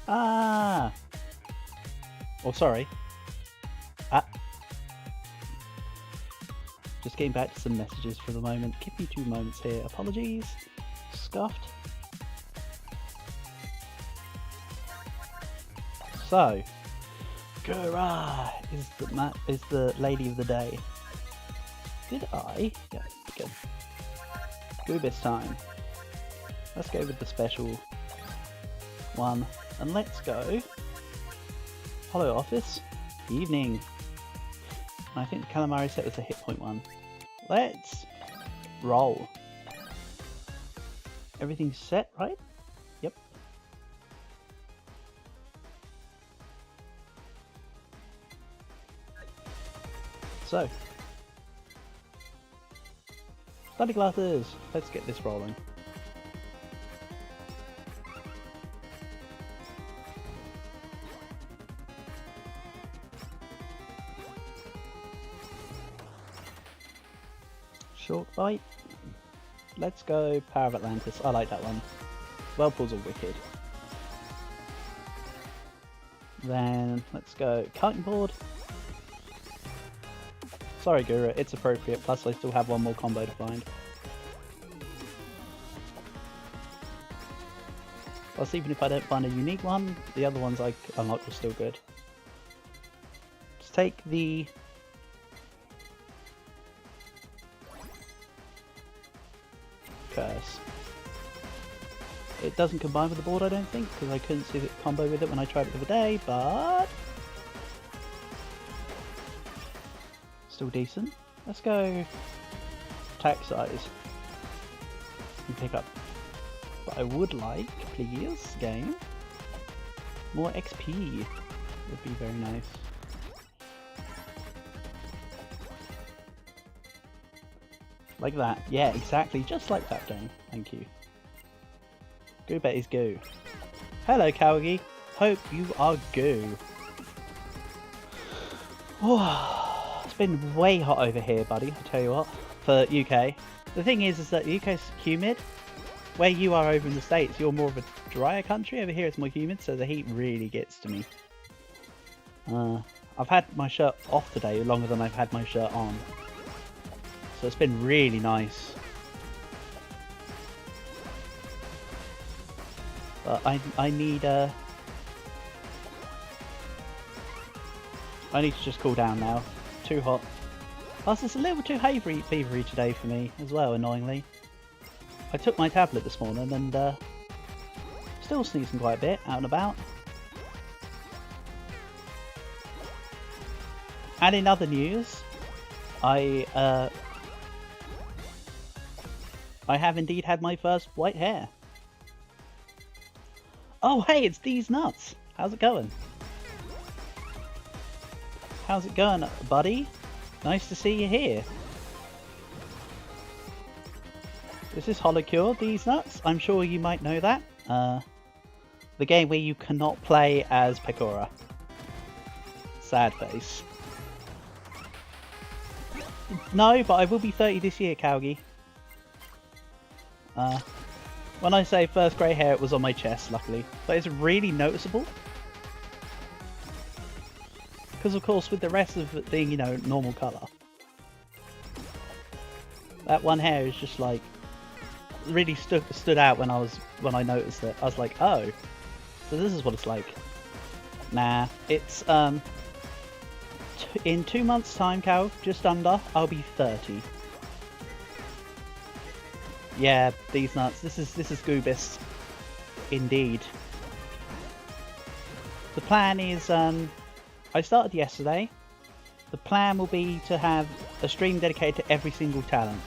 Ah! Oh, sorry. Ah. Just getting back to some messages for the moment. Give me 2 moments here. Apologies. Scuffed. So, Gura is the lady of the day. Did I? Yeah, good. Goobis time. Let's go with the special one. And let's go. Hello, office. Evening. I think the calamari set was a hit point one. Let's roll. Everything's set, right? Yep. So, study glasses. Let's get this rolling. Short bite. Let's go Power of Atlantis. I like that one. Whirlpools are wicked. Then let's go Cutting Board. Sorry Gura, it's appropriate, plus I still have one more combo to find. Plus even if I don't find a unique one, the other ones I unlocked are still good. Let's take the... Curse. It doesn't combine with the board I don't think, because I couldn't see the combo with it when I tried it the other day, but... Still decent. Let's go attack size and pick up. But I would like, please, game, more XP. Would be very nice. Like that. Yeah, exactly. Just like that game. Thank you. Go bet is go. Hello, Cowgie. Hope you are go. It's been way hot over here, buddy. I tell you what. For UK. The thing is that the UK's humid. Where you are over in the States, you're more of a drier country. Over here, it's more humid, so the heat really gets to me. I've had my shirt off today longer than I've had my shirt on. So it's been really nice. But I need to just cool down now. Too hot. Plus it's a little too fevery today for me as well, annoyingly. I took my tablet this morning and still sneezing quite a bit out and about. And in other news, I have indeed had my first white hair. Oh hey, it's These Nuts! How's it going? How's it going, buddy? Nice to see you here. This is Holocure, These Nuts. I'm sure you might know that. The game where you cannot play as Pekora. Sad face. No, but I will be 30 this year, Cowgie. When I say first grey hair, it was on my chest, luckily. But it's really noticeable. Because of course, with the rest of it being, you know, normal colour. That one hair is just like... really stood out when I noticed it. I was like, oh, so this is what it's like. Nah, it's in 2 months' time, Cow, just under, I'll be 30. Yeah, These Nuts. This is Goobis, indeed. The plan is, I started yesterday. The plan will be to have a stream dedicated to every single talent.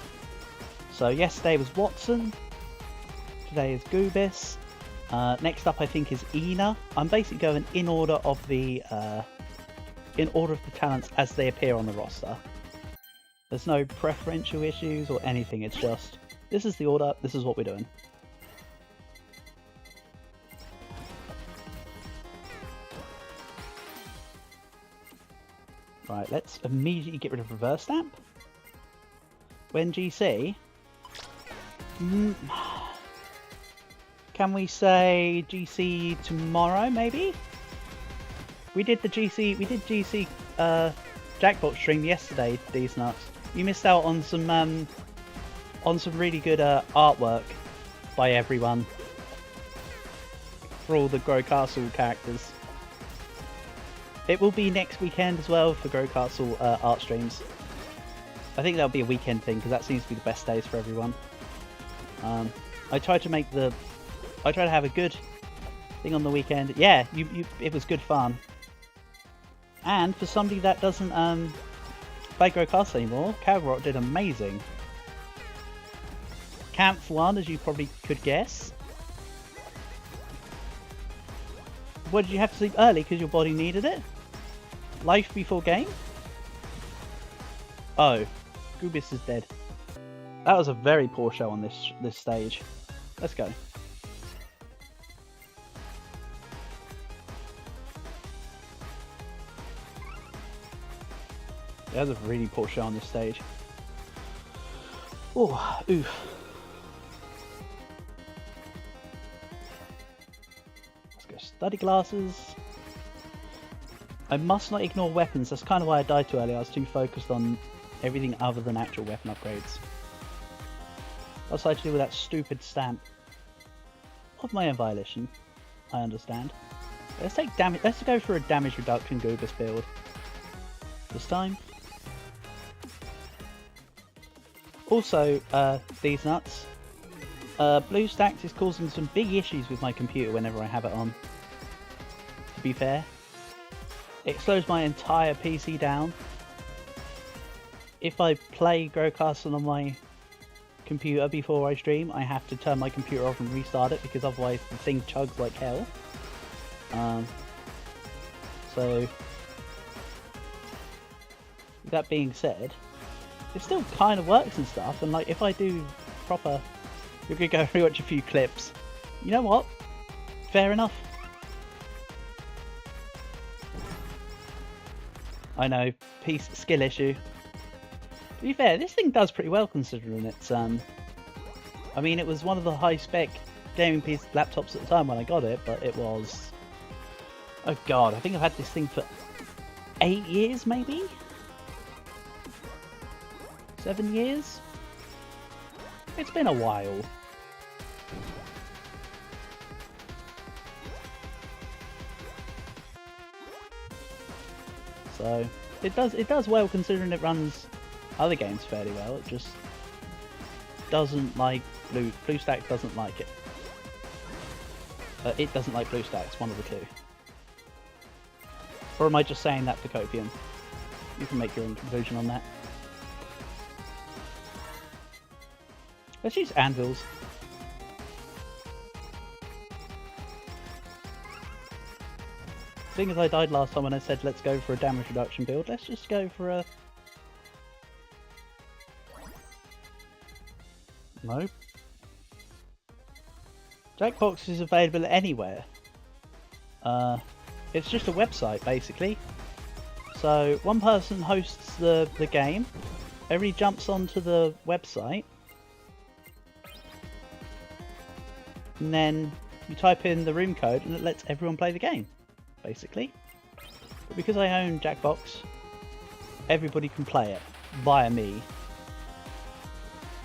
So yesterday was Watson, today is Goobis, next up I think is Ina. I'm basically going in order of the talents as they appear on the roster. There's no preferential issues or anything, it's just, this is the order, this is what we're doing. Right, let's immediately get rid of reverse stamp. When GC... Can we say GC tomorrow, maybe? We did GC Jackpot stream yesterday, these nuts. You missed out on some really good artwork by everyone for all the Grow Castle characters. It will be next weekend as well for Grow Castle art streams. I think that'll be a weekend thing because that seems to be the best days for everyone. I try to have a good thing on the weekend. Yeah, it was good fun. And for somebody that doesn't play Grow Castle anymore, Gawr did amazing. Camp 1, as you probably could guess. What, did you have to sleep early because your body needed it? Life before game? Oh, Goobis is dead. That was a very poor show on this stage. Let's go. That was a really poor show on this stage. Oh, oof. Let's go study glasses. I must not ignore weapons. That's kind of why I died too early. I was too focused on everything other than actual weapon upgrades. What's I to do with that stupid stamp? Of my own violation. I understand. Let's take damage. Let's go for a damage reduction Goobis build. This time. Also, these nuts. BlueStacks is causing some big issues with my computer whenever I have it on. To be fair. It slows my entire PC down. If I play Grow Castle on my computer before I stream, I have to turn my computer off and restart it because otherwise the thing chugs like hell. So, with that being said, it still kind of works and stuff, and like if I do proper, you're gonna go rewatch a few clips. You know what? Fair enough. I know, skill issue. To be fair, this thing does pretty well considering it's I mean, it was one of the high-spec gaming laptops at the time when I got it, but it was... Oh god, I think I've had this thing for 8 years, maybe? 7 years? It's been a while. So, it does well considering it runs other games fairly well. It just doesn't like BlueStacks doesn't like it. It doesn't like BlueStacks, one of the two. Or am I just saying that for Copium? You can make your own conclusion on that. Let's use anvils. Seeing as I died last time when I said let's go for a damage reduction build, let's just go for a... Nope. Jackbox is available anywhere. It's just a website basically. So one person hosts the game, everybody jumps onto the website, and then you type in the room code and it lets everyone play the game, basically. But because I own Jackbox, everybody can play it via me,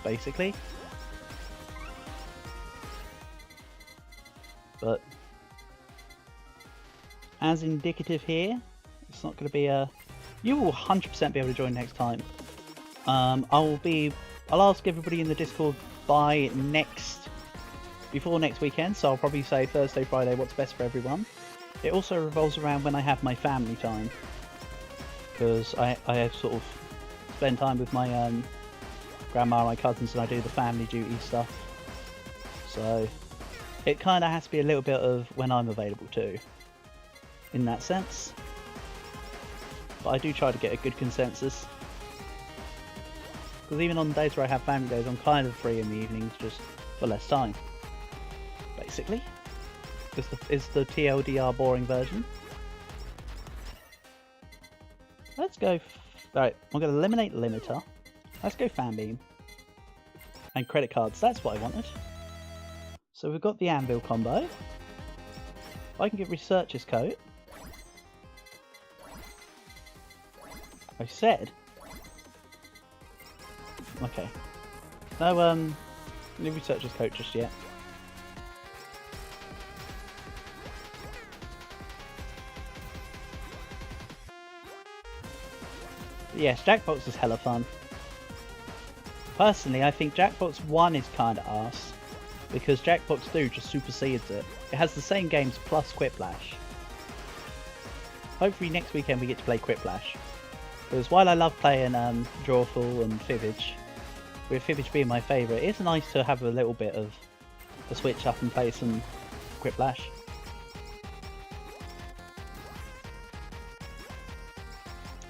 basically. But as indicative here, it's not going to be a... You will 100% be able to join next time. I'll ask everybody in the Discord before next weekend, so I'll probably say Thursday, Friday, what's best for everyone. It also revolves around when I have my family time, because I sort of spend time with my grandma and my cousins, and I do the family duty stuff. So it kind of has to be a little bit of when I'm available too, in that sense. But I do try to get a good consensus, because even on days where I have family days, I'm kind of free in the evenings, just for less time, basically. Is the TLDR boring version. Let's go... Right, I'm going to eliminate limiter. Let's go fan beam. And credit cards, that's what I wanted. So we've got the anvil combo. I can get Researcher's Coat. I said. Okay. No Researcher's Coat just yet. But yes, Jackbox is hella fun. Personally, I think Jackbox 1 is kinda arse, because Jackbox 2 just supersedes it. It has the same games plus Quiplash. Hopefully next weekend we get to play Quiplash. Because while I love playing Drawful and Fibbage, with Fibbage being my favourite, it's nice to have a little bit of a switch up and play some Quiplash.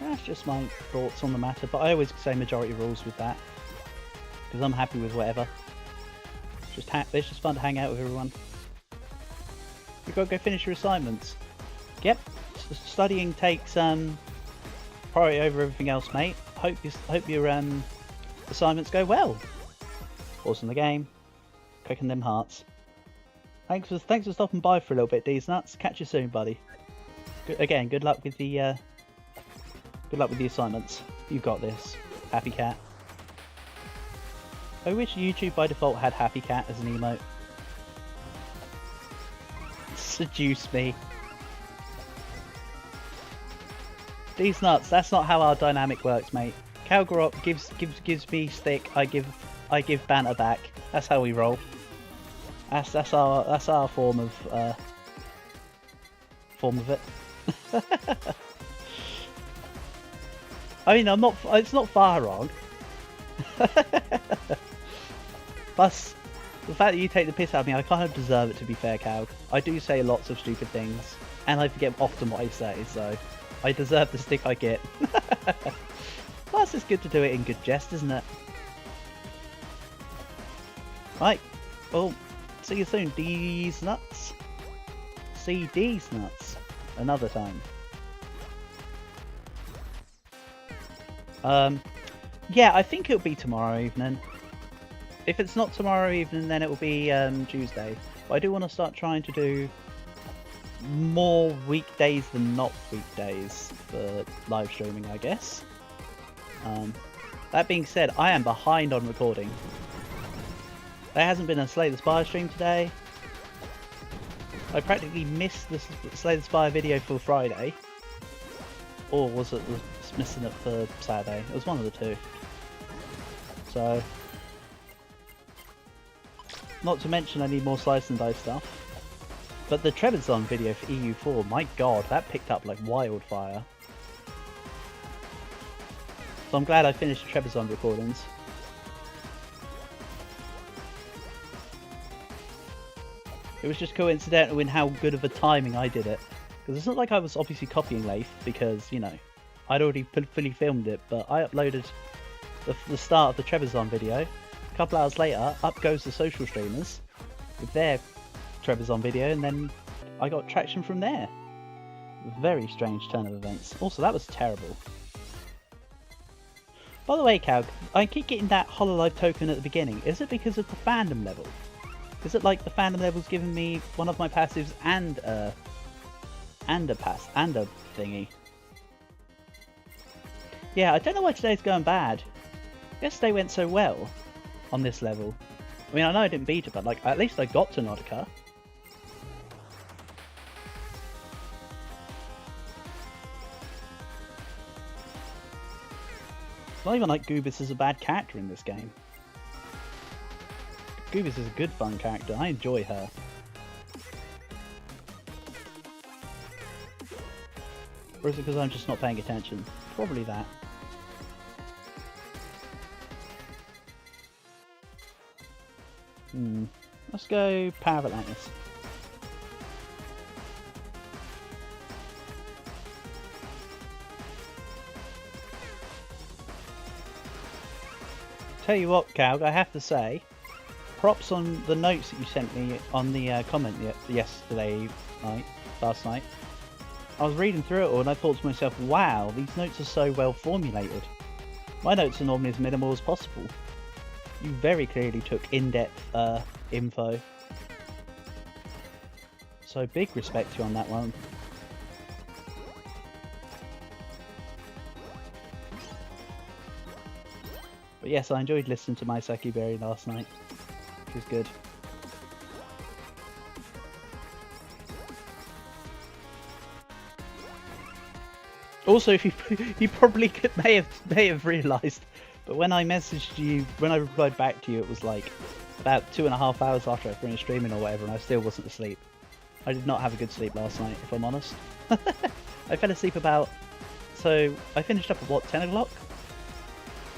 That's just my thoughts on the matter, but I always say majority rules with that. Because I'm happy with whatever. It's just fun to hang out with everyone. You've got to go finish your assignments. Yep, studying takes priority over everything else, mate. Hope your assignments go well. Pausing the game, clicking them hearts. Thanks for stopping by for a little bit, D's Nuts. Catch you soon, buddy. Good luck with the assignments. You've got this, Happy Cat. I wish YouTube by default had Happy Cat as an emote. Seduce me. These nuts, that's not how our dynamic works, mate. Gawr gives me stick, I give banter back. That's how we roll. That's our form of it. I mean, it's not far wrong. Plus, the fact that you take the piss out of me, I kind of deserve it, to be fair, Gawr. I do say lots of stupid things, and I forget often what I say, so I deserve the stick I get. Plus, it's good to do it in good jest, isn't it? Right, well, see you soon, D's Nuts. See D's Nuts another time. Yeah, I think it'll be tomorrow evening. If it's not tomorrow evening, then it will be Tuesday. But I do want to start trying to do more weekdays than not weekdays for live streaming, I guess. That being said, I am behind on recording. There hasn't been a Slay the Spire stream today. I practically missed the Slay the Spire video for Friday. Or was missing it for Saturday? It was one of the two. So, not to mention I need more Slice and Dice stuff. But the Trebizond video for EU4, my god, that picked up like wildfire. So I'm glad I finished the Trebizond recordings. It was just coincidental in how good of a timing I did it. Because it's not like I was obviously copying Leif, because, you know, I'd already fully filmed it, but I uploaded the start of the Trebizond video. A couple hours later, up goes the social streamers with their Trebizond video, and then I got traction from there. Very strange turn of events. Also, that was terrible. By the way, Gawr, I keep getting that Hololive token at the beginning. Is it because of the fandom level? Is it like the fandom level's giving me one of my passives and a thingy? Yeah, I don't know why today's going bad. Yesterday went so well on this level. I mean, I know I didn't beat it, but like at least I got to Nautica. It's not even like Goobus is a bad character in this game. Goobus is a good fun character. I enjoy her. Or is it because I'm just not paying attention? Probably that. Let's go Power of Atlantis. Tell you what, Gawr, I have to say, props on the notes that you sent me on the comment last night. I was reading through it all and I thought to myself, wow, these notes are so well formulated. My notes are normally as minimal as possible. You very clearly took in-depth info So big respect to you on that one. But yes, I enjoyed listening to my Berry last night. It was good. Also, if you probably may have realised, but when I messaged you, when I replied back to you, it was like about 2.5 hours after I finished streaming or whatever, and I still wasn't asleep. I did not have a good sleep last night, if I'm honest. I fell asleep about... So, I finished up at what, 10 o'clock?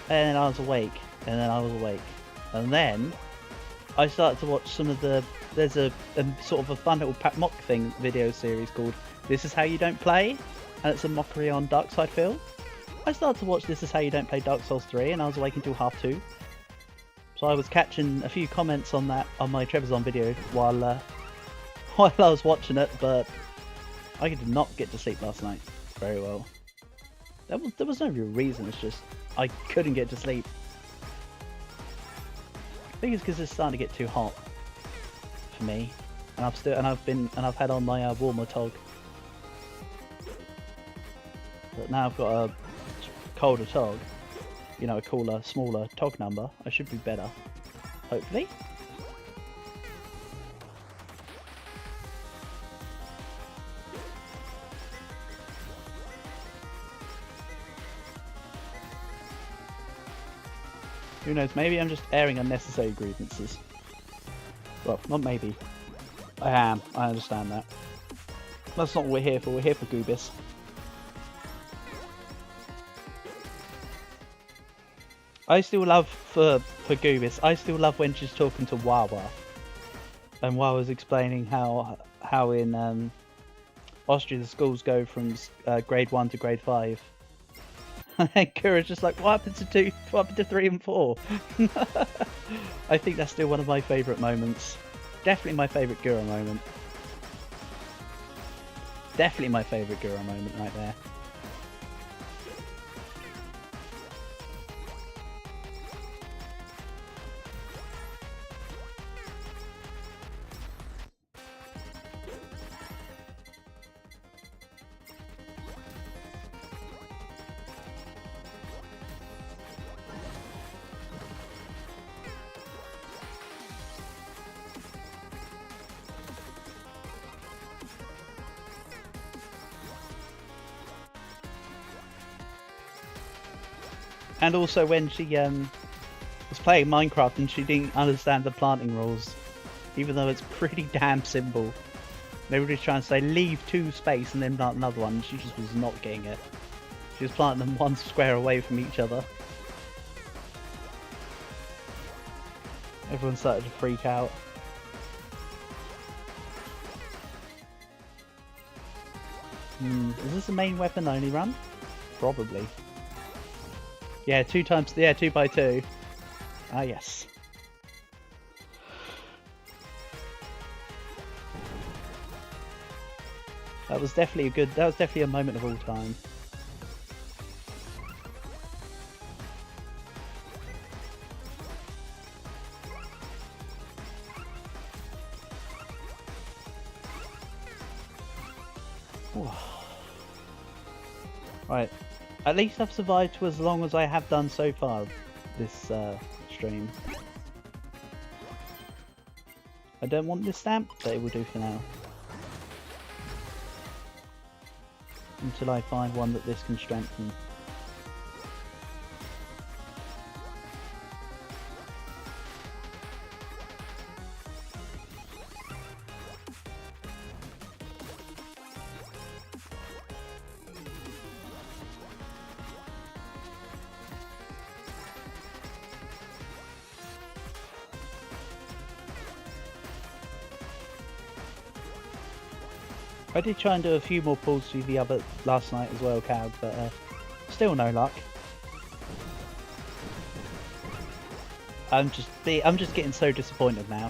And I was awake, and then I was awake. And then, I started to watch some of the... There's a sort of a fun little mock thing video series called This Is How You Don't Play, and it's a mockery on Darkside Phil. I started to watch This Is How You Don't Play Dark Souls 3, and I was awake until 2:30. So I was catching a few comments on that, on my Trebizon video, while I was watching it, but I did not get to sleep last night very well. There was no real reason, it's just I couldn't get to sleep. I think it's because it's starting to get too hot for me, and I've had on my warmer tog. But now I've got a colder tog, you know, a cooler, smaller tog number. I should be better, hopefully. Who knows, maybe I'm just airing unnecessary grievances. Well, not maybe. I am, I understand that. That's not what we're here for Goobis. I still love, for Goobis, I still love when she's talking to Wawa. And Wawa's explaining how in Austria the schools go from grade 1 to grade 5. And Gura's just like, what happened to 2? What happened to 3 and 4? I think that's still one of my favourite moments. Definitely my favourite Gura moment. Definitely my favourite Gura moment right there. And also when she was playing Minecraft and she didn't understand the planting rules, even though it's pretty damn simple. They were just trying to say leave 2 space and then plant another one. She just was not getting it. She was planting them 1 square away from each other. Everyone started to freak out. Is this the main weapon only run? Probably. Yeah, 2 times. Yeah, 2 by 2. Ah, yes. That was definitely a good. That was definitely a moment of all time. Right. At least I've survived to as long as I have done so far this stream. I don't want this stamp, but it will do for now. Until I find one that this can strengthen. I did try and do a few more pulls through the other last night as well, Cab, but still no luck. I'm just getting so disappointed now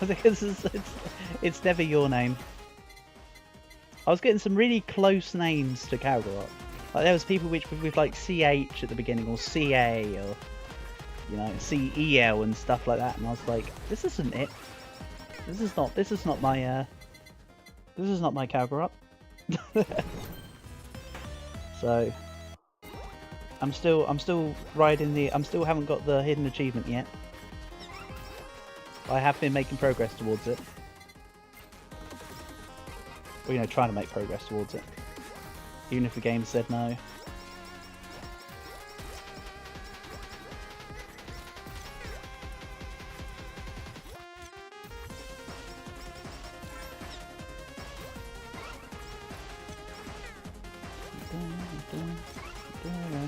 because it's never your name. I was getting some really close names to Gawr. Like there was people with like CH at the beginning or CA or you know CEL and stuff like that, and I was like, this isn't it. This is not my This is not my Gawr up. So I'm still riding the. I'm still haven't got the hidden achievement yet. I have been making progress towards it. Or, you know, trying to make progress towards it. Even if the game said no.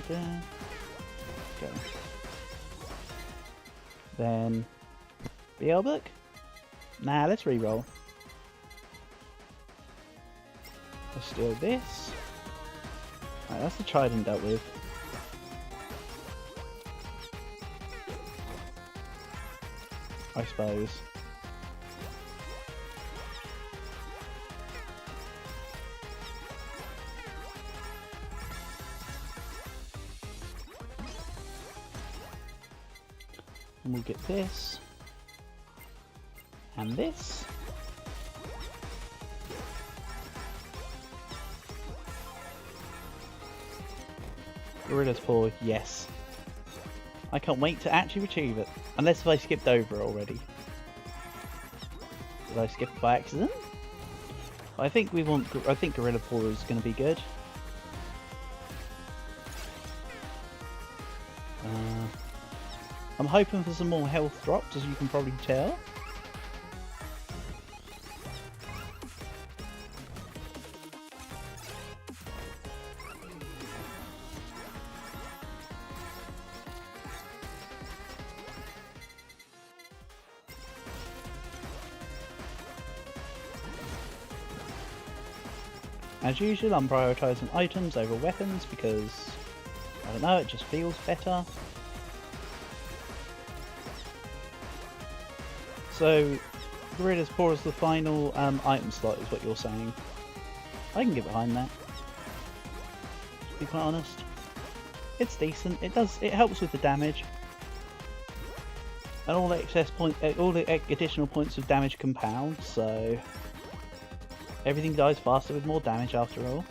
Go. Then BL book? Nah, let's re-roll. Let's do this. Right, that's the trident dealt with. I suppose. And we'll get this. And this. Gorilla's Paw, yes. I can't wait to actually retrieve it. Unless if I skipped over it already. Did I skip it by accident? I think Gorilla Paw is going to be good. I'm hoping for some more health drops, as you can probably tell. As usual, I'm prioritising items over weapons because, I don't know, it just feels better. So, Gorilla's Paw is the final item slot, is what you're saying. I can get behind that, to be quite honest. It's decent. It helps with the damage, and all the additional points of damage compound. So everything dies faster with more damage after all.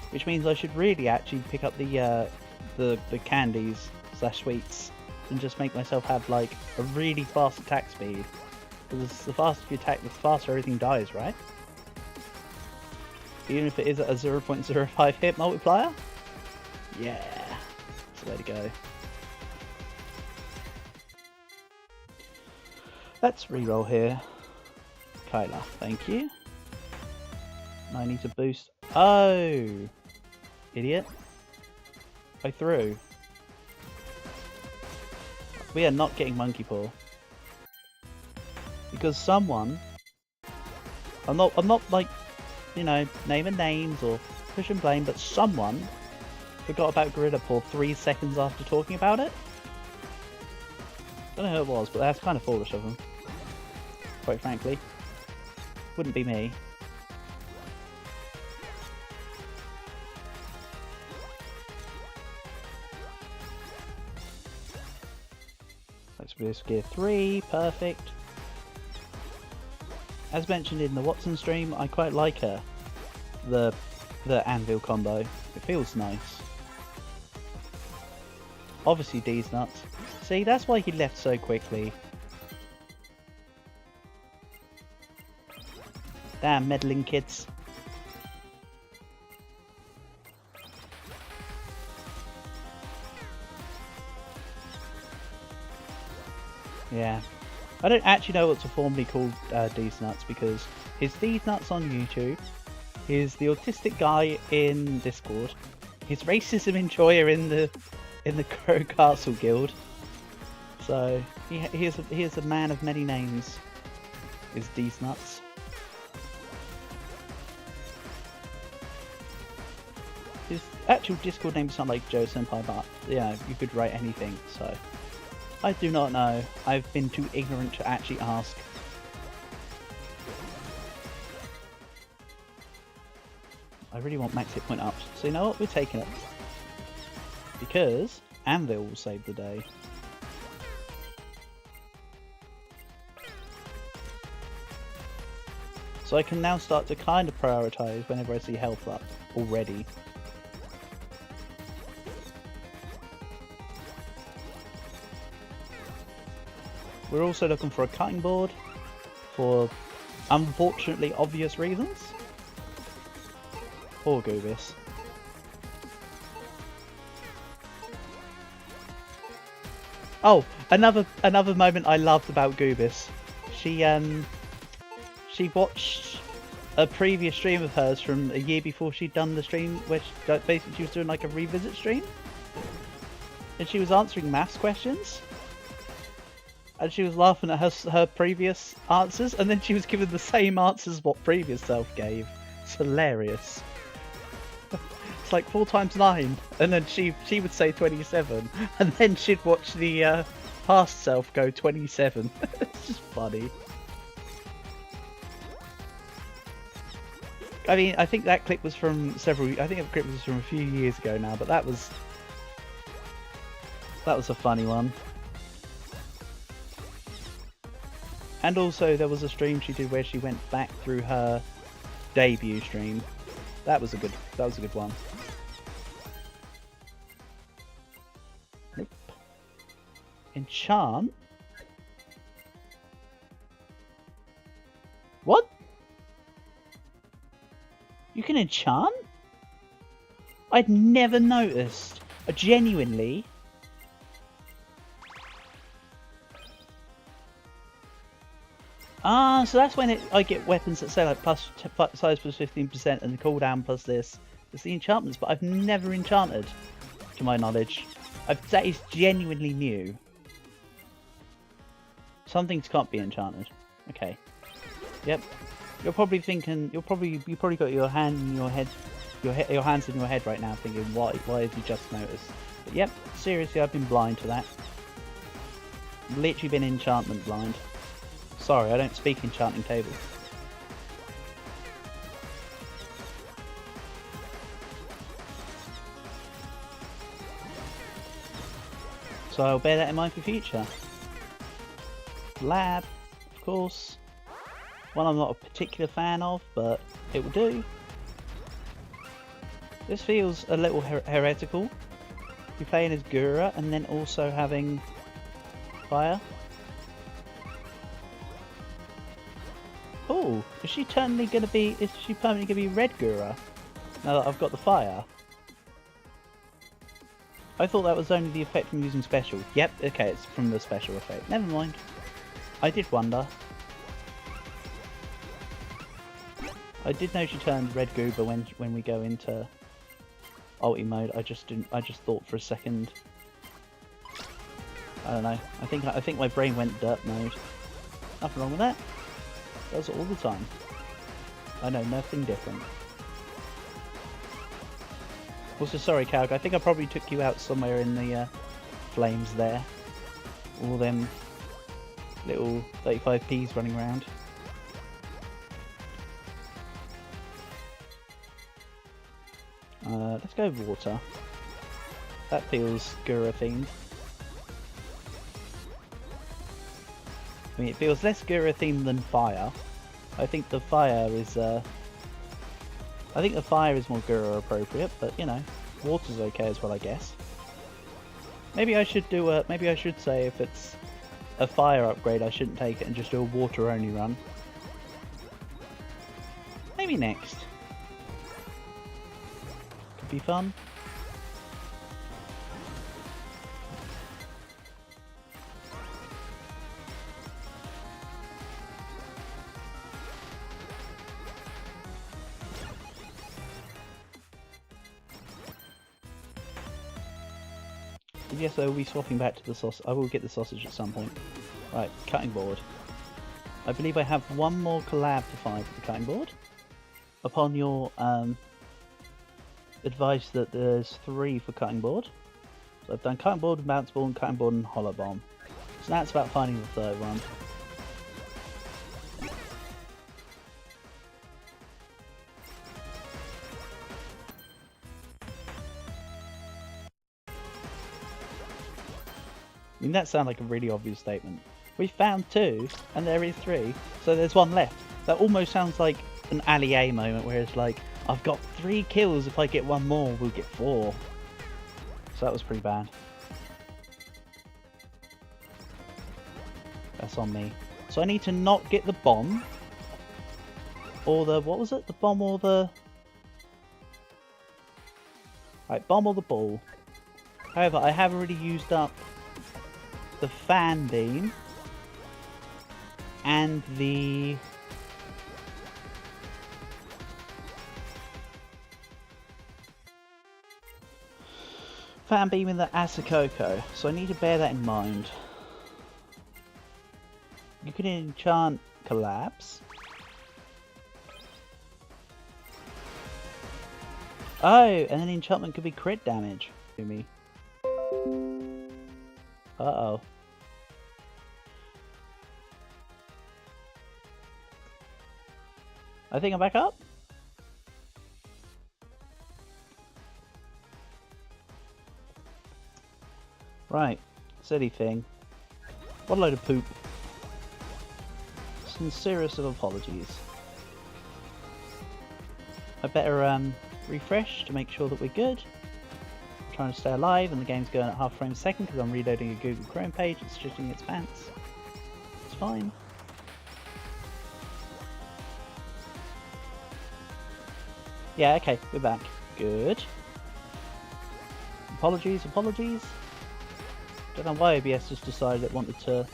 Which means I should really actually pick up the candies / sweets and just make myself have like a really fast attack speed. Because the faster you attack, the faster everything dies, right? Even if it is at a 0.05 hit multiplier? Yeah, that's the way to go. Let's reroll here. Kyla, thank you. I need to boost. Oh! Idiot. I threw. We are not getting Monkey Paw. Because someone... I'm not like, you know, naming names or pushing blame, but someone forgot about Gorilla Paw 3 seconds after talking about it. Don't know who it was, but that's kind of foolish of them. Quite frankly. Wouldn't be me. Let's risk gear 3, perfect. As mentioned in the Watson stream, I quite like her. The anvil combo. It feels nice. Obviously D's nuts. See, that's why he left so quickly. Damn meddling kids. Yeah. I don't actually know what to formally call D's nuts because his D's nuts on YouTube, he's the autistic guy in Discord, he's racism enjoyer in the Crow Castle Guild. So he is a man of many names. Is D's nuts. His actual Discord name is not like Joe Senpai, but yeah, you could write anything. So I do not know. I've been too ignorant to actually ask. I really want max hit point ups. So you know what? We're taking it. Because Anvil will save the day. So I can now start to kind of prioritise whenever I see health up already. We're also looking for a cutting board for unfortunately obvious reasons. Poor Goobis. Oh, another moment I loved about Goobis. She watched a previous stream of hers from a year before she'd done the stream, where basically she was doing like a revisit stream, and she was answering maths questions, and she was laughing at her previous answers, and then she was given the same answers what previous self gave. It's hilarious. It's like 4 times 9, and then she would say 27, and then she'd watch the past self go 27. It's just funny. I mean, I think that clip was from I think that clip was from a few years ago now, but that was a funny one. And also there was a stream she did where she went back through her debut stream. That was a good one. Nope. Enchant? What? You can enchant? I'd never noticed. Genuinely. Ah, so that's when I get weapons that say like plus size plus 15% and the cooldown plus this. It's the enchantments, but I've never enchanted, to my knowledge. That is genuinely new. Some things can't be enchanted. Okay. Yep. You're probably thinking. You probably got your hand in your head, your hands in your head right now, thinking, why have you just noticed? But yep, seriously, I've been blind to that. I've literally been enchantment blind. Sorry, I don't speak enchanting tables. So I'll bear that in mind for future. Lab, of course. One I'm not a particular fan of, but it will do. This feels a little heretical. You're playing as Gura and then also having fire. Oh, is she permanently gonna be red Gura? Now that I've got the fire. I thought that was only the effect from using special. Yep, okay, it's from the special effect. Never mind. I did wonder. I did know she turned red Goober when we go into ulti mode. I just thought for a second. I don't know. I think my brain went dirt mode. Nothing wrong with that. Does it all the time. I know nothing different. Also, sorry, Calg. I think I probably took you out somewhere in the flames there. All them little 35Ps running around. Let's go water. That feels Gura themed. I mean, it feels less Gura themed than fire. I think the fire is more Gura appropriate, but you know, water's okay as well, I guess. Maybe I should do maybe I should say if it's a fire upgrade, I shouldn't take it and just do a water only run. Maybe next. Could be fun. Yes, I will be swapping back to the sausage. I will get the sausage at some point. Right, cutting board. I believe I have one more collab to find for the cutting board. Upon your advice that there's 3 for cutting board. So I've done cutting board and bounce ball and cutting board and hollow bomb. So now it's about finding the 3rd one. I mean, that sounds like a really obvious statement. We found 2, and there is 3, so there's 1 left. That almost sounds like an Ali A moment where it's like, I've got 3 kills, if I get 1 more, we'll get 4. So that was pretty bad. That's on me. So I need to not get the bomb. Or the, what was it? The bomb or the... Right, bomb or the ball. However, I have already used up the fan beam. And the... fan beam in the Asakoko. So I need to bear that in mind. You can enchant collapse. Oh, and then enchantment could be crit damage to me. Uh-oh. I think I'm back up. Right, silly thing. What a load of poop. Sincerest of apologies. I better refresh to make sure that we're good. I'm trying to stay alive and the game's going at half frames a second because I'm reloading a Google Chrome page. It's shitting its pants. It's fine. Yeah, okay, we're back. Good. Apologies, apologies. Don't know why OBS just decided it wanted to...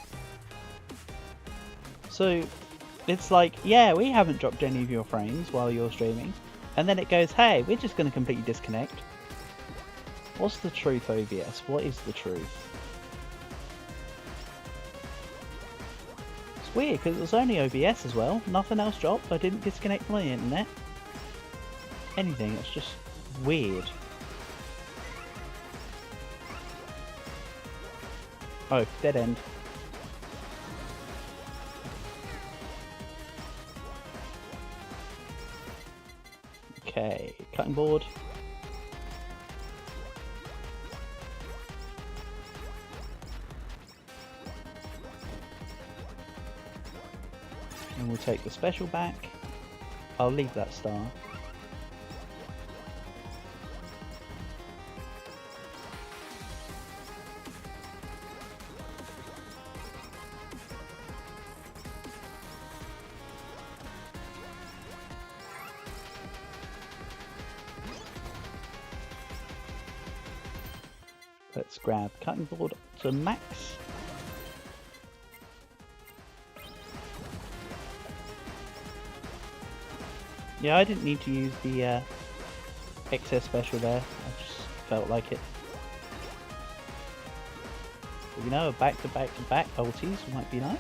So, it's like, yeah, we haven't dropped any of your frames while you're streaming. And then it goes, hey, we're just going to completely disconnect. What's the truth, OBS? What is the truth? It's weird, because it was only OBS as well. Nothing else dropped. I didn't disconnect from the internet. Anything. It's just weird. Oh, dead end. Okay, cutting board. And we'll take the special back. I'll leave that star. Let's grab cutting board to max. Yeah, I didn't need to use the excess special there. I just felt like it. But you know, back to back to back ultis might be nice.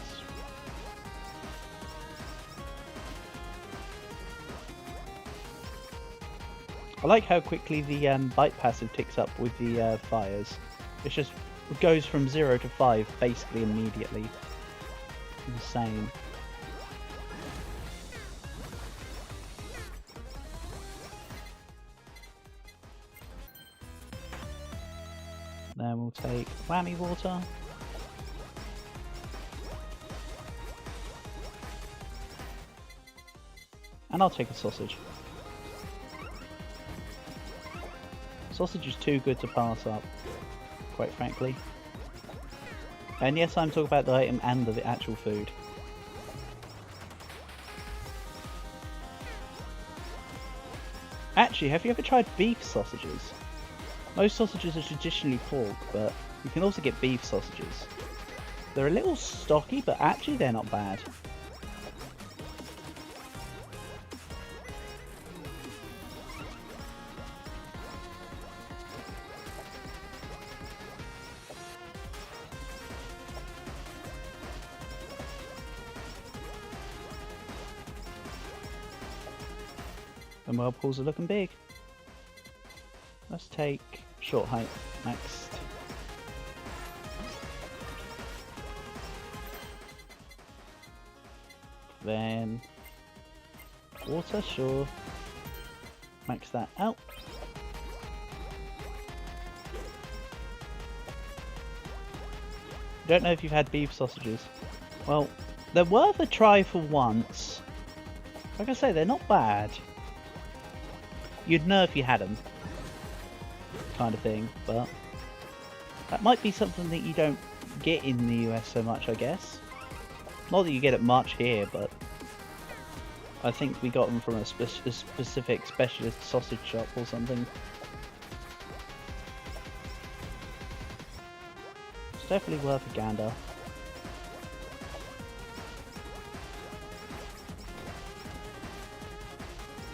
I like how quickly the bite passive ticks up with the fires. It just goes from 0 to 5 basically immediately. Insane. Then we'll take whammy water. And I'll take a sausage. Sausage is too good to pass up, quite frankly. And yes, I'm talking about the item and the actual food. Actually, have you ever tried beef sausages? Most sausages are traditionally pork, but you can also get beef sausages. They're a little stocky, but actually they're not bad. The whirlpools are looking big. Let's take short height next. Then water, sure. Max that out. Don't know if you've had beef sausages. Well, they're worth a try for once. Like I say, they're not bad. You'd know if you had them, kind of thing, but that might be something that you don't get in the US so much, I guess. Not that you get it much here, but I think we got them from a specific specialist sausage shop or something. It's definitely worth a gander.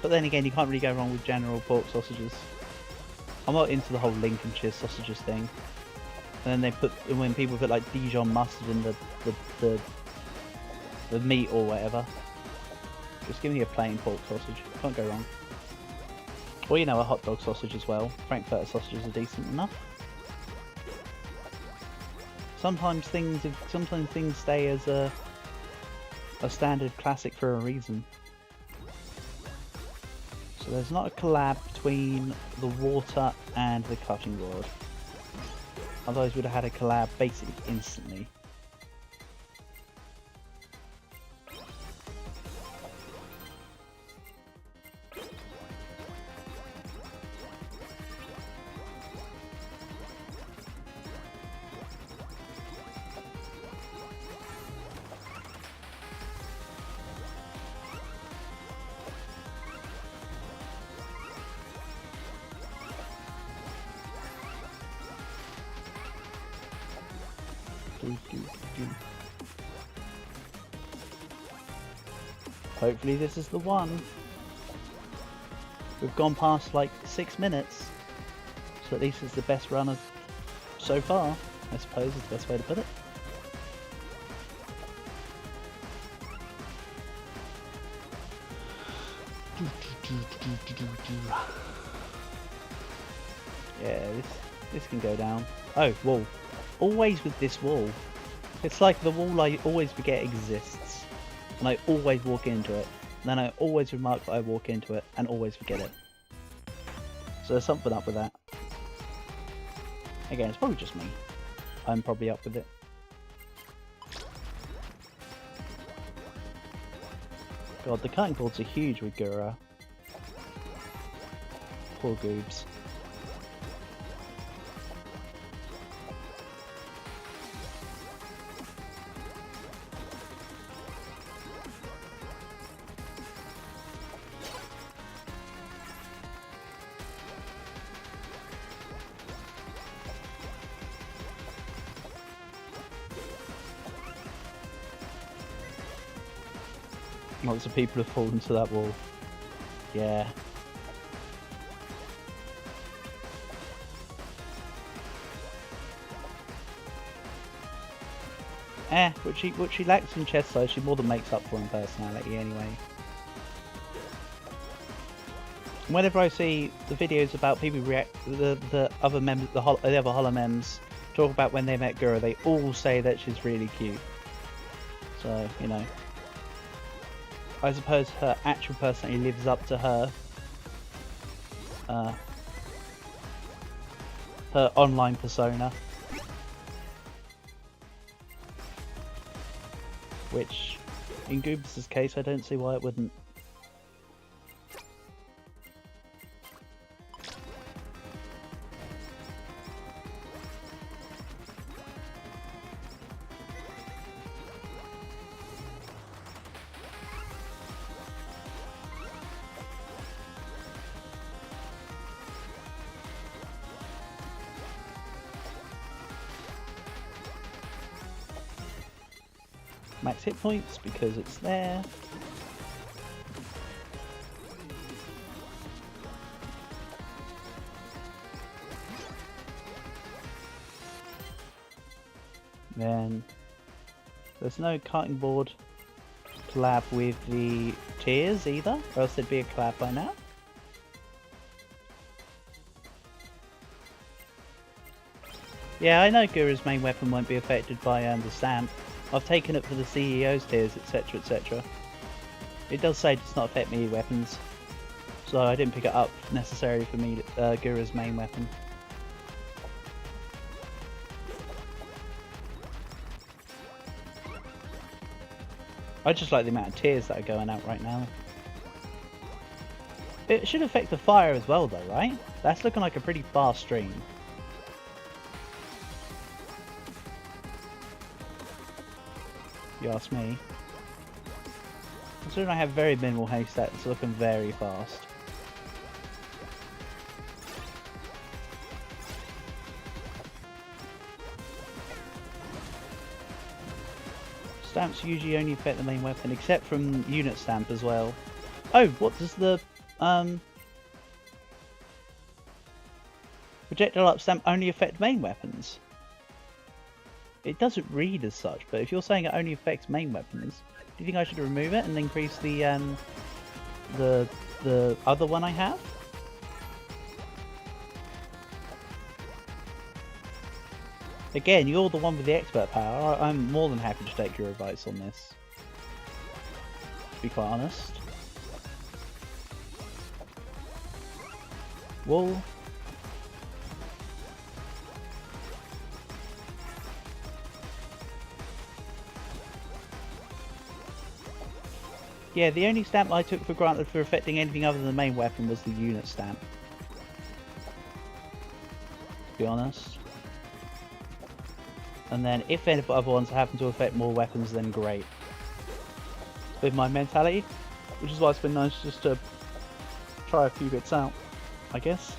But then again, you can't really go wrong with general pork sausages. I'm not into the whole Lincolnshire sausages thing. And then when people put like Dijon mustard in the meat or whatever, just give me a plain pork sausage. Can't go wrong. Or you know, a hot dog sausage as well. Frankfurter sausages are decent enough. Sometimes things stay as a standard classic for a reason. So there's not a collab between the water and the cutting board. Otherwise we'd have had a collab basically instantly. Hopefully this is the one. We've gone past like 6 minutes, so at least it's the best run of so far, I suppose is the best way to put it. Yeah, this can go down. Oh, wall. Always with this wall. It's like the wall I always forget exists. And I always walk into it. And then I always remark that I walk into it and always forget it. So there's something up with that. Again, it's probably just me. I'm probably up with it. God, the cutting boards are huge with Gura. Poor goobs. Lots of people have fallen to that wall. Yeah. What she lacks in chest size, she more than makes up for in personality anyway. Whenever I see the videos about people react, the other members, the other Holomems talk about when they met Gura, they all say that she's really cute. So, you know. I suppose her actual personality lives up to her online persona, which in Goobs' case I don't see why it wouldn't. Max hit points because it's there. Then there's no cutting board collab with the tiers either, or else there'd be a collab by now. Yeah, I know Gura's main weapon won't be affected by the stamp. I've taken it for the CEO's tiers, etc, etc. It does say it does not affect melee weapons, so I didn't pick it up necessarily for me, Gura's main weapon. I just like the amount of tiers that are going out right now. It should affect the fire as well though, right? That's looking like a pretty fast stream. You ask me. Considering I have very minimal haste, that's looking very fast. Stamps usually only affect the main weapon, except from unit stamp as well. Oh, what does the projectile up stamp only affect main weapons? It doesn't read as such, but if you're saying it only affects main weapons, do you think I should remove it and increase the other one I have? Again, you're the one with the expert power. I'm more than happy to take your advice on this, to be quite honest. Wool. Yeah, the only stamp I took for granted for affecting anything other than the main weapon was the unit stamp. To be honest. And then if any other ones happen to affect more weapons, then great. With my mentality, which is why it's been nice just to try a few bits out, I guess.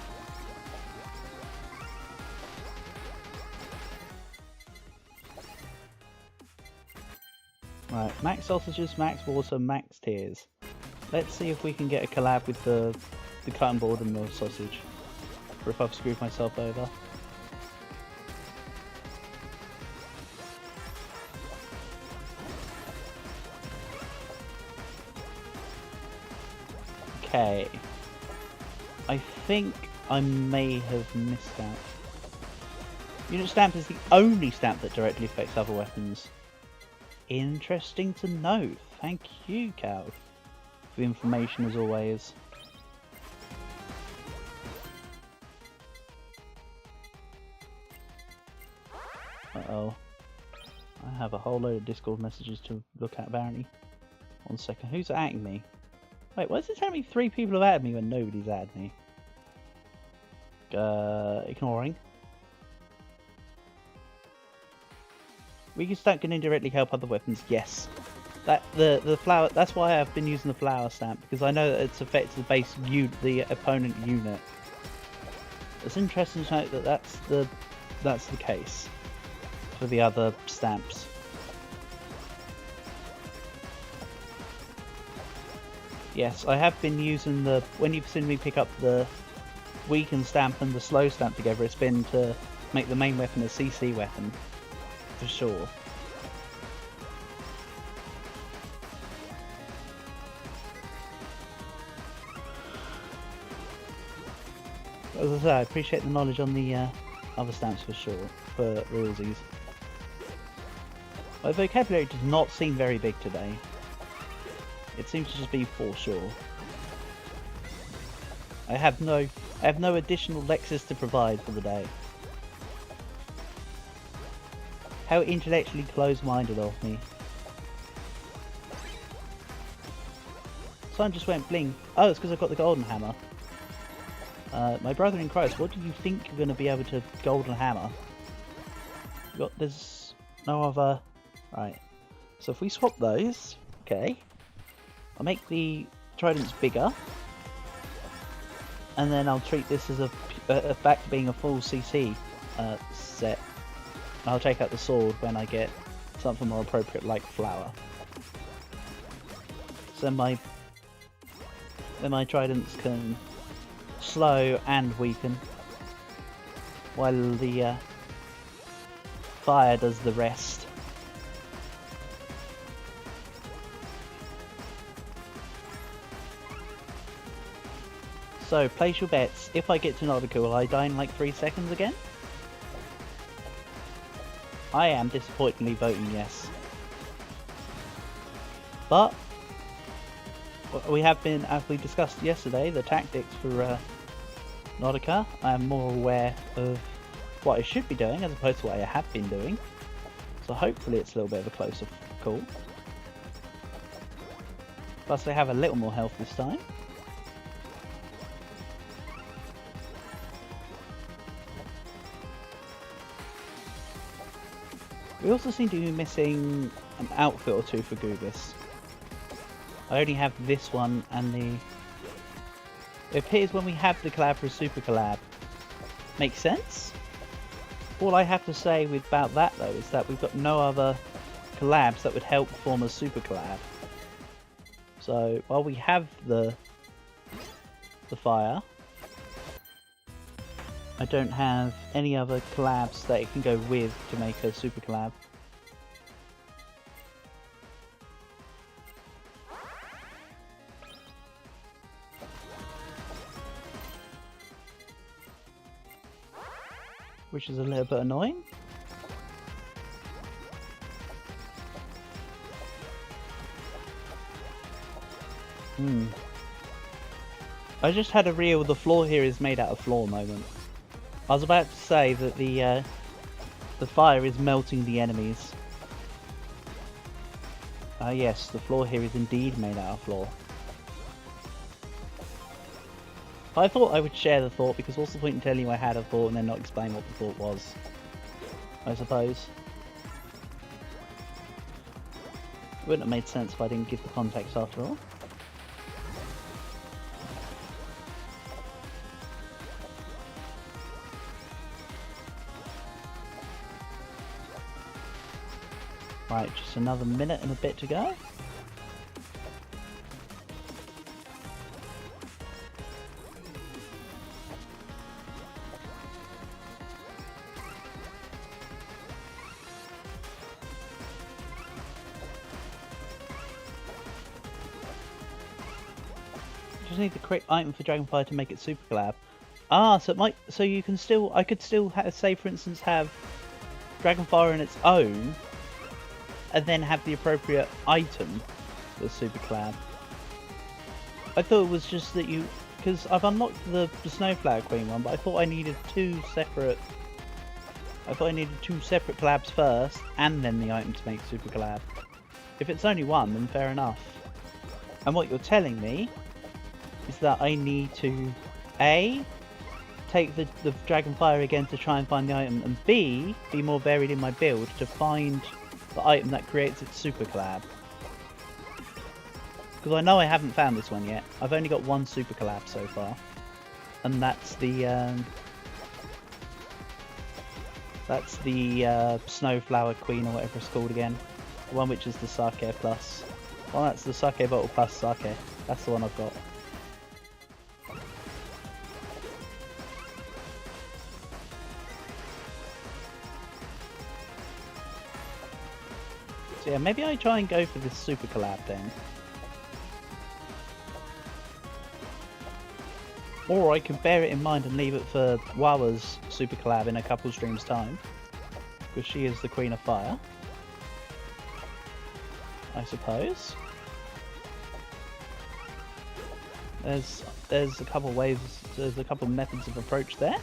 Right, max sausages, max water, max tears. Let's see if we can get a collab with the cutting board and the sausage. Or if I've screwed myself over. Okay. I think I may have missed out. Unit stamp is the only stamp that directly affects other weapons. Interesting to know. Thank you, Cow, for the information as always. Uh-oh. I have a whole load of Discord messages to look at apparently. 1 second. Who's adding me? Wait, why does it tell me 3 people have added me when nobody's added me? Ignoring. Weakest stamp can indirectly help other weapons. Yes, the flower. That's why I've been using the flower stamp, because I know that it's affects the base the opponent unit. It's interesting to note that that's the case for the other stamps. Yes, I have been using the when you've seen me pick up the weaken stamp and the slow stamp together. It's been to make the main weapon a CC weapon. For sure. As I say, I appreciate the knowledge on the other stamps for sure, for realsies. My vocabulary does not seem very big today. It seems to just be for sure. I have no additional lexis to provide for the day. How intellectually closed-minded of me. Sun just went bling. Oh, it's because I've got the golden hammer. My brother in Christ, what do you think you're going to be able to golden hammer? There's no other... Right. So if we swap those, okay. I'll make the tridents bigger. And then I'll treat this as back to being a full CC set. I'll take out the sword when I get something more appropriate like flower. So my tridents can slow and weaken, while the fire does the rest. So place your bets. If I get to Nautica, will I die in like 3 seconds again? I am disappointingly voting yes. But we have been, as we discussed yesterday, the tactics for Nautica. I am more aware of what I should be doing as opposed to what I have been doing. So hopefully it's a little bit of a closer call. Plus they have a little more health this time. We also seem to be missing an outfit or two for Goobis. I only have this one and the... It appears when we have the collab for a super collab. Makes sense? All I have to say about that though is that we've got no other collabs that would help form a super collab. So while we have the fire, I don't have any other collabs that it can go with to make a super collab. Which is a little bit annoying. I just had a real the floor here is made out of floor moment. I was about to say that the fire is melting the enemies. Yes, the floor here is indeed made out of floor. I thought I would share the thought, because what's the point in telling you I had a thought and then not explain what the thought was, I suppose. It wouldn't have made sense if I didn't give the context after all. Right, just another minute and a bit to go. Just need the correct item for Dragonfire to make it super collab. Ah, so it might. So you can still. I could still say, for instance, have Dragonfire on its own, and then have the appropriate item for the super collab. I thought it was just that you, because I've unlocked the Snowflower Queen one, but I thought I needed two separate. I thought I needed two separate collabs first, and then the item to make super collab. If it's only one, then fair enough. And what you're telling me is that I need to A, take the Dragonfire again to try and find the item, and B, be more varied in my build to find the item that creates its super collab. Because I know I haven't found this one yet. I've only got one super collab so far, and that's the Snowflower Queen or whatever it's called again. The one which is the Sake Plus. Well, that's the Sake Bottle Plus Sake. That's the one I've got. So yeah, maybe I try and go for this super collab then. Or I can bear it in mind and leave it for Wawa's super collab in a couple streams time. Because she is the Queen of Fire, I suppose. There's a couple ways, there's a couple methods of approach there.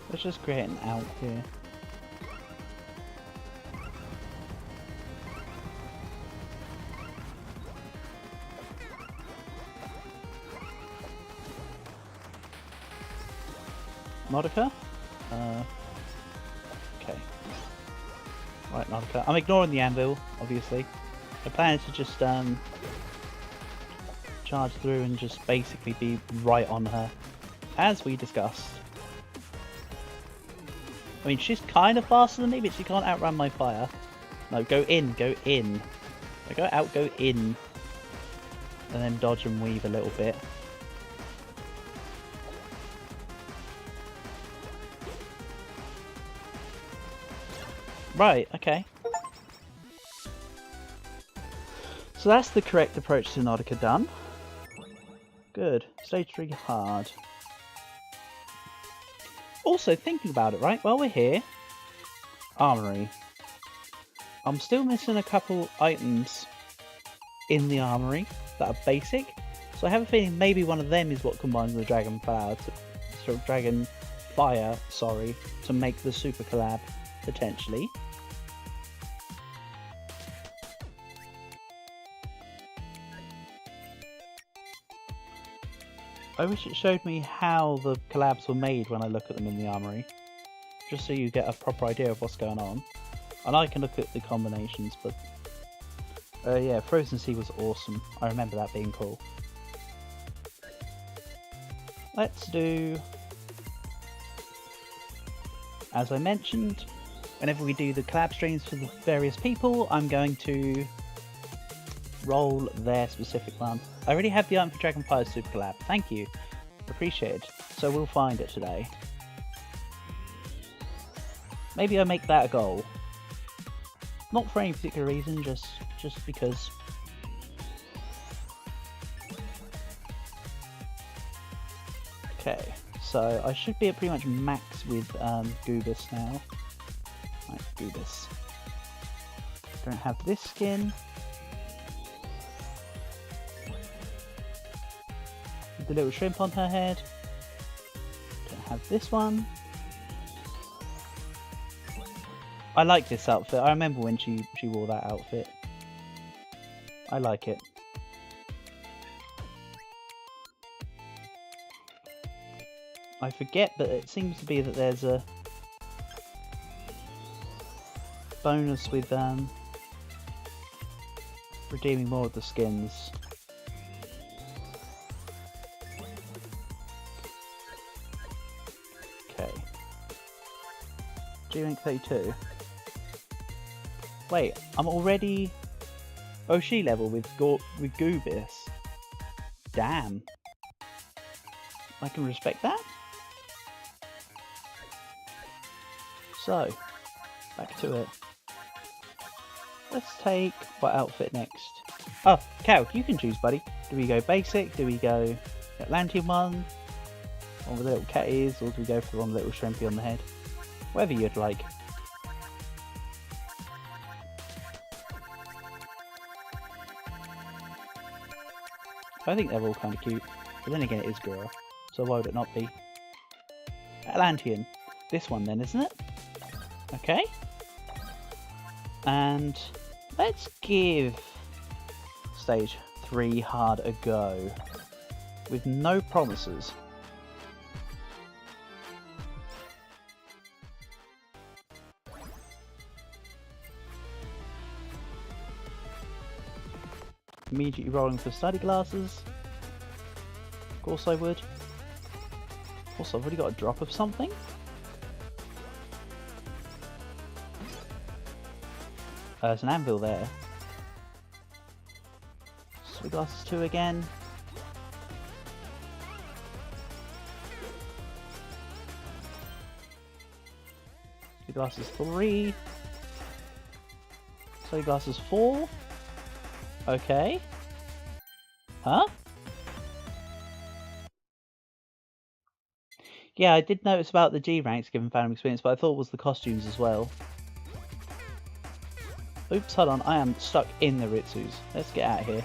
Let's just create an out here. Nautica? Okay. Right, Nautica. I'm ignoring the anvil, obviously. My plan is to just charge through and just basically be right on her, as we discussed. I mean, she's kind of faster than me, but she can't outrun my fire. No, go in, go in. I go out, go in. And then dodge and weave a little bit. Right, okay. So that's the correct approach to Nautica done. Good. Stage 3 hard. Also, thinking about it, right, while we're here, Armory. I'm still missing a couple items in the Armory that are basic, so I have a feeling maybe one of them is what combines the Dragon Fire to make the Super Collab, potentially. I wish it showed me how the collabs were made when I look at them in the armory. Just so you get a proper idea of what's going on. And I can look at the combinations, but... yeah, Frozen Sea was awesome. I remember that being cool. Let's do... As I mentioned, whenever we do the collab streams for the various people, I'm going to roll their specific one. I already have the item for Dragonfire Super Collab. Thank you. Appreciate it. So we'll find it today. Maybe I make that a goal. Not for any particular reason, just because. Okay, so I should be at pretty much max with Goobus now. Right, Goobus. Don't have this skin. The little shrimp on her head. Don't have this one. I like this outfit. I remember when she wore that outfit. I like it. I forget, but it seems to be that there's a bonus with redeeming more of the skins. Okay. G-Rank 32. Wait, I'm already Oshi level with Goobus. Damn. I can respect that. So, back to it. Let's take what outfit next? Oh, Cow, you can choose, buddy. Do we go basic? Do we go Atlantean one? One with the little cat ears? Or do we go for one little shrimpy on the head? Whatever you'd like. I think they're all kind of cute, but then again it is Gura, so why would it not be? Atlantean. This one then, isn't it? Okay. And let's give stage 3 hard a go, with no promises. Immediately rolling for study glasses. Of course I would. Also, I've already got a drop of something. There's an anvil there. Study glasses 2 again. Study glasses 3. Study glasses 4. Okay. Huh? Yeah, I did notice about the G ranks given Phantom Experience, but I thought it was the costumes as well. Oops, hold on, I am stuck in the Ritsus. Let's get out of here.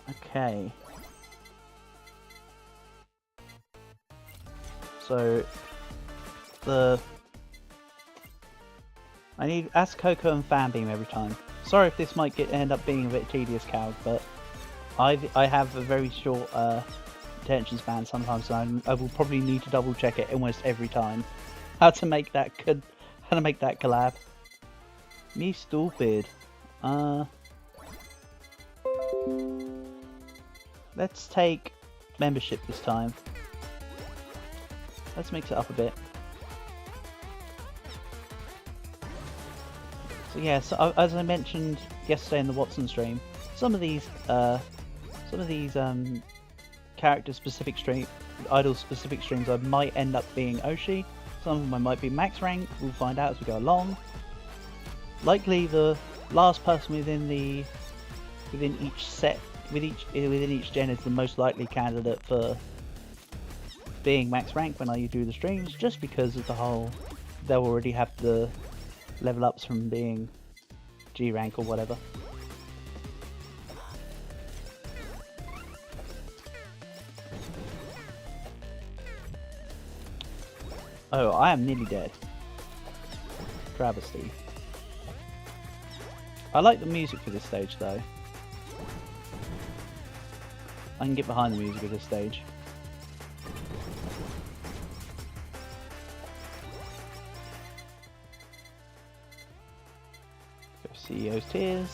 Okay. So, I need Ask Coco and Fanbeam every time. Sorry if this might end up being a bit tedious, Cal, but I have a very short attention span sometimes, so I will probably need to double check it almost every time. How to make that collab. Me stupid. Let's take membership this time. Let's mix it up a bit. So yeah, so as I mentioned yesterday in the Watson stream, some of these character-specific stream, idol-specific streams, I might end up being Oshi. Some of them I might be max rank. We'll find out as we go along. Likely, the last person within each gen is the most likely candidate for being max rank when I do the streams, just because of the whole, they'll already have the level ups from being G rank or whatever. Oh, I am nearly dead. Travesty. I like the music for this stage though. I can get behind the music of this stage. Go CEO's Tears.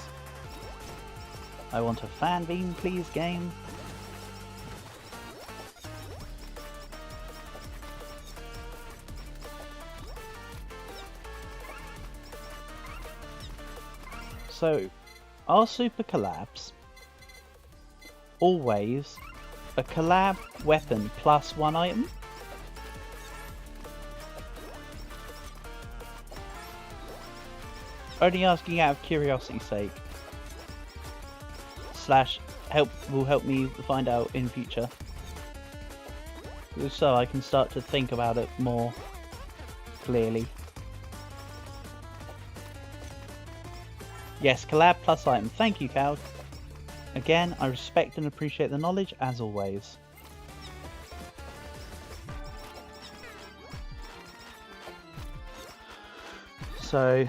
I want a fan beam, please, game. So, are super collabs always a collab weapon plus one item? Only asking out of curiosity's sake. Slash will help me find out in future. So I can start to think about it more clearly. Yes, collab plus item. Thank you, Cal. Again, I respect and appreciate the knowledge as always. So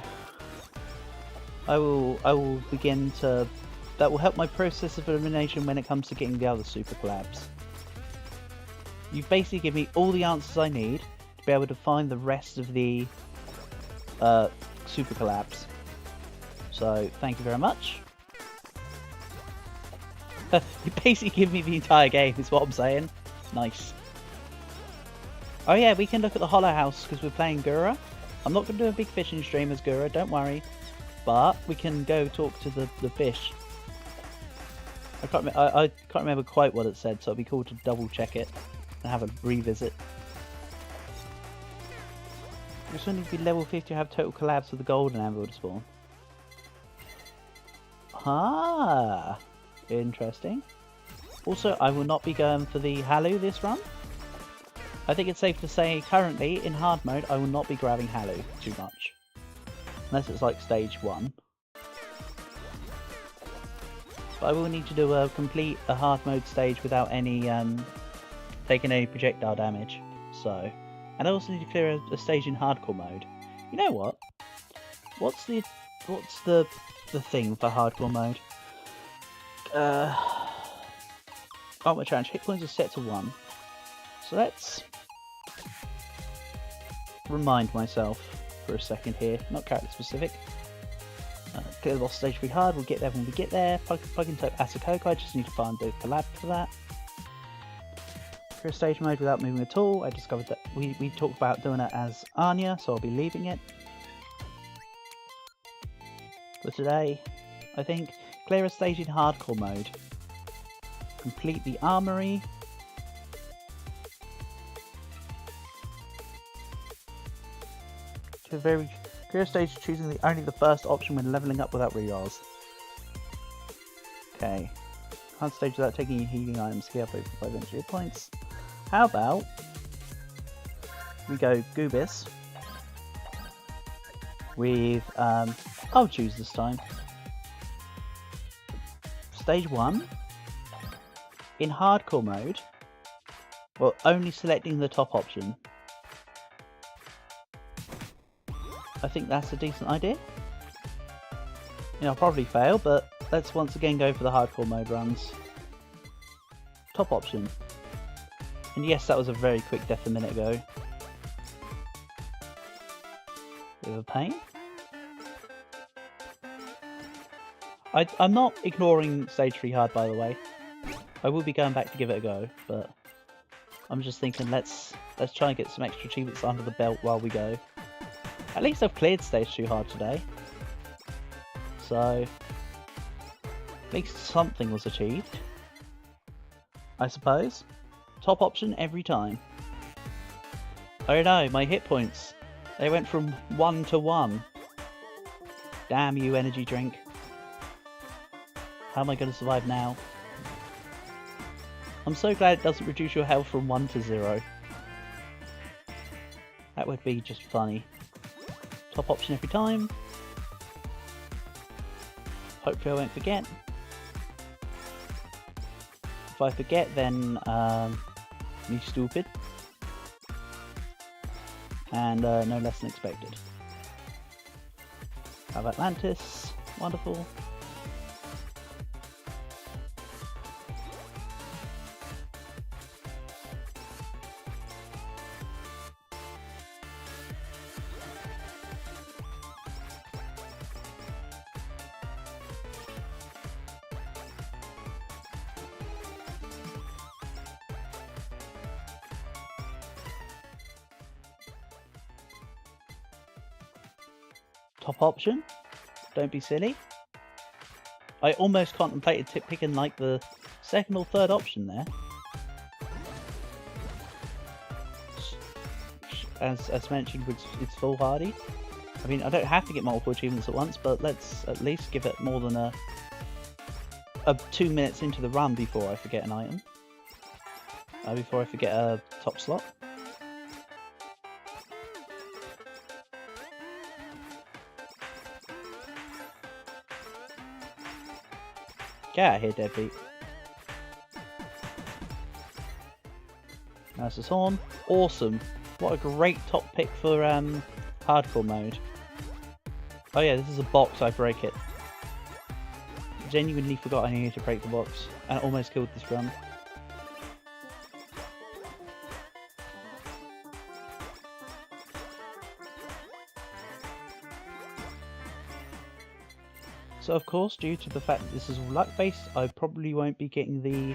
I will begin to. That will help my process of elimination when it comes to getting the other super collabs. You've basically given me all the answers I need to be able to find the rest of the super collabs. So, thank you very much. You basically give me the entire game, is what I'm saying. Nice. Oh yeah, we can look at the Hollow House because we're playing Gura. I'm not going to do a big fishing stream as Gura, don't worry. But we can go talk to the fish. I can't remember quite what it said, so it'd be cool to double check it and have a revisit. You just need to be level 50 to have total collabs with the golden anvil to spawn. Ah, interesting. Also, I will not be going for the Halu this run. I think it's safe to say currently in hard mode I will not be grabbing Halu too much. Unless it's like stage 1. But I will need to do a hard mode stage without any taking any projectile damage. So, and I also need to clear a stage in hardcore mode. You know what? What's the thing for hardcore mode? Armor challenge. Hit points are set to 1. So let's remind myself for a second here. Not character specific. Clear the boss stage pretty hard. We'll get there when we get there. Plug in type Asakoko. I just need to find the collab for that. Clear stage mode without moving at all. I discovered that we talked about doing it as Anya, so I'll be leaving it. For today, I think clear a stage in hardcore mode. Complete the armory. Clear a stage choosing only the first option when leveling up without rerolls. Okay. Hard stage without taking your healing items. Clear up over 500 hit points. How about we go Goobis with I'll choose this time. Stage 1 in hardcore mode. Well, only selecting the top option. I think that's a decent idea. You know, I'll probably fail, but let's once again go for the hardcore mode runs. Top option. And yes, that was a very quick death a minute ago. Bit of a pain. I'm not ignoring stage 3 hard, by the way. I will be going back to give it a go, but I'm just thinking let's try and get some extra achievements under the belt while we go. At least I've cleared stage 2 hard today. So at least something was achieved, I suppose. Top option every time. Oh no, my hit points. They went from 1 to 1. Damn you, energy drink. How am I going to survive now? I'm so glad it doesn't reduce your health from 1 to 0. That would be just funny. Top option every time. Hopefully I won't forget. If I forget, then me stupid. And no less than expected. Have Atlantis. Wonderful. top option. Don't be silly. I almost contemplated picking like the second or third option there. As mentioned, it's foolhardy. I mean, I don't have to get multiple achievements at once, but let's at least give it more than a 2 minutes into the run before I forget an item. Before I forget a top slot. Get out of here, deadbeat. That's his horn. Awesome. What a great top pick for hardcore mode. Oh yeah, this is a box, I break it. Genuinely forgot I needed to break the box. And I almost killed this run. So of course, due to the fact that this is luck based, I probably won't be getting the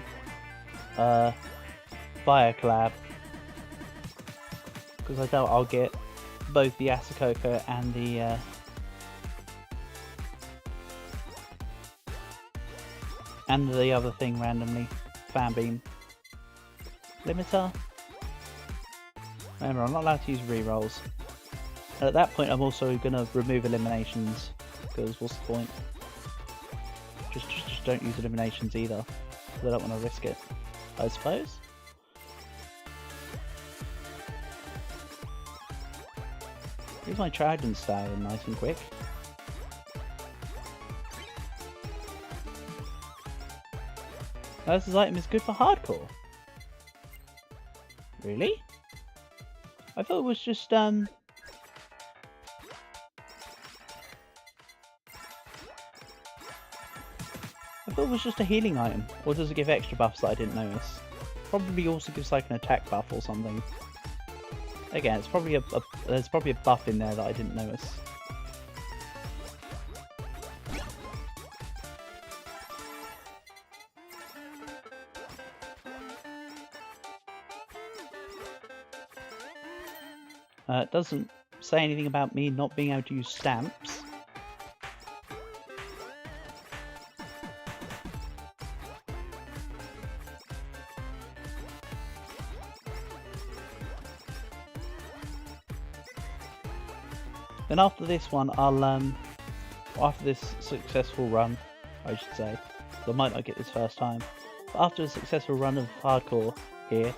fire collab. Because I doubt I'll get both the Asakoko and the other thing randomly. Fan beam. Limiter. Remember, I'm not allowed to use rerolls. And at that point, I'm also gonna remove eliminations. Because what's the point? Just don't use eliminations either. Because I don't want to risk it. I suppose. Here's my Trident style, nice and quick. This item is good for hardcore. Really? I thought it was just I thought it was just a healing item. Or does it give extra buffs that I didn't notice? Probably also gives like an attack buff or something. Again, it's probably there's probably a buff in there that I didn't notice. It doesn't say anything about me not being able to use stamps. Then after this one, I'll after this successful run, I should say, I might not get this first time, but after a successful run of hardcore here,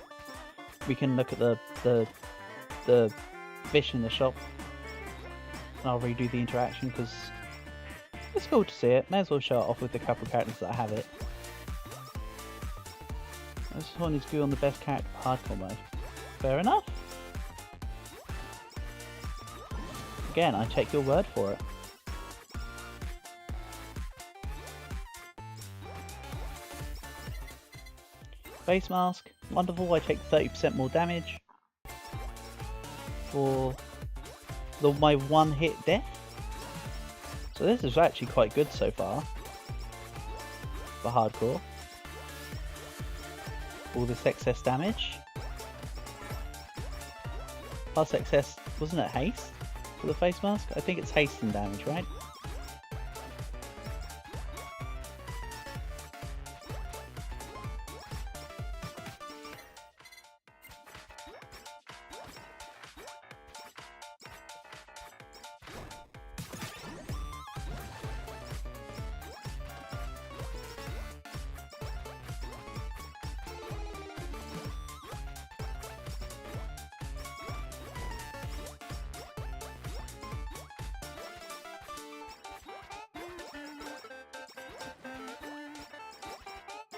we can look at the fish in the shop. And I'll redo the interaction because it's cool to see it. May as well show it off with the couple characters that have it. This one is good on the best character for hardcore mode. Fair enough. Again, I take your word for it. Face mask, wonderful. I take 30% more damage for my one hit death. So this is actually quite good so far for hardcore. All this excess damage. Plus excess, wasn't it haste for the face mask? I think it's haste and damage, right?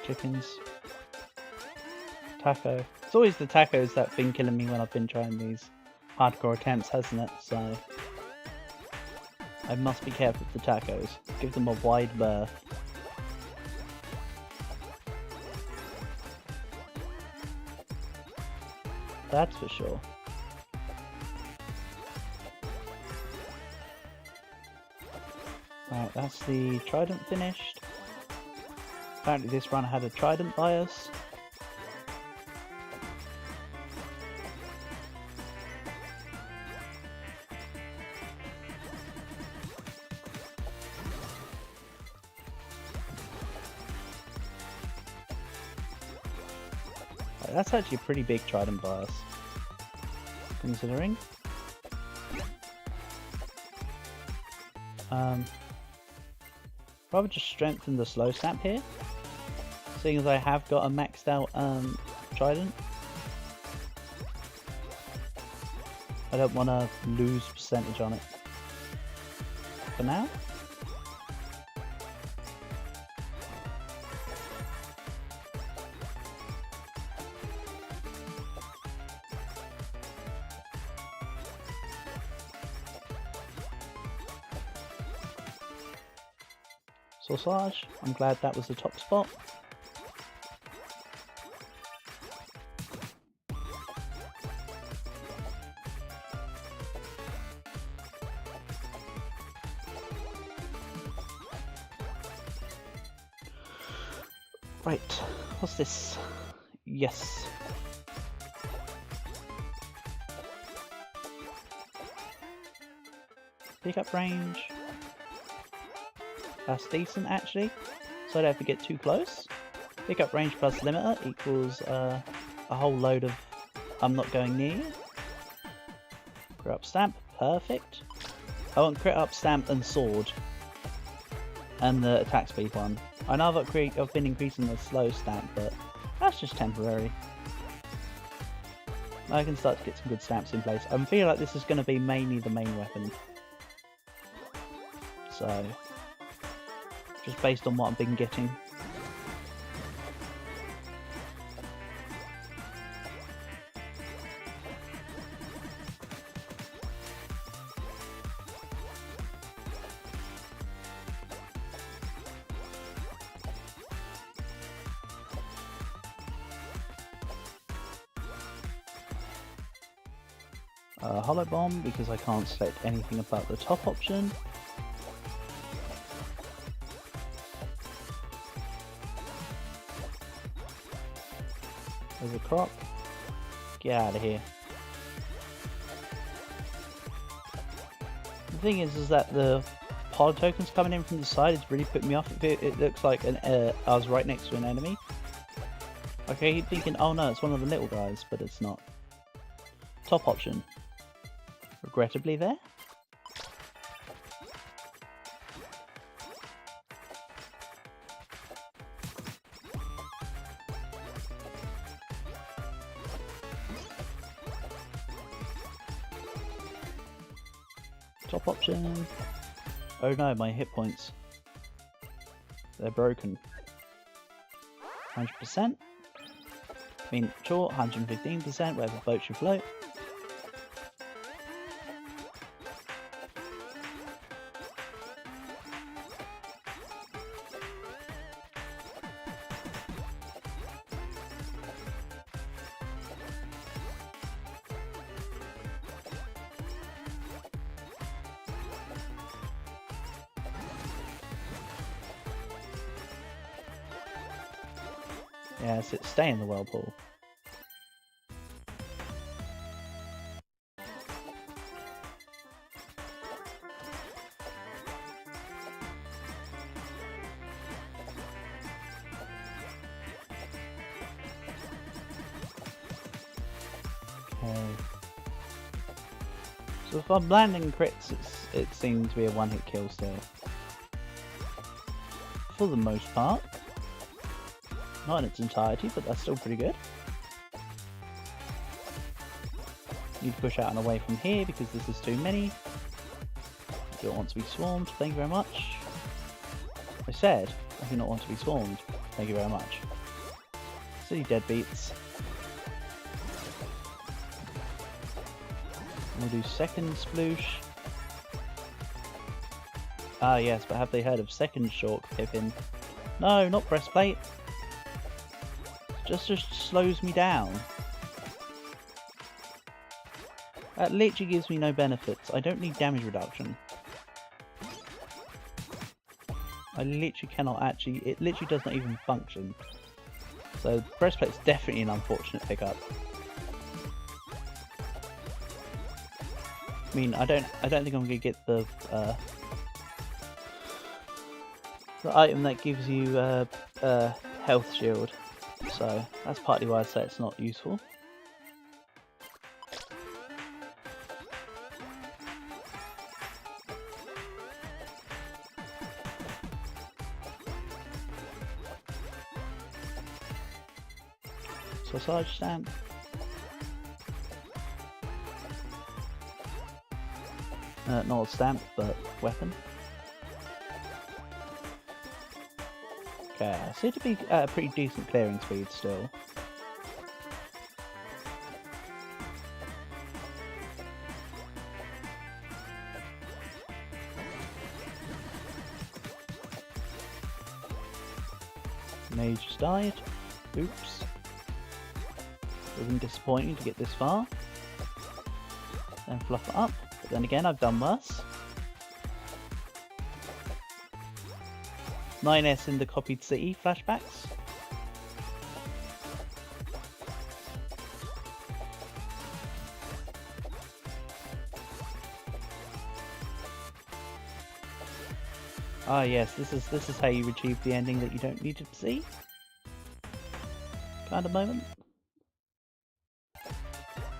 Chickens. Taco. It's always the tacos that's been killing me when I've been trying these hardcore attempts, hasn't it? So I must be careful with the tacos. Give them a wide berth. That's for sure. Right, that's the trident finished. Apparently this run had a trident bias. That's actually a pretty big trident bias, considering. Probably just strengthen the slow stamp here, seeing as I have got a maxed out trident. I don't want to lose percentage on it for now. Sausage, I'm glad that was the top spot. Right, what's this? Yes. Pickup range. That's decent actually, so I don't have to get too close. Pickup range plus limiter equals a whole load of I'm not going near you. Crit up stamp, perfect. I want crit up stamp and sword. And the attack speed one. I know I've been increasing the slow stamp, but that's just temporary. I can start to get some good stamps in place. I feel like this is going to be mainly the main weapon. So, just based on what I've been getting. Hollow Bomb, because I can't select anything about the top option. There's a crop. Get out of here. The thing is that the pod tokens coming in from the side is really putting me off. It looks like I was right next to an enemy. Okay, I keep thinking, oh no, it's one of the little guys, but it's not. Top option. Regrettably there. Top option. Oh no, my hit points. They're broken. 100%. I mean, short, 115%, whatever boat should float. Yes, it's stay in the whirlpool. Okay. So if I'm landing crits, it seems to be a one-hit kill still. For the most part. Not in its entirety, but that's still pretty good. Need to push out and away from here because this is too many. I don't want to be swarmed, thank you very much. I said, I do not want to be swarmed, thank you very much. Silly deadbeats. We'll do second sploosh. Ah yes, but have they heard of second short Pippin? No, not breastplate. Just slows me down. That literally gives me no benefits. I don't need damage reduction. I literally cannot actually, it literally does not even function. So breastplate's definitely an unfortunate pickup. I mean, I don't think I'm gonna get the item that gives you health shield. So that's partly why I say it's not useful. Sausage stamp. Not a stamp, but weapon. Okay, I seem to be at a pretty decent clearing speed still. Mage just died. Oops. It was disappointing to get this far. Then fluff it up. But then again, I've done worse. 9S in the copied city flashbacks. Ah yes, this is how you achieve the ending that you don't need to see. Kind of moment.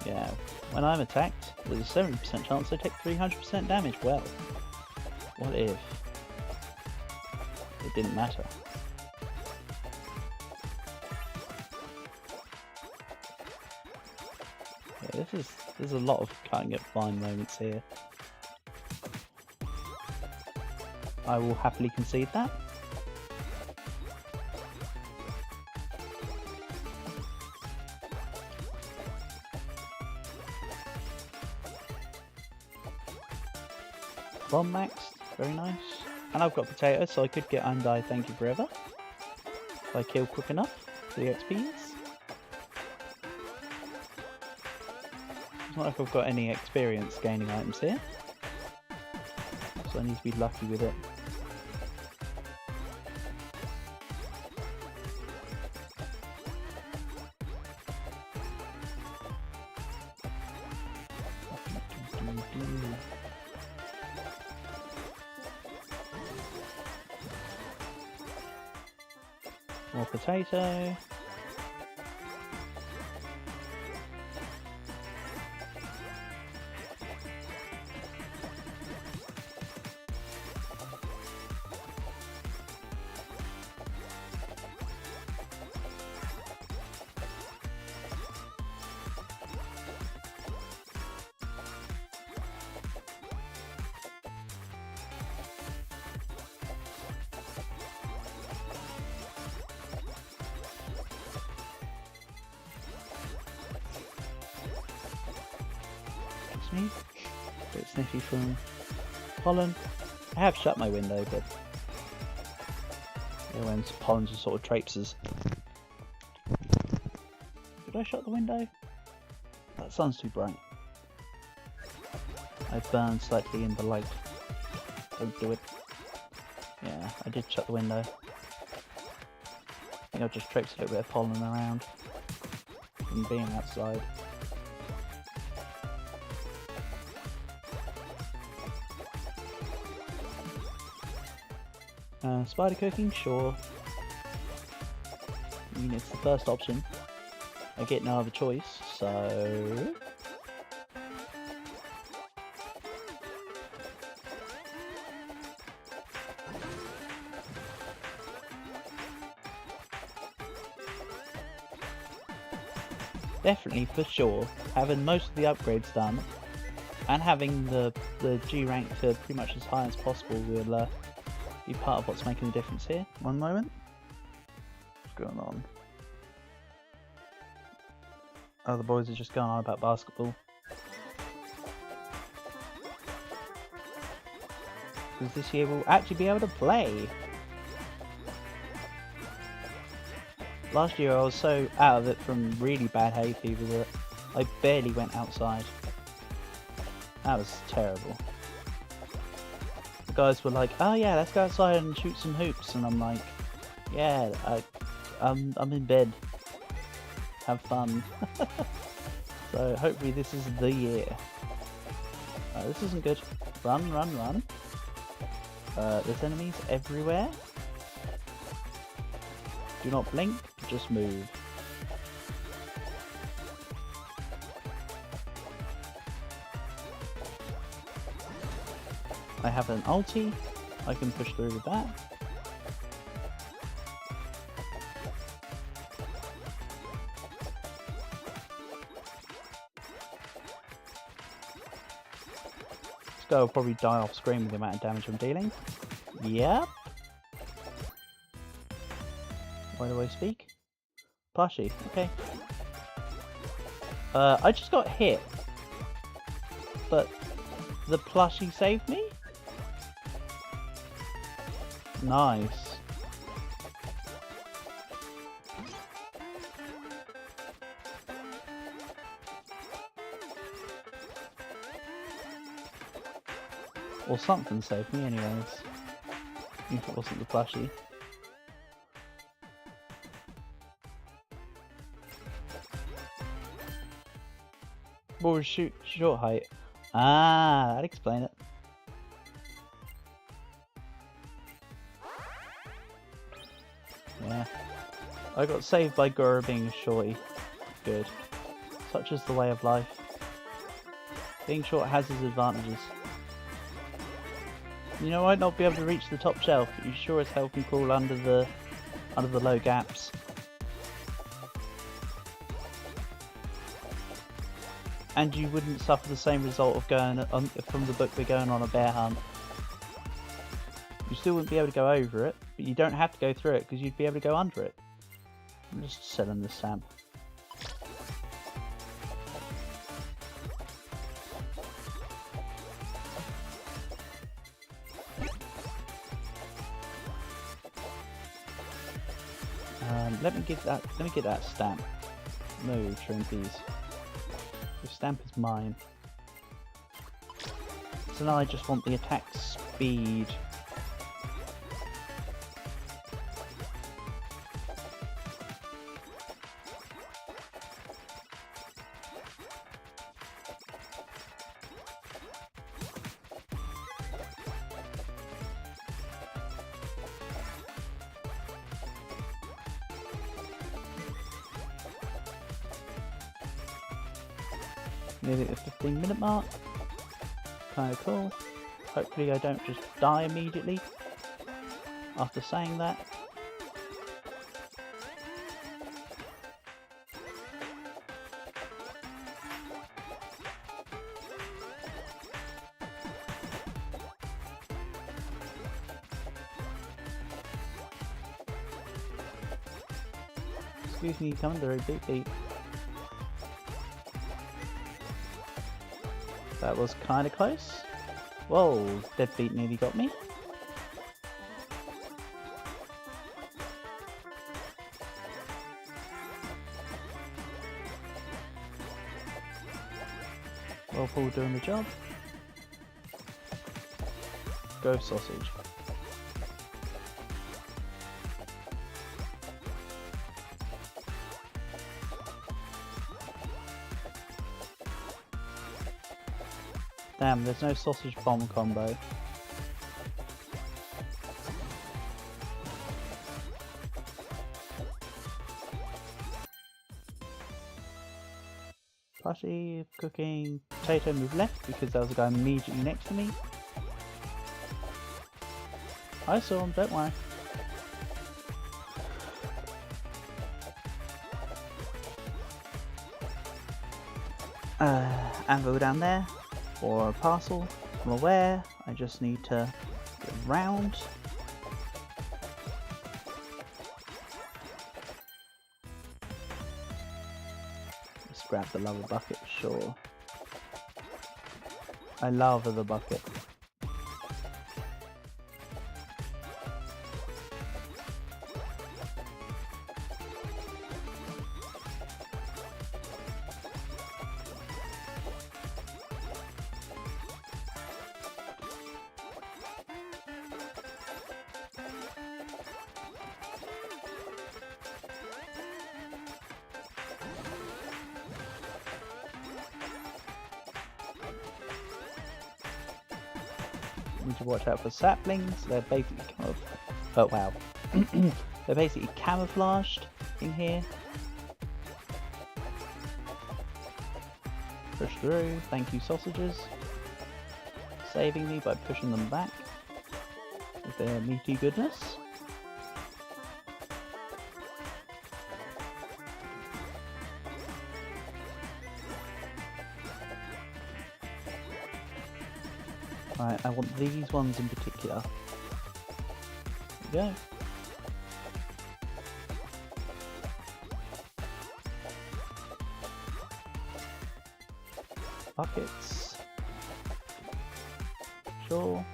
Yeah, when I'm attacked, there's a 70% chance I take 300% damage. Well, what if it didn't matter? Yeah, there's a lot of cutting it fine moments here. I will happily concede that. Bomb maxed, very nice. And I've got potato, so I could get undie thank you forever. If I kill quick enough for the XPs. It's not like I've got any experience gaining items here. So I need to be lucky with it. More potato. Me. Bit sniffy from pollen. I have shut my window, but when pollen just sort of traipses. Did I shut the window? That sun's too bright. I burned slightly in the light. Don't do it. Yeah, I did shut the window. I think I've just traipsed a little bit of pollen around from being outside. Spider cooking, sure. I mean, it's the first option. I get no other choice, so... Definitely, for sure, having most of the upgrades done, and having the G rank to pretty much as high as possible will be part of what's making the difference here. One moment. What's going on? Oh, the boys are just going on about basketball. Because this year we'll actually be able to play. Last year I was so out of it from really bad hay fever that I barely went outside. That was terrible. The guys were like, oh yeah, let's go outside and shoot some hoops, and I'm like, yeah, I'm in bed. Have fun. So hopefully this is the year. This isn't good. Run, run, run. There's enemies everywhere. Do not blink. just move. I have an ulti. I can push through with that. This guy will probably die off screen with the amount of damage I'm dealing. Yep. Why do I speak? Plushie, okay. I just got hit. But the plushie saved me? Nice. Or something saved me anyways. Even if it wasn't the plushie. What was short height? Ah, that'd explain it. Yeah. I got saved by Gura being a shorty. Good. Such is the way of life. Being short has its advantages. You know, I might not be able to reach the top shelf, but you sure as hell can crawl under the low gaps. And you wouldn't suffer the same result of going on, from the book we're going on a bear hunt. You still wouldn't be able to go over it, but you don't have to go through it because you'd be able to go under it. I'm just selling this Sam. Let me get that stamp. No, Shrimpies. The stamp is mine. So now I just want the attack speed. Nearly at the 15-minute mark. Kinda cool. Hopefully I don't just die immediately after saying that. Excuse me, coming through, beep beep. That was kind of close. Whoa, Deadbeat nearly got me. Whirlpool doing the job. Go sausage. Damn, there's no sausage bomb combo. Plushie, cooking, potato, move left because there was a guy immediately next to me. I saw him, don't worry. Anvil down there. Or a parcel. I'm aware. I just need to get round. Let's grab the lava bucket, sure. I love the bucket. Need to watch out for saplings. They're basically they're basically camouflaged working here. Push through. Thank you, sausages. Saving me by pushing them back with their meaty goodness. Right, I want these ones in particular. There we go. Buckets. Sure.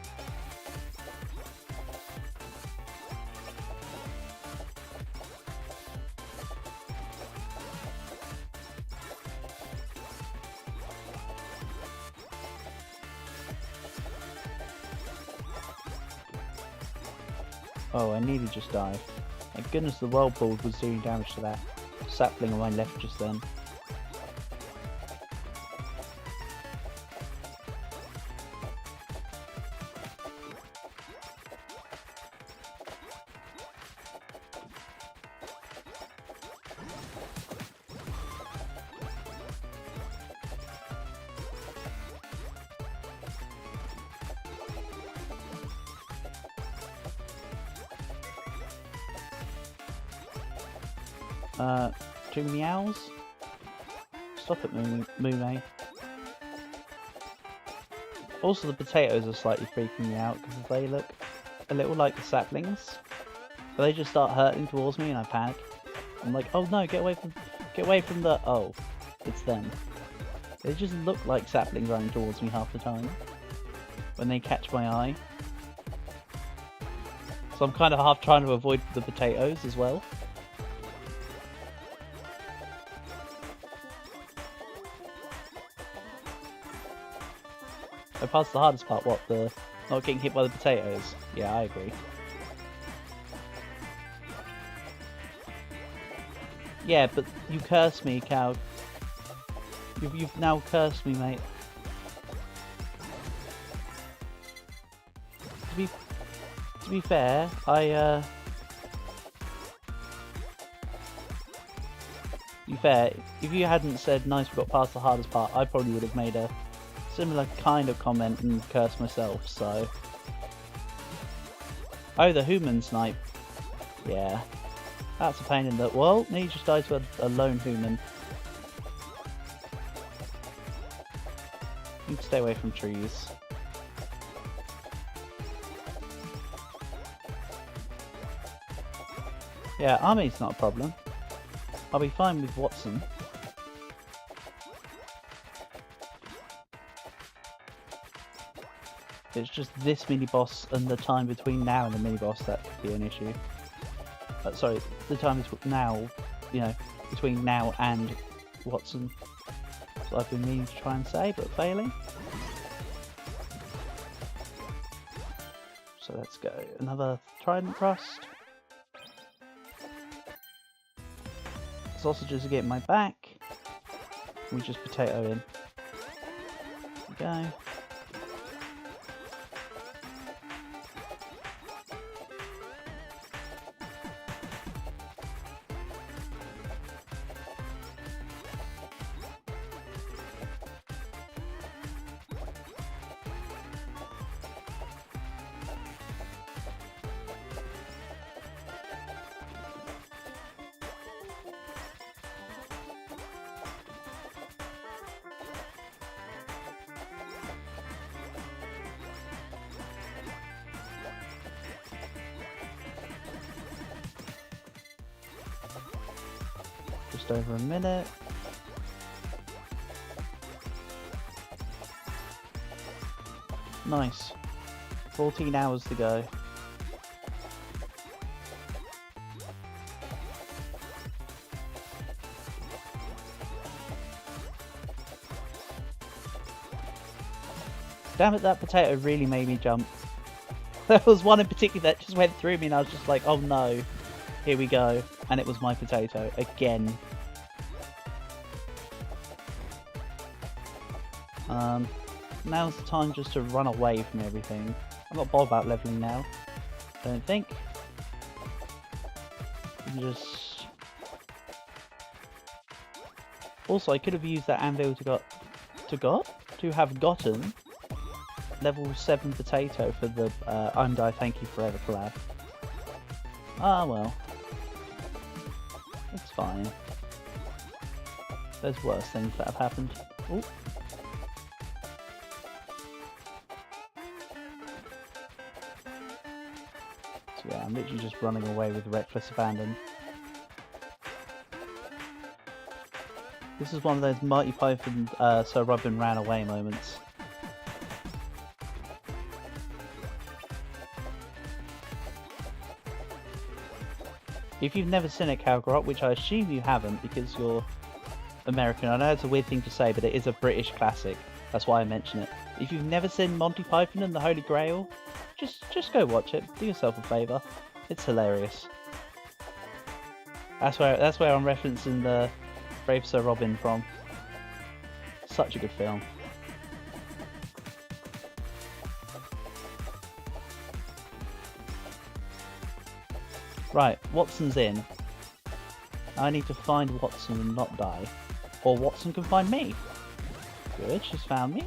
Oh, I nearly just died. Thank goodness the whirlpool was doing damage to that sapling on my left just then. Too many owls? Stop it, Moomay. Also, the potatoes are slightly freaking me out because they look a little like the saplings. But they just start hurting towards me and I panic. I'm like, oh no, get away from the... Oh, it's them. They just look like saplings running towards me half the time when they catch my eye. So I'm kind of half trying to avoid the potatoes as well. I passed the hardest part, what? The not getting hit by the potatoes? Yeah, I agree. Yeah, but you cursed me, cow. You've now cursed me, mate. To be fair, to be fair, if you hadn't said nice we got past the hardest part, I probably would have made a similar kind of comment and curse myself, so... Oh, the human snipe. Yeah. That's a pain in the... Well, he just died to a lone human. You can stay away from trees. Yeah, army's not a problem. I'll be fine with Watson. It's just this mini-boss and the time between now and the mini-boss that could be an issue. Sorry, the time is now, you know, between now and Watson. That's what I've been meaning to try and say, but failing. So let's go. Another trident crust. Sausages are getting my back. We just potato in. There we go. Just over a minute. Nice. 14 hours to go. Damn it, that potato really made me jump. There was one in particular that just went through me and I was just like, oh no, here we go. And it was my potato, again. Now's the time just to run away from everything. I'm not bothered about leveling now, I don't think. You can just Also, I could have used that anvil to have gotten level 7 potato for the I'm Die Thank You Forever collab. Ah well. It's fine. There's worse things that have happened. Ooh. So yeah, I'm literally just running away with reckless abandon. This is one of those Mighty Python Sir Robin ran away moments. If you've never seen a Gawr, which I assume you haven't because you're American, I know it's a weird thing to say, but it is a British classic. That's why I mention it. If you've never seen Monty Python and the Holy Grail, just go watch it. Do yourself a favour. It's hilarious. That's where I'm referencing the Brave Sir Robin from. Such a good film. Right, Watson's in. I need to find Watson and not die. Or Watson can find me. Good, she's found me.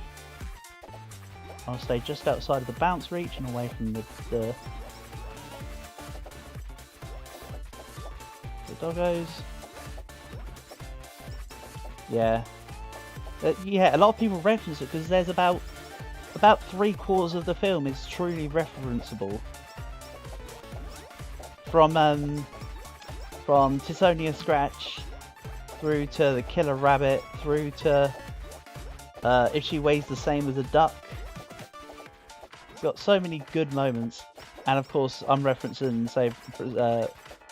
I'll stay just outside of the bounce reach and away from the doggos. Yeah. Yeah, a lot of people reference it because there's about 3/4 of the film is truly referenceable. From Tisonia Scratch through to the Killer Rabbit, through to if she weighs the same as a duck. It's got so many good moments, and of course I'm referencing say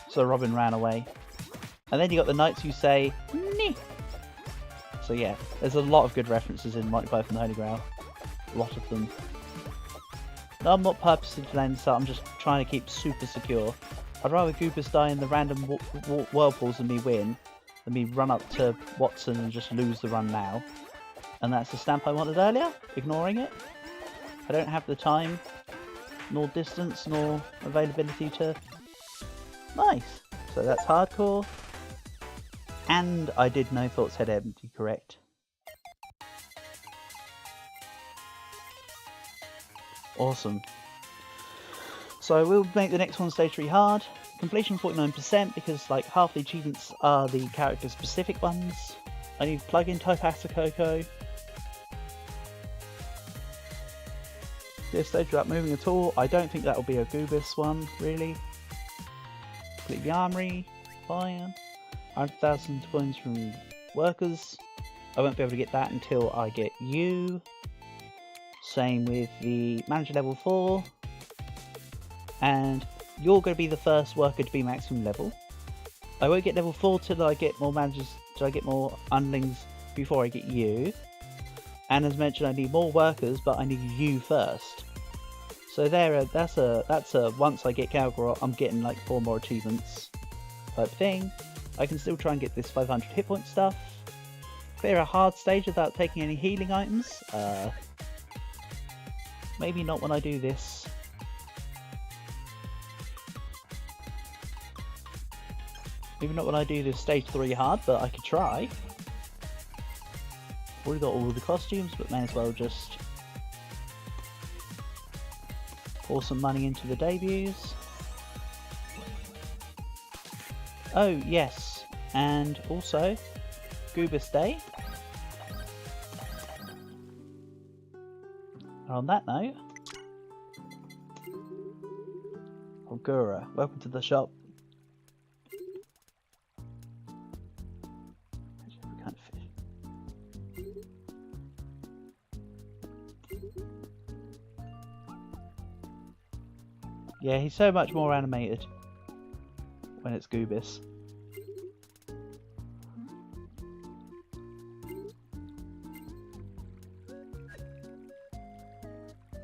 Sir Robin ran away, and then you got the knights who say nee. So yeah, there's a lot of good references in Monty Python and the Holy Grail. A lot of them. No, I'm not purposely delaying this out, I'm just trying to keep super secure. I'd rather Goobus die in the random whirlpools than me win, than me run up to Watson and just lose the run now. And that's the stamp I wanted earlier, ignoring it. I don't have the time, nor distance, nor availability to... Nice! So that's hardcore. And I did No Thoughts Head Empty, correct. Awesome. So we'll make the next one stage 3 hard. Completion 49% because like half the achievements are the character specific ones. I need plug-in Topasa Coco. This stage without moving at all. I don't think that will be a Goobus one, really. Complete the armory. Fire. 100,000 coins from workers. I won't be able to get that until I get you. Same with the manager level 4. And you're going to be the first worker to be maximum level. I won't get level 4 till I get more managers, till I get more underlings before I get you. And as mentioned, I need more workers, but I need you first. So that's a once I get Gawr, I'm getting like 4 more achievements type thing. I can still try and get this 500 hit point stuff. Clear a hard stage without taking any healing items. Maybe not when I do this. Maybe not when I do this stage 3 hard, but I could try. Already got all the costumes, but may as well just pour some money into the debuts. Oh yes, and also Goobus Day. And on that note, Gura, welcome to the shop. Yeah, he's so much more animated when it's Goobus.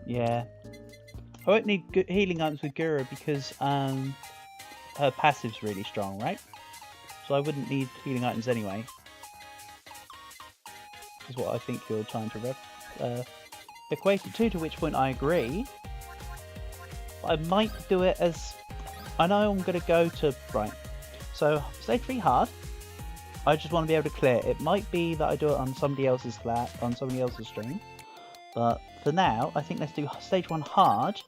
Yeah. I won't need healing items with Gura because her passive's really strong, right? So I wouldn't need healing items anyway. Is what I think you're trying to equate it to which point I agree. I might do it as... I know I'm going to go to... Right. So, stage 3 hard. I just want to be able to clear. It might be that I do it on somebody else's stream, but for now, I think let's do stage 1 hard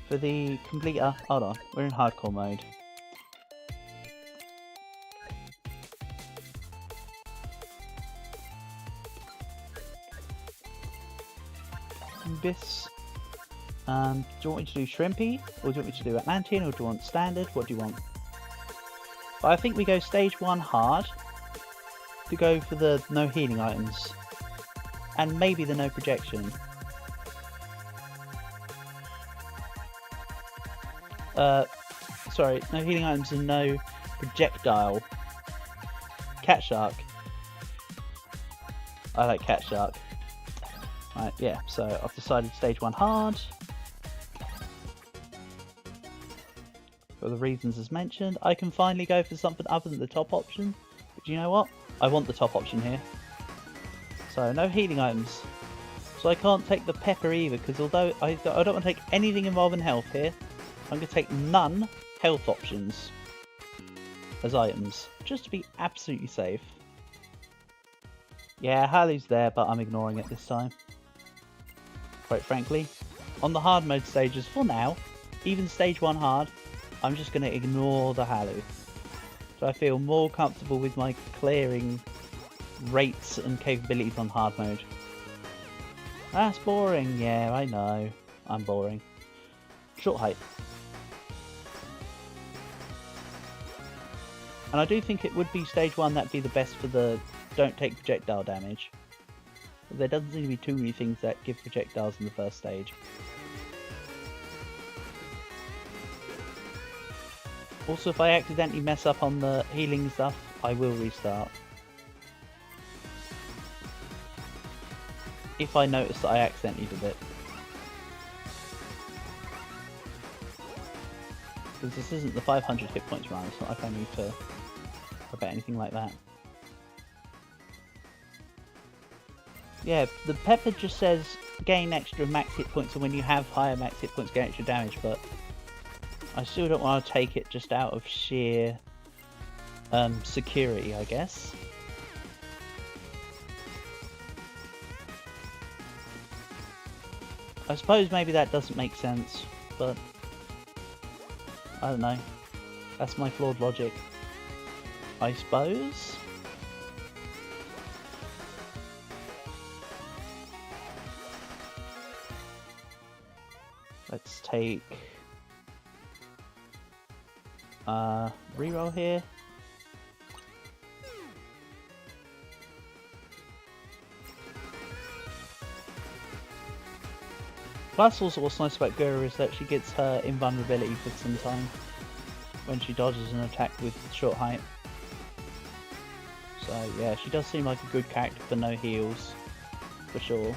for the complete. Hold on, we're in hardcore mode. This. Do you want me to do Shrimpy, or do you want me to do Atlantean, or do you want Standard? What do you want? But I think we go stage 1 hard to go for the no healing items, and maybe the no projection. Sorry, no healing items and no projectile. Cat Shark. I like Cat Shark. Right, yeah, so I've decided stage 1 hard. For the reasons as mentioned, I can finally go for something other than the top option. But you know what? I want the top option here. So no healing items. So I can't take the pepper either, because although I don't want to take anything involving health here, I'm going to take none health options as items, just to be absolutely safe. Yeah, Halu's there, but I'm ignoring it this time. Quite frankly. On the hard mode stages, for now, even stage 1 hard, I'm just going to ignore the Halu. So I feel more comfortable with my clearing rates and capabilities on hard mode. That's boring. Yeah, I know. I'm boring. Short height. And I do think it would be stage 1 that'd be the best for the don't take projectile damage. But there doesn't seem to be too many things that give projectiles in the first stage. Also, if I accidentally mess up on the healing stuff, I will restart. If I notice that I accidentally did it. Because this isn't the 500 hit points run, it's not like I need to worry about anything like that. Yeah, the pepper just says gain extra max hit points, and when you have higher max hit points, gain extra damage, but I still don't want to take it just out of sheer security, I guess. I suppose maybe that doesn't make sense, but I don't know. That's my flawed logic, I suppose. Let's take reroll here. Plus, also what's nice about Gura is that she gets her invulnerability for some time when she dodges an attack with short height. So yeah, she does seem like a good character for no heals, for sure.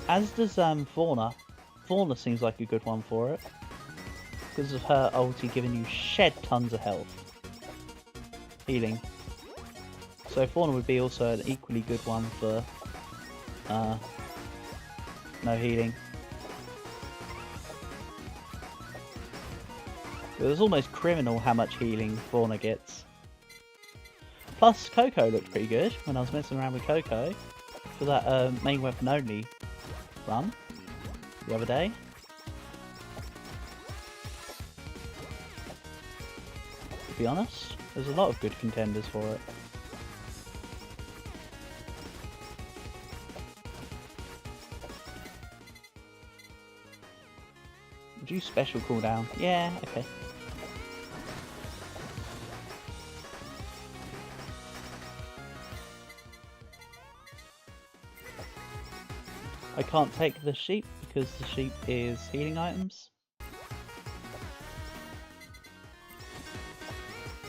As does Fauna. Fauna seems like a good one for it, because of her ulti giving you shed tons of health. Healing. So Fauna would be also an equally good one for no healing. It was almost criminal how much healing Fauna gets. Plus Coco looked pretty good when I was messing around with Coco for that main weapon only run the other day. To be honest, there's a lot of good contenders for it. Would you special cooldown? Yeah, okay. I can't take the sheep because the sheep is healing items.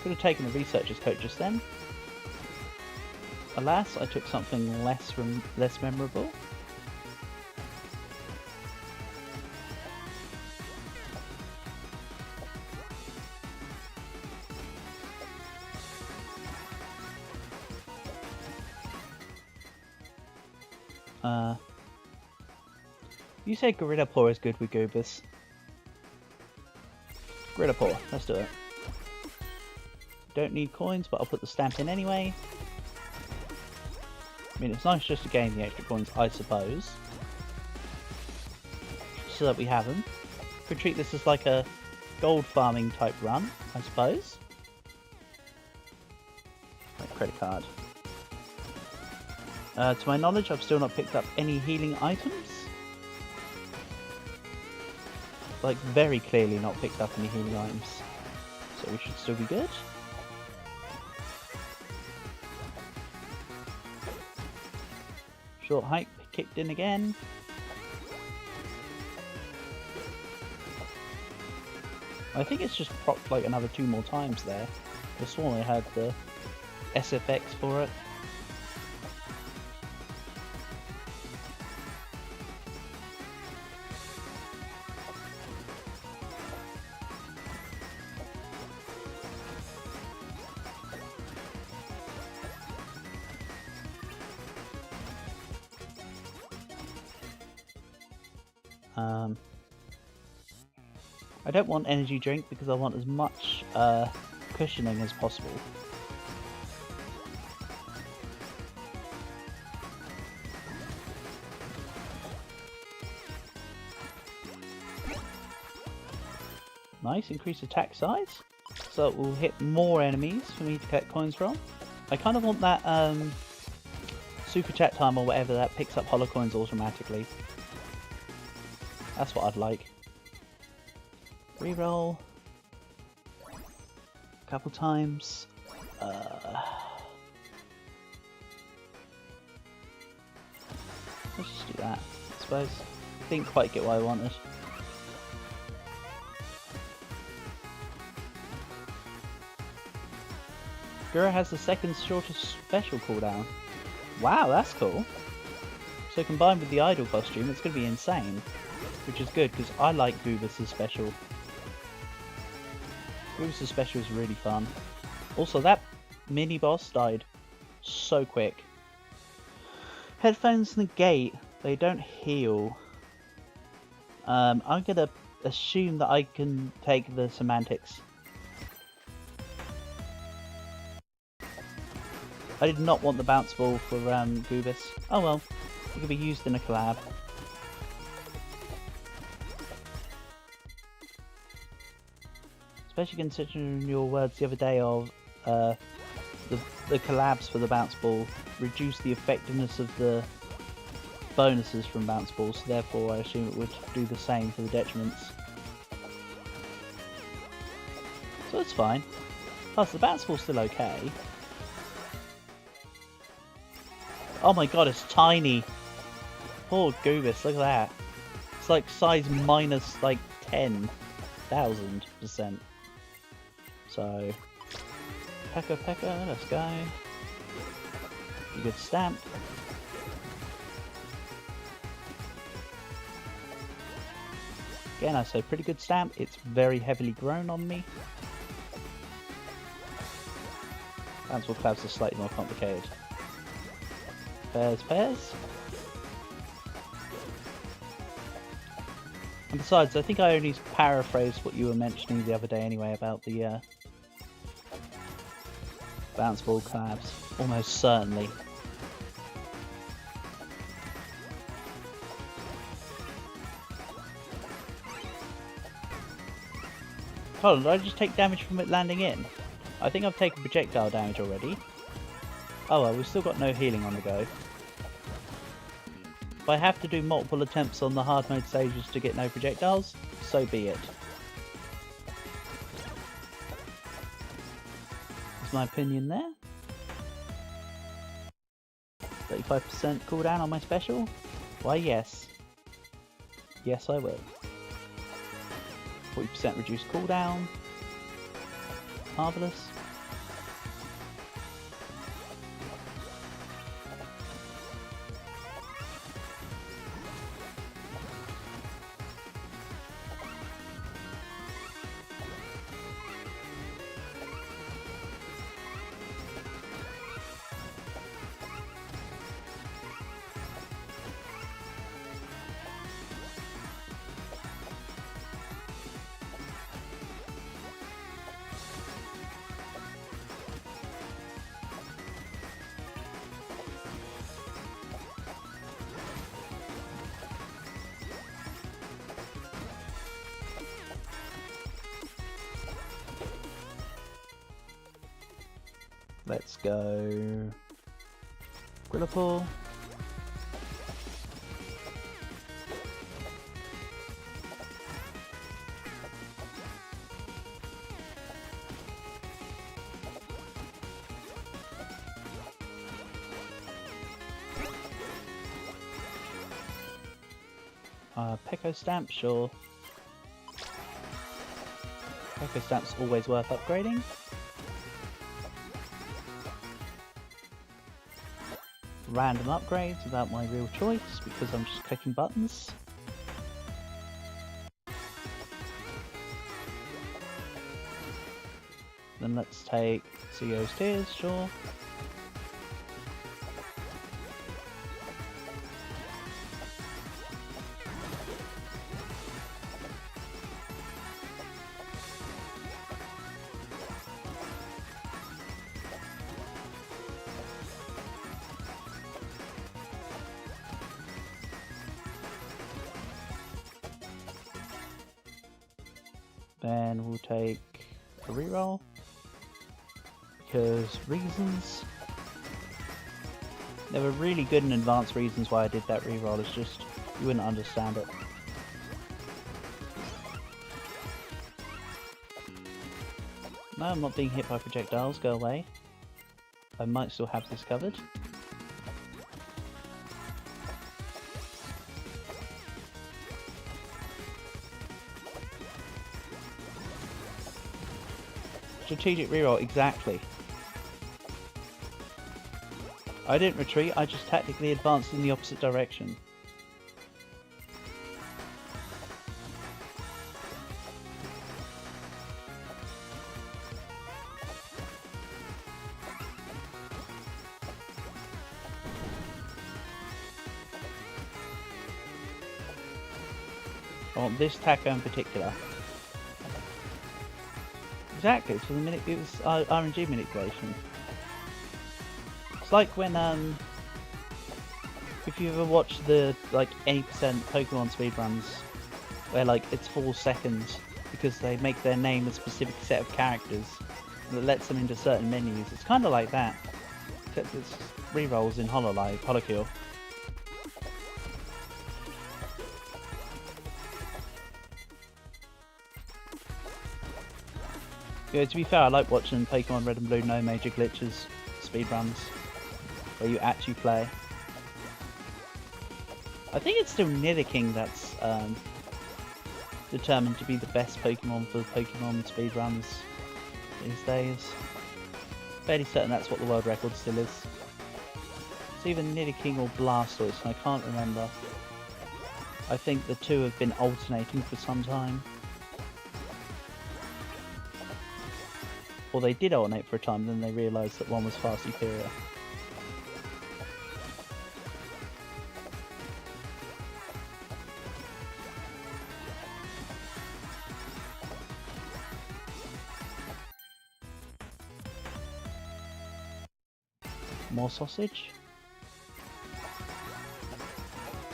Could have taken a researcher's coat just then. Alas, I took something less memorable. You said Gorilla Paw is good with Goobers. Gorilla Paw, let's do it. Don't need coins, but I'll put the stamp in anyway. I mean, it's nice just to gain the extra coins, I suppose. So that we have them. Could treat this as like a gold farming type run, I suppose. Right, credit card. To my knowledge, I've still not picked up any healing items. Like, very clearly not picked up any healing items. So we should still be good. Short hike kicked in again. I think it's just propped like another 2 more times there. I swore I had the SFX for it. I don't want energy drink because I want as much cushioning as possible. Nice, increased attack size. So it will hit more enemies for me to collect coins from. I kind of want that super chat time or whatever that picks up holo coins automatically. That's what I'd like. Reroll. A couple times. Let's just do that, I suppose. Didn't quite get what I wanted. Gura has the second shortest special cooldown. Wow, that's cool. So combined with the idol costume, it's going to be insane. Which is good, because I like Goobus' special. Goobus' special is really fun. Also, that mini-boss died so quick. Headphones negate. They don't heal. I'm going to assume that I can take the semantics. I did not want the bounce ball for Goobus. Oh well, it could be used in a collab. Especially considering your words the other day of the collabs for the bounce ball reduce the effectiveness of the bonuses from bounce balls, so therefore I assume it would do the same for the detriments. So it's fine. Plus the bounce ball's still okay. Oh my god, it's tiny! Poor Goobus, look at that. It's like size minus like 10,000%. So, Pekka, let's go. You get stamped. Again, I say pretty good stamp. It's very heavily grown on me. Bounce ball collabs are slightly more complicated. Pairs. And besides, I think I only paraphrased what you were mentioning the other day anyway about the bounce ball collabs. Almost certainly. Hold on, did I just take damage from it landing in? I think I've taken projectile damage already. Oh well, we've still got no healing on the go. If I have to do multiple attempts on the hard mode stages to get no projectiles, so be it. That's my opinion there. 35% cooldown on my special? Why yes. Yes I will. 40% reduced cooldown. Marvellous. Let's go Grillapore. Peko Stamp, sure. Peko Stamp's always worth upgrading. Random upgrades without my real choice because I'm just clicking buttons. Then let's take CEO's Tears, sure. Then we'll take a reroll. Because reasons. There were really good and advanced reasons why I did that reroll, it's just you wouldn't understand it. No, I'm not being hit by projectiles, go away. I might still have this covered. Strategic reroll, exactly. I didn't retreat, I just tactically advanced in the opposite direction. I want this taco in particular. Exactly, it's for the it was RNG manipulation. It's like when if you ever watch the like 80% Pokemon speedruns where like it's 4 seconds because they make their name a specific set of characters that lets them into certain menus. It's kind of like that, except it's rerolls in Holocure. Yeah, to be fair, I like watching Pokemon Red and Blue No Major Glitches speedruns, where you actually play. I think it's still Nidoking that's determined to be the best Pokemon for Pokemon speedruns these days. Fairly certain that's what the world record still is. It's either Nidoking or Blastoise, and I can't remember. I think the two have been alternating for some time. Or they did alternate for a time, then they realised that one was far superior. More sausage.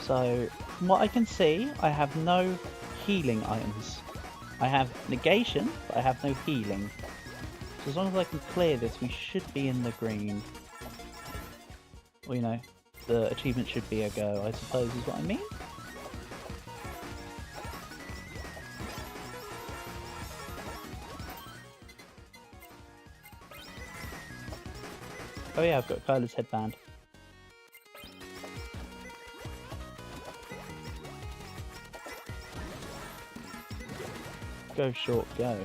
So, from what I can see, I have no healing items. I have negation, but I have no healing. So as long as I can clear this, we should be in the green. Or, you know, the achievement should be a go, I suppose is what I mean. Oh yeah, I've got Kyla's headband. Go short, go.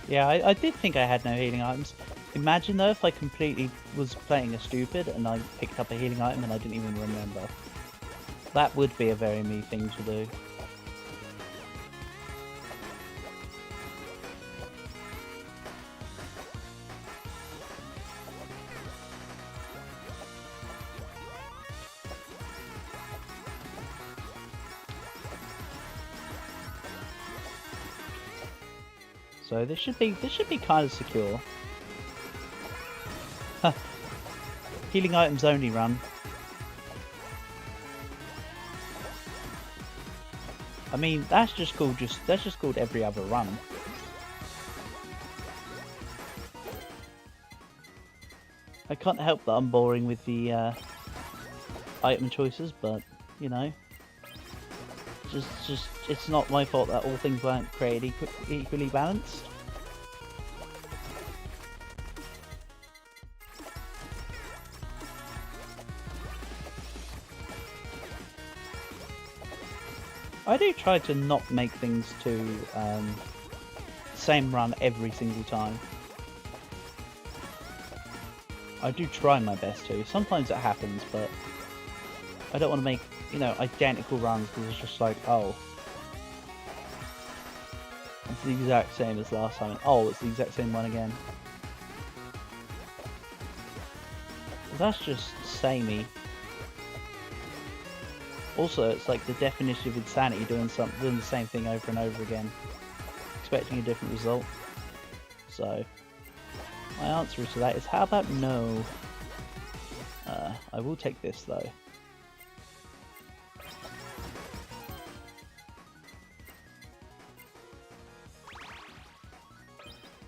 Yeah, I did think I had no healing items. Imagine though if I completely was playing a stupid and I picked up a healing item and I didn't even remember. That would be a very me thing to do. So this should be kind of secure. Huh. Healing items only run. I mean, that's just called every other run. I can't help that I'm boring with the item choices, but you know, just it's not my fault that all things weren't created equally balanced. I do try to not make things too same run every single time. I do try my best to. Sometimes it happens, but I don't want to make, you know, identical runs because it's just like, oh, it's the exact same as last time. And, oh, it's the exact same one again. That's just samey. Also, it's like the definition of insanity, doing the same thing over and over again, expecting a different result. So, my answer to that is, how about no? I will take this though.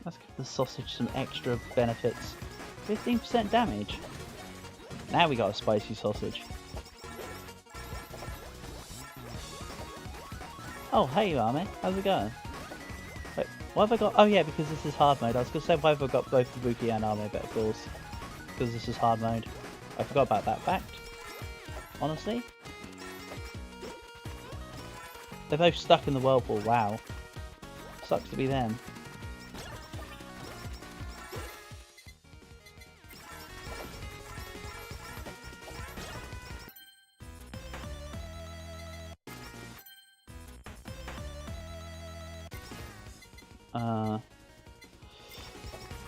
Let's give the sausage some extra benefits. 15% damage. Now we got a spicy sausage. Oh, hey Army, how's it going? Wait, why have I got... Oh yeah, because this is hard mode. I was going to say, why have I got both the Wookiee and Army, but of course, because this is hard mode. I forgot about that fact, honestly. They're both stuck in the whirlpool, wow. Sucks to be them.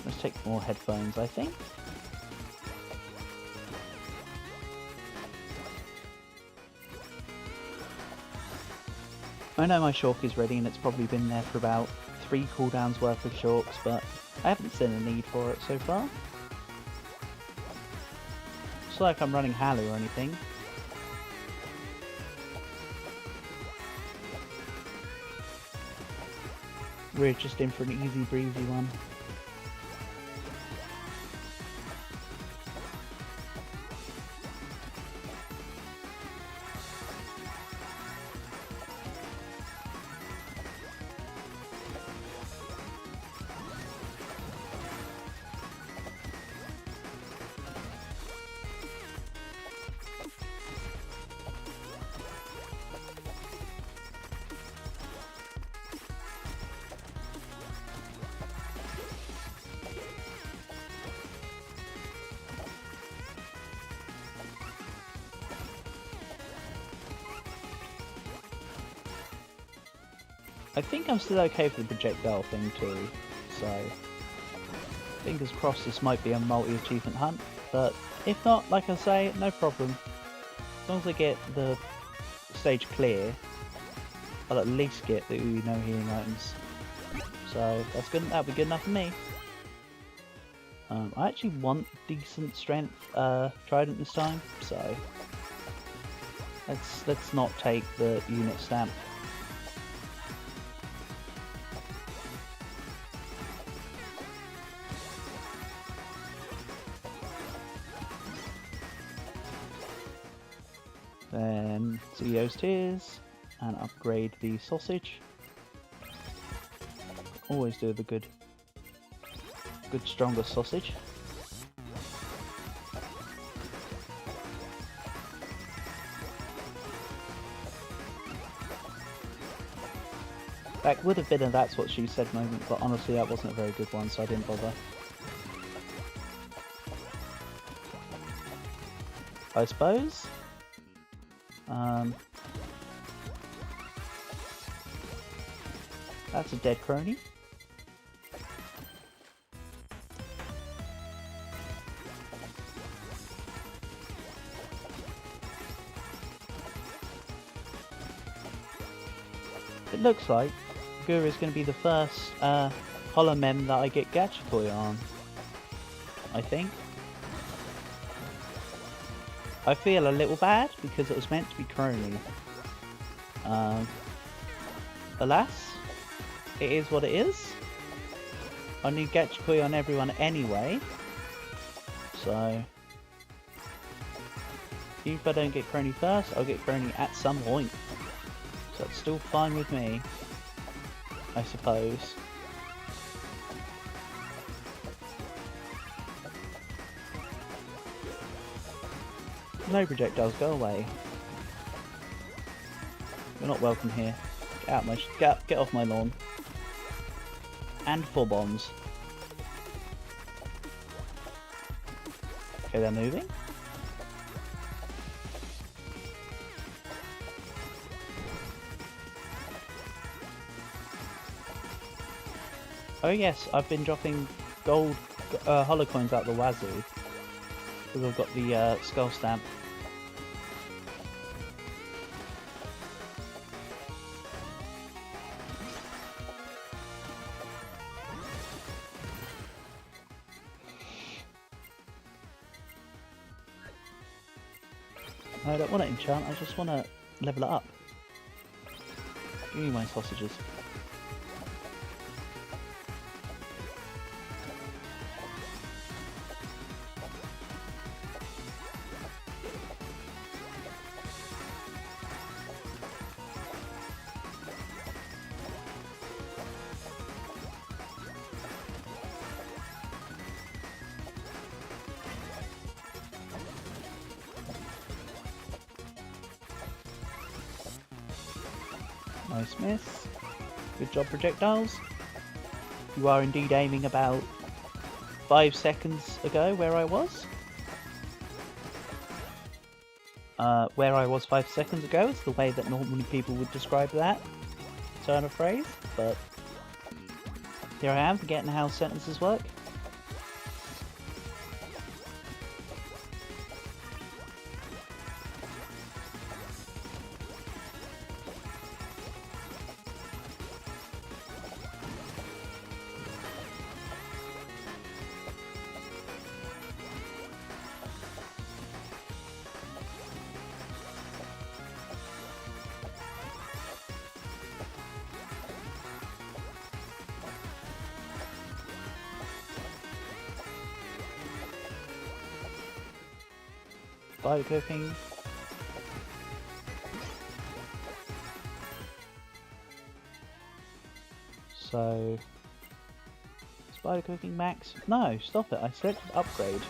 Let's take more headphones, I think. I know my Shulk is ready and it's probably been there for about 3 cooldowns worth of Shulks, but I haven't seen a need for it so far. It's not like I'm running Halu or anything. We're just in for an easy breezy one. I think I'm still okay for the projectile thing too, so fingers crossed this might be a multi-achievement hunt, but if not, like I say, no problem. As long as I get the stage clear, I'll at least get the no healing items. So that's good. That'll be good enough for me. I actually want decent strength trident this time, so let's not take the unit stamp. Then CEO's Tears and upgrade the sausage. Always do the good stronger sausage. That would have been a "that's what she said" moment, but honestly that wasn't a very good one, so I didn't bother. I suppose. That's a dead crony. It looks like Gura is going to be the first Holomem that I get Gachikoi on, I think. I feel a little bad because it was meant to be crony. Alas, it is what it is. I need Gachikoi on everyone anyway, so even if I don't get Crony first, I'll get Crony at some point. So it's still fine with me, I suppose. No projectiles, go away. You're not welcome here. Get off my lawn. And 4 bombs. Okay, they're moving. Oh yes, I've been dropping gold holocoins out the wazoo. Because I've got the skull stamp. I don't want to enchant, I just want to level it up. Give me my sausages. Nice miss. Good job, projectiles. You are indeed aiming about 5 seconds ago where I was. Where I was 5 seconds ago is the way that normally people would describe that turn of phrase, but here I am forgetting how sentences work. Spider cooking. So, spider cooking max? No, stop it. I selected upgrade.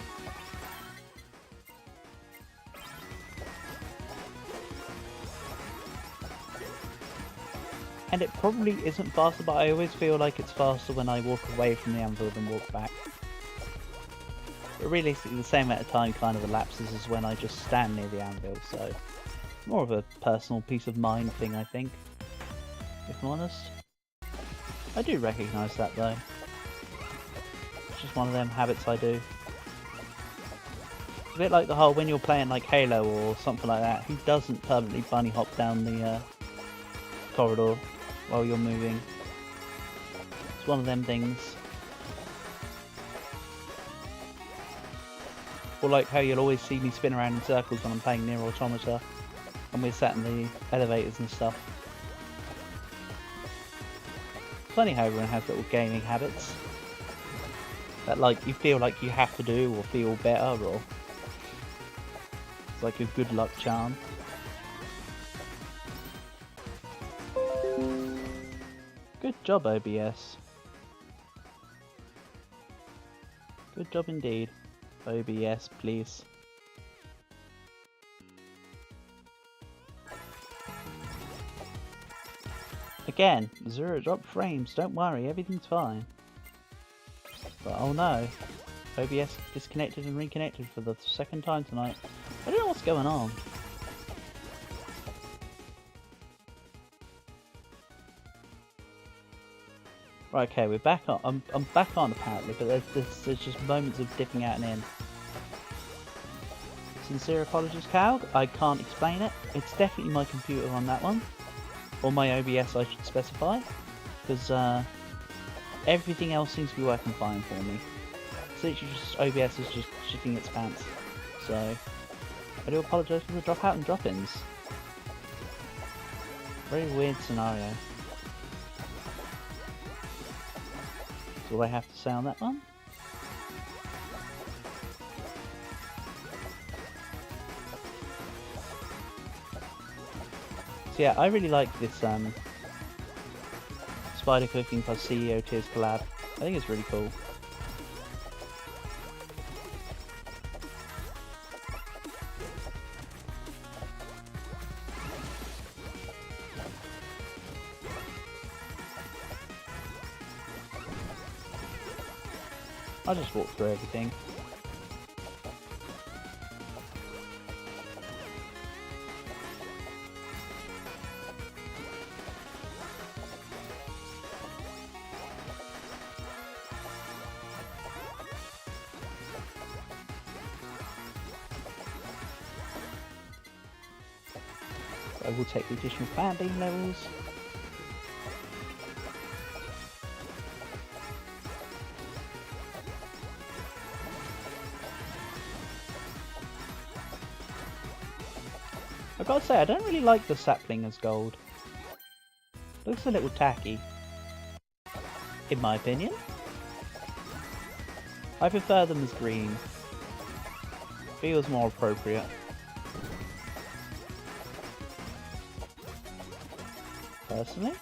And it probably isn't faster, but I always feel like it's faster when I walk away from the anvil than walk back. But realistically, the same amount of time kind of elapses as when I just stand near the anvil, so more of a personal peace of mind thing, I think, if I'm honest. I do recognise that though. It's just one of them habits I do. It's a bit like the whole when you're playing like Halo or something like that, who doesn't permanently bunny hop down the corridor while you're moving? It's one of them things. Or like how you'll always see me spin around in circles when I'm playing Near Automata and we're sat in the elevators and stuff. Funny how everyone has little gaming habits that like you feel like you have to do or feel better, or it's like a good luck charm. Good job, OBS. Good job indeed. OBS, please. Again, 0 drop frames, don't worry, everything's fine. But oh no, OBS disconnected and reconnected for the 2nd time tonight. I don't know what's going on. Right, okay, we're back on. I'm back on apparently, but there's just moments of dipping out and in. Sincere apologies, Calg. I can't explain it. It's definitely my computer on that one, or my OBS, I should specify, because everything else seems to be working fine for me. It's literally just OBS is just shitting its pants. So I do apologise for the dropout and drop-ins. Very weird scenario. That's all I have to say on that one. So yeah, I really like this Spider Cooking plus CEO Tears collab. I think it's really cool. I'll just walk through everything. I will take the additional fan beam levels. I've got to say, I don't really like the sapling as gold. Looks a little tacky, in my opinion. I prefer them as green. Feels more appropriate. Personally.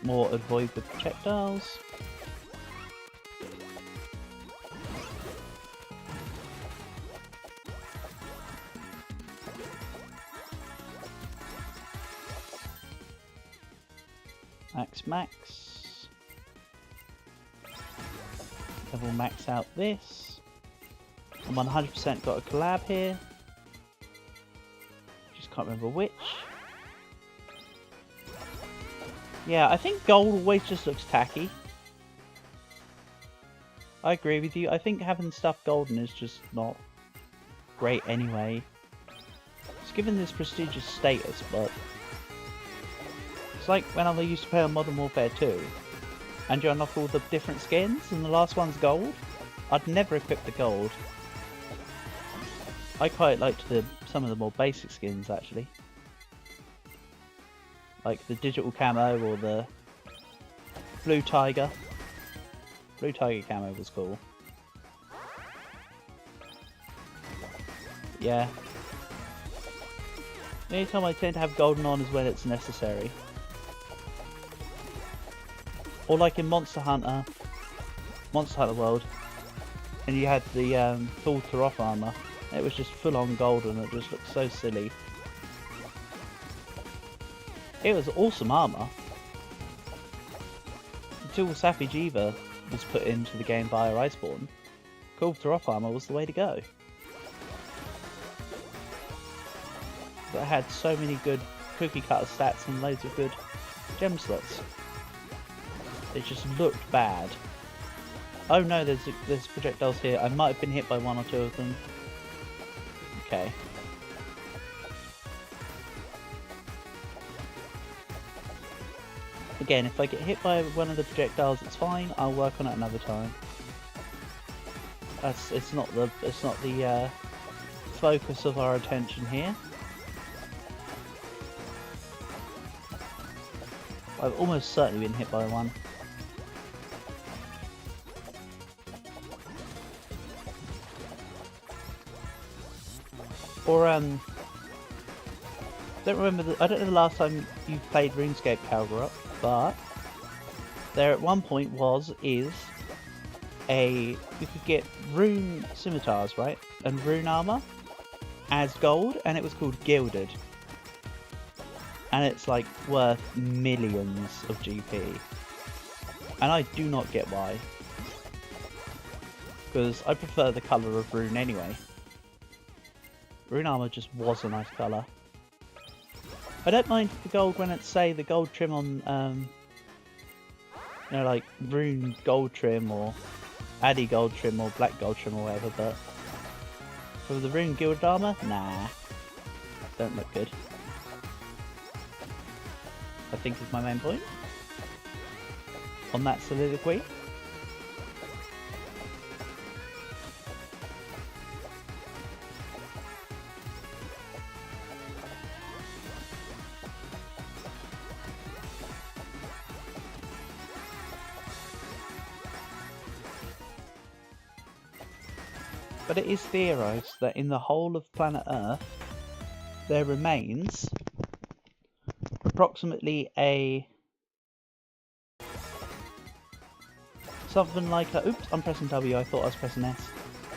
More avoid the projectiles. Max. Then we'll max out this. I'm 100% got a collab here. Just can't remember which. Yeah, I think gold always just looks tacky. I agree with you. I think having stuff golden is just not great anyway. It's given this prestigious status, but it's like when I used to play on Modern Warfare 2 and you unlock all the different skins and the last one's gold. I'd never equip the gold. I quite liked some of the more basic skins actually. Like the digital camo or the blue tiger. Blue tiger camo was cool. Yeah. The only time I tend to have golden on is when it's necessary. Or like in Monster Hunter World, and you had the full Taroth armor. It was just full on golden. It just looked so silly. It was awesome armor until Savage Eva was put into the game via Iceborne. Cool Taroth armor was the way to go. But it had so many good cookie cutter stats and loads of good gem slots. It just looked bad. Oh no, there's projectiles here. I might have been hit by one or two of them. Okay. Again, if I get hit by one of the projectiles, it's fine. I'll work on it another time. It's not the focus of our attention here. I've almost certainly been hit by one. Or don't remember. I don't know the last time you played RuneScape, Gawr, but there at one point you could get rune scimitars, right, and rune armor as gold, and it was called gilded, and it's like worth millions of GP, and I do not get why, because I prefer the colour of rune anyway. Rune armor just was a nice colour. I don't mind the gold when it's, say, the gold trim on, you know, like rune gold trim or Addy gold trim or black gold trim or whatever, but for the rune gilded armor, nah, don't look good. I think is my main point on that soliloquy. But it is theorised that in the whole of planet Earth, there remains approximately something like a... Oops, I'm pressing W, I thought I was pressing S.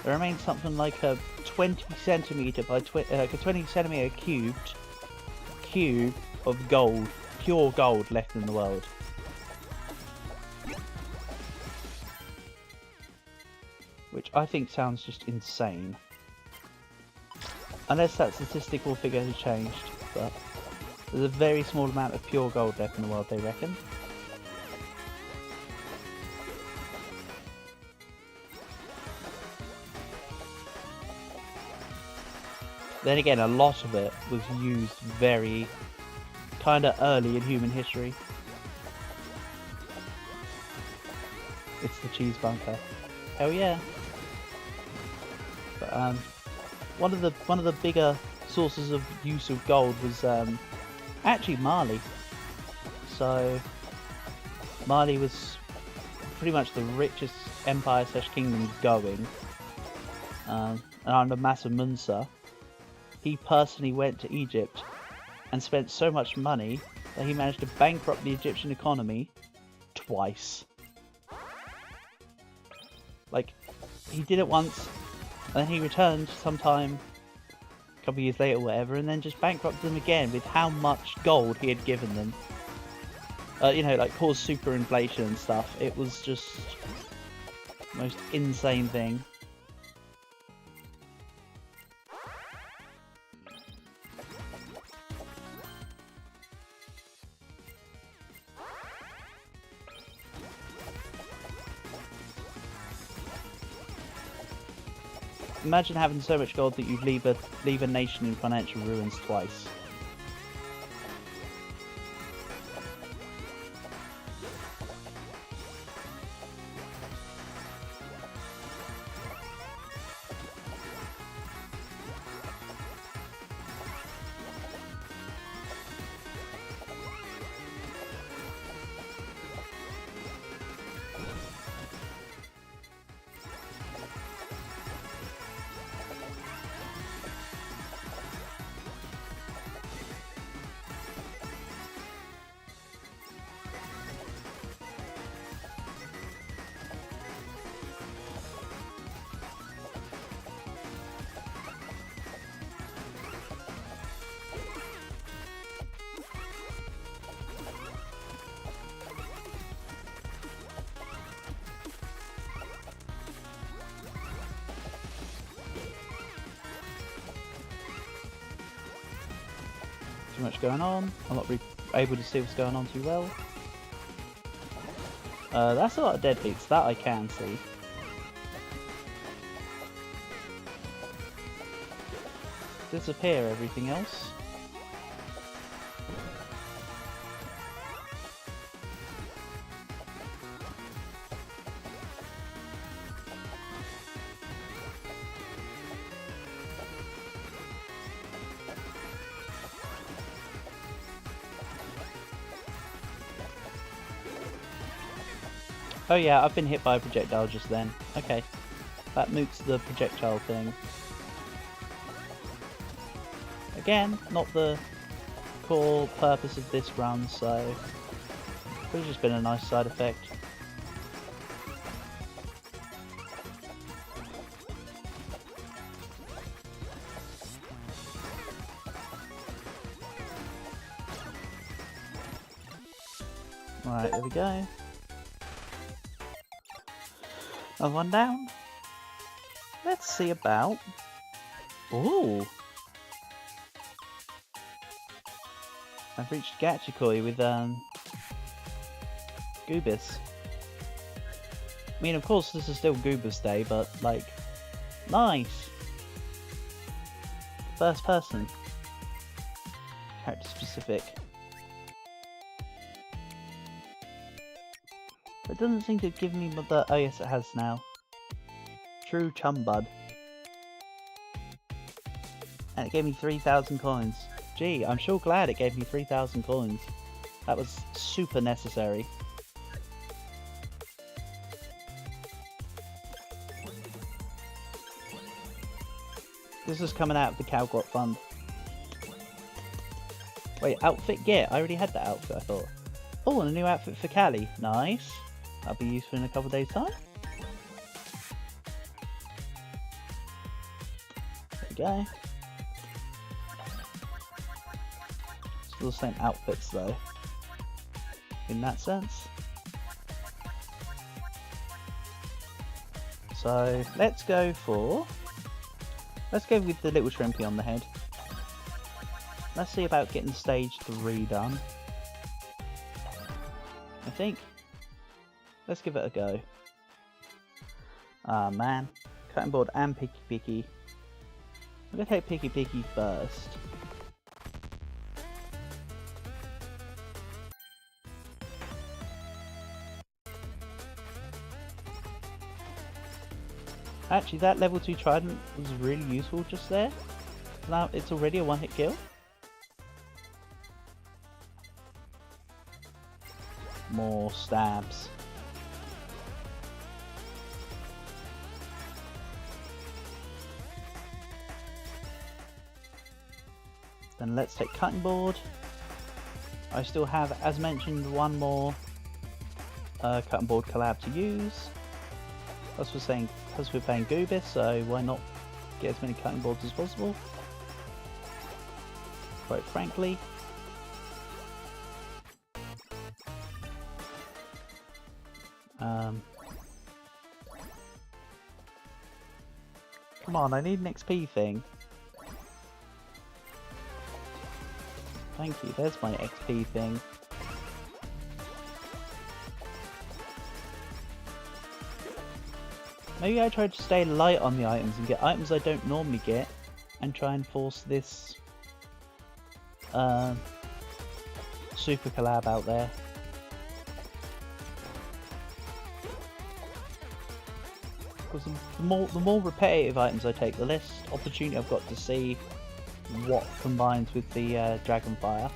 There remains something like a 20 centimetre by 20 centimetre cube of gold, pure gold left in the world. Which I think sounds just insane. Unless that statistical figure has changed, but there's a very small amount of pure gold left in the world, they reckon. Then again, a lot of it was used very kind of early in human history. It's the cheese bunker. Hell yeah! But one of the bigger sources of use of gold was actually Mali. So Mali was pretty much the richest empire/kingdom going, and under Massa Musa, he personally went to Egypt and spent so much money that he managed to bankrupt the Egyptian economy twice. Like, he did it once, and then he returned sometime a couple of years later or whatever, and then just bankrupted them again with how much gold he had given them. You know, like, caused super inflation and stuff. It was just the most insane thing. Imagine having so much gold that you'd leave a nation in financial ruins twice. Too much going on. I'm not really able to see what's going on too well. That's a lot of deadbeats, that I can see. Disappear everything else. Oh yeah, I've been hit by a projectile just then. Okay, that moots the projectile thing. Again, not the core purpose of this run, so it's just been a nice side effect. Right, there we go. Another one down. Let's see about... Ooh! I've reached Gachikoi with Goobis. I mean, of course this is still Goobis Day, but like, nice! First person. Character specific. It doesn't seem to give me the... Oh yes, it has now. True Chumbud. And it gave me 3,000 coins. Gee, I'm sure glad it gave me 3,000 coins. That was super necessary. This is coming out of the Calgot Fund. Wait, outfit get? I already had that outfit, I thought. Oh, and a new outfit for Callie. Nice. That'll be useful in a couple of days' time. There we go. Still the same outfits though, in that sense. So let's go with the little shrimpy on the head. Let's see about getting stage 3 done. I think. Let's give it a go. Ah man, cutting board and Picky Picky. I'm gonna take Picky Picky first. Actually, that level 2 trident was really useful just there. Now it's already a one-hit kill. More stabs. Then let's take cutting board. I still have, as mentioned, one more cutting board collab to use. As we're saying, because we're playing Goobis, so why not get as many cutting boards as possible? Quite frankly. Come on, I need an XP thing. Thank you, there's my XP thing. Maybe I try to stay light on the items and get items I don't normally get and try and force this super collab out there. Because the more repetitive items I take, the less opportunity I've got to see what combines with the Dragonfire.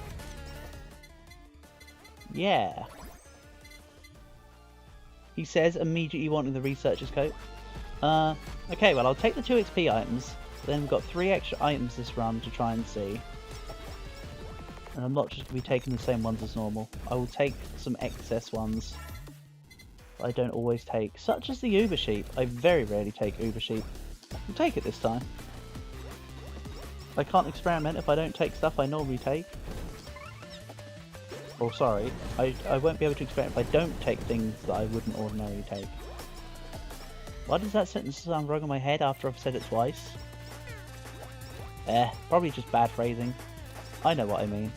Yeah. He says, immediately wanting the researcher's coat. Okay, well I'll take the 2 XP items, then we've got 3 extra items this run to try and see. And I'm not just going to be taking the same ones as normal. I will take some excess ones that I don't always take, such as the Uber Sheep. I very rarely take Uber Sheep. I'll take it this time. I can't experiment if I don't take stuff I normally take. Oh, sorry, I won't be able to experiment if I don't take things that I wouldn't ordinarily take. Why does that sentence sound wrong in my head after I've said it twice? Probably just bad phrasing. I know what I mean.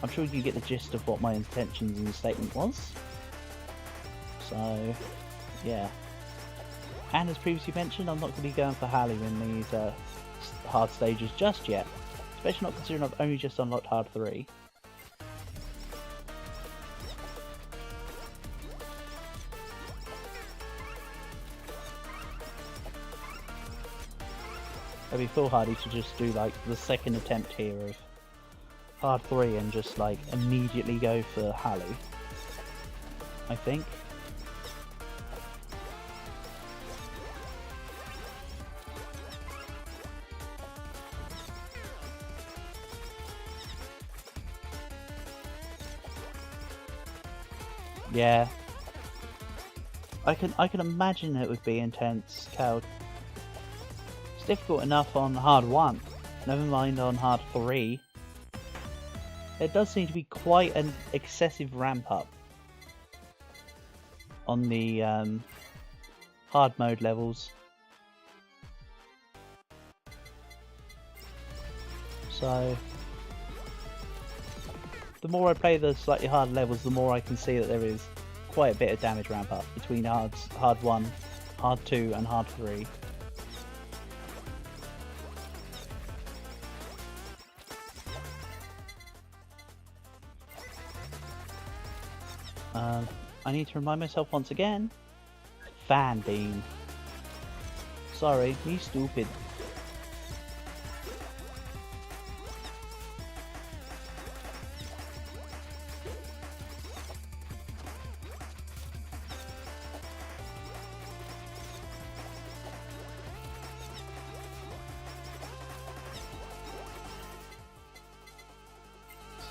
I'm sure you get the gist of what my intentions in the statement was. So, yeah. And as previously mentioned, I'm not going to be going for Hallie in these hard stages just yet. Especially not considering I've only just unlocked hard 3. It'd be foolhardy to just do like the second attempt here of hard 3 and just like immediately go for Hallie, I think. Yeah. I can imagine it would be intense, Cal. It's difficult enough on hard 1, never mind on hard 3. There does seem to be quite an excessive ramp up on the hard mode levels. So the more I play the slightly harder levels, the more I can see that there is quite a bit of damage ramp up between hard 1, hard 2 and hard 3. I need to remind myself once again. Fan beam. Sorry, me stupid.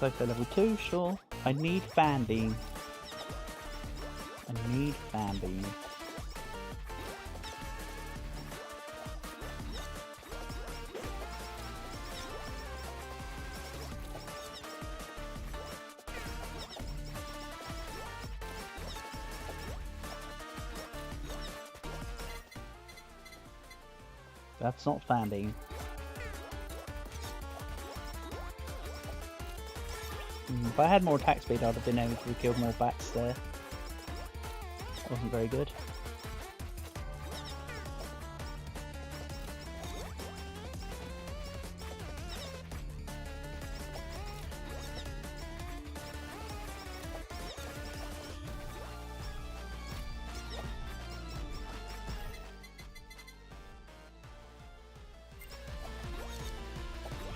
Psycho level 2, sure. I need Fan Beam. I need Fan Beam. That's not Fan Beam. If I had more attack speed, I'd have been able to have killed more bats there. Wasn't very good.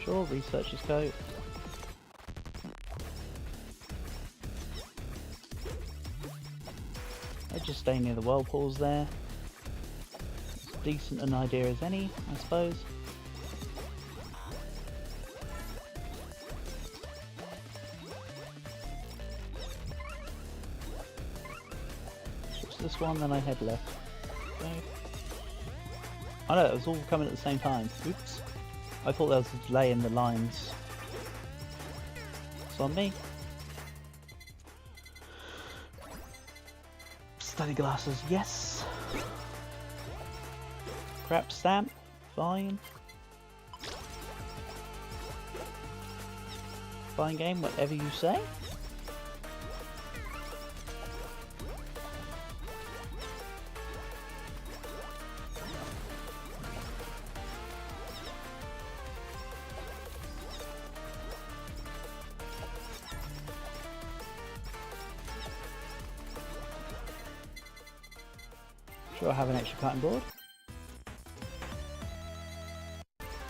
Sure, researcher's coat. I'd just stay near the whirlpools there. As decent an idea as any, I suppose. Switch this one, then I head left. Okay. Oh no, it was all coming at the same time. Oops. I thought there was a delay in the lines. It's on me. Study glasses, yes. Crap stamp, fine. Fine game, whatever you say. Sure, I have an extra cutting board.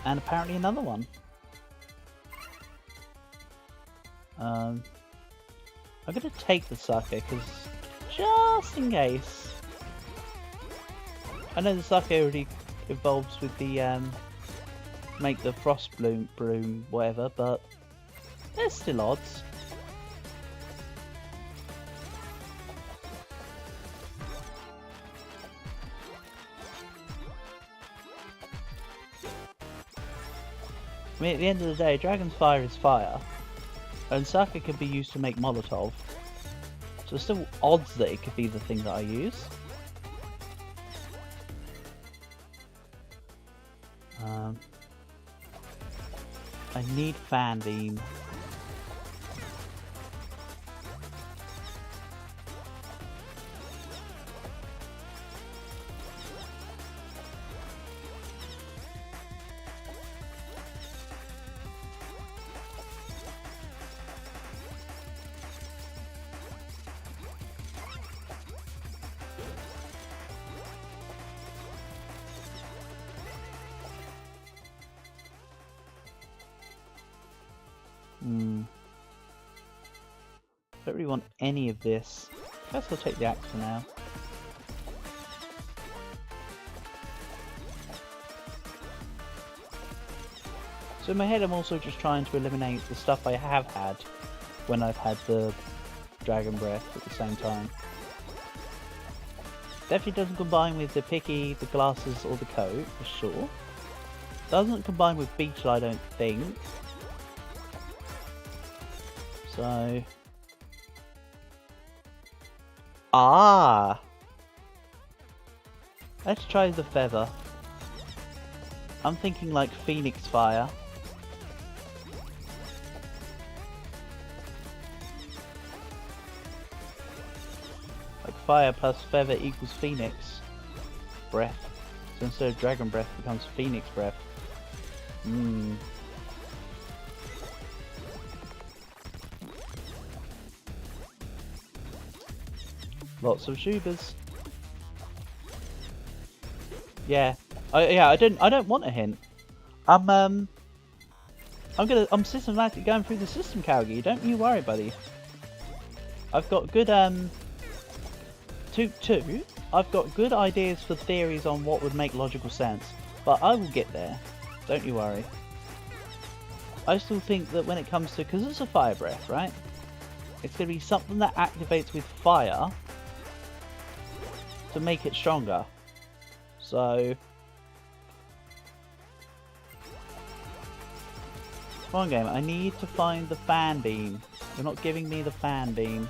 And apparently another one. I'm gonna take the sucker, because just in case. I know the sucker already evolves with the make the frost broom whatever, but there's still odds. I mean, at the end of the day, Dragon's Fire is fire, and Saka can be used to make Molotov, so there's still odds that it could be the thing that I use. I need Fan Beam. Don't really want any of this. I guess I'll take the axe for now. So in my head I'm also just trying to eliminate the stuff I have had when I've had the Dragon Breath at the same time. Definitely doesn't combine with the picky, the glasses or the coat, for sure. Doesn't combine with Beetle, I don't think. So... let's try the feather. I'm thinking like Phoenix Fire. Like fire plus feather equals Phoenix Breath. So instead of Dragon Breath it becomes Phoenix Breath. Lots of Shubas. Yeah. I don't want a hint. I'm systematically going through the system, Calgie. Don't you worry, buddy. I've got good I've got good ideas for theories on what would make logical sense, but I will get there. Don't you worry. I still think that when it comes to, because it's a fire breath, right? It's going to be something that activates with fire to make it stronger. So, come on game, I need to find the fan beam. You're not giving me the fan beam.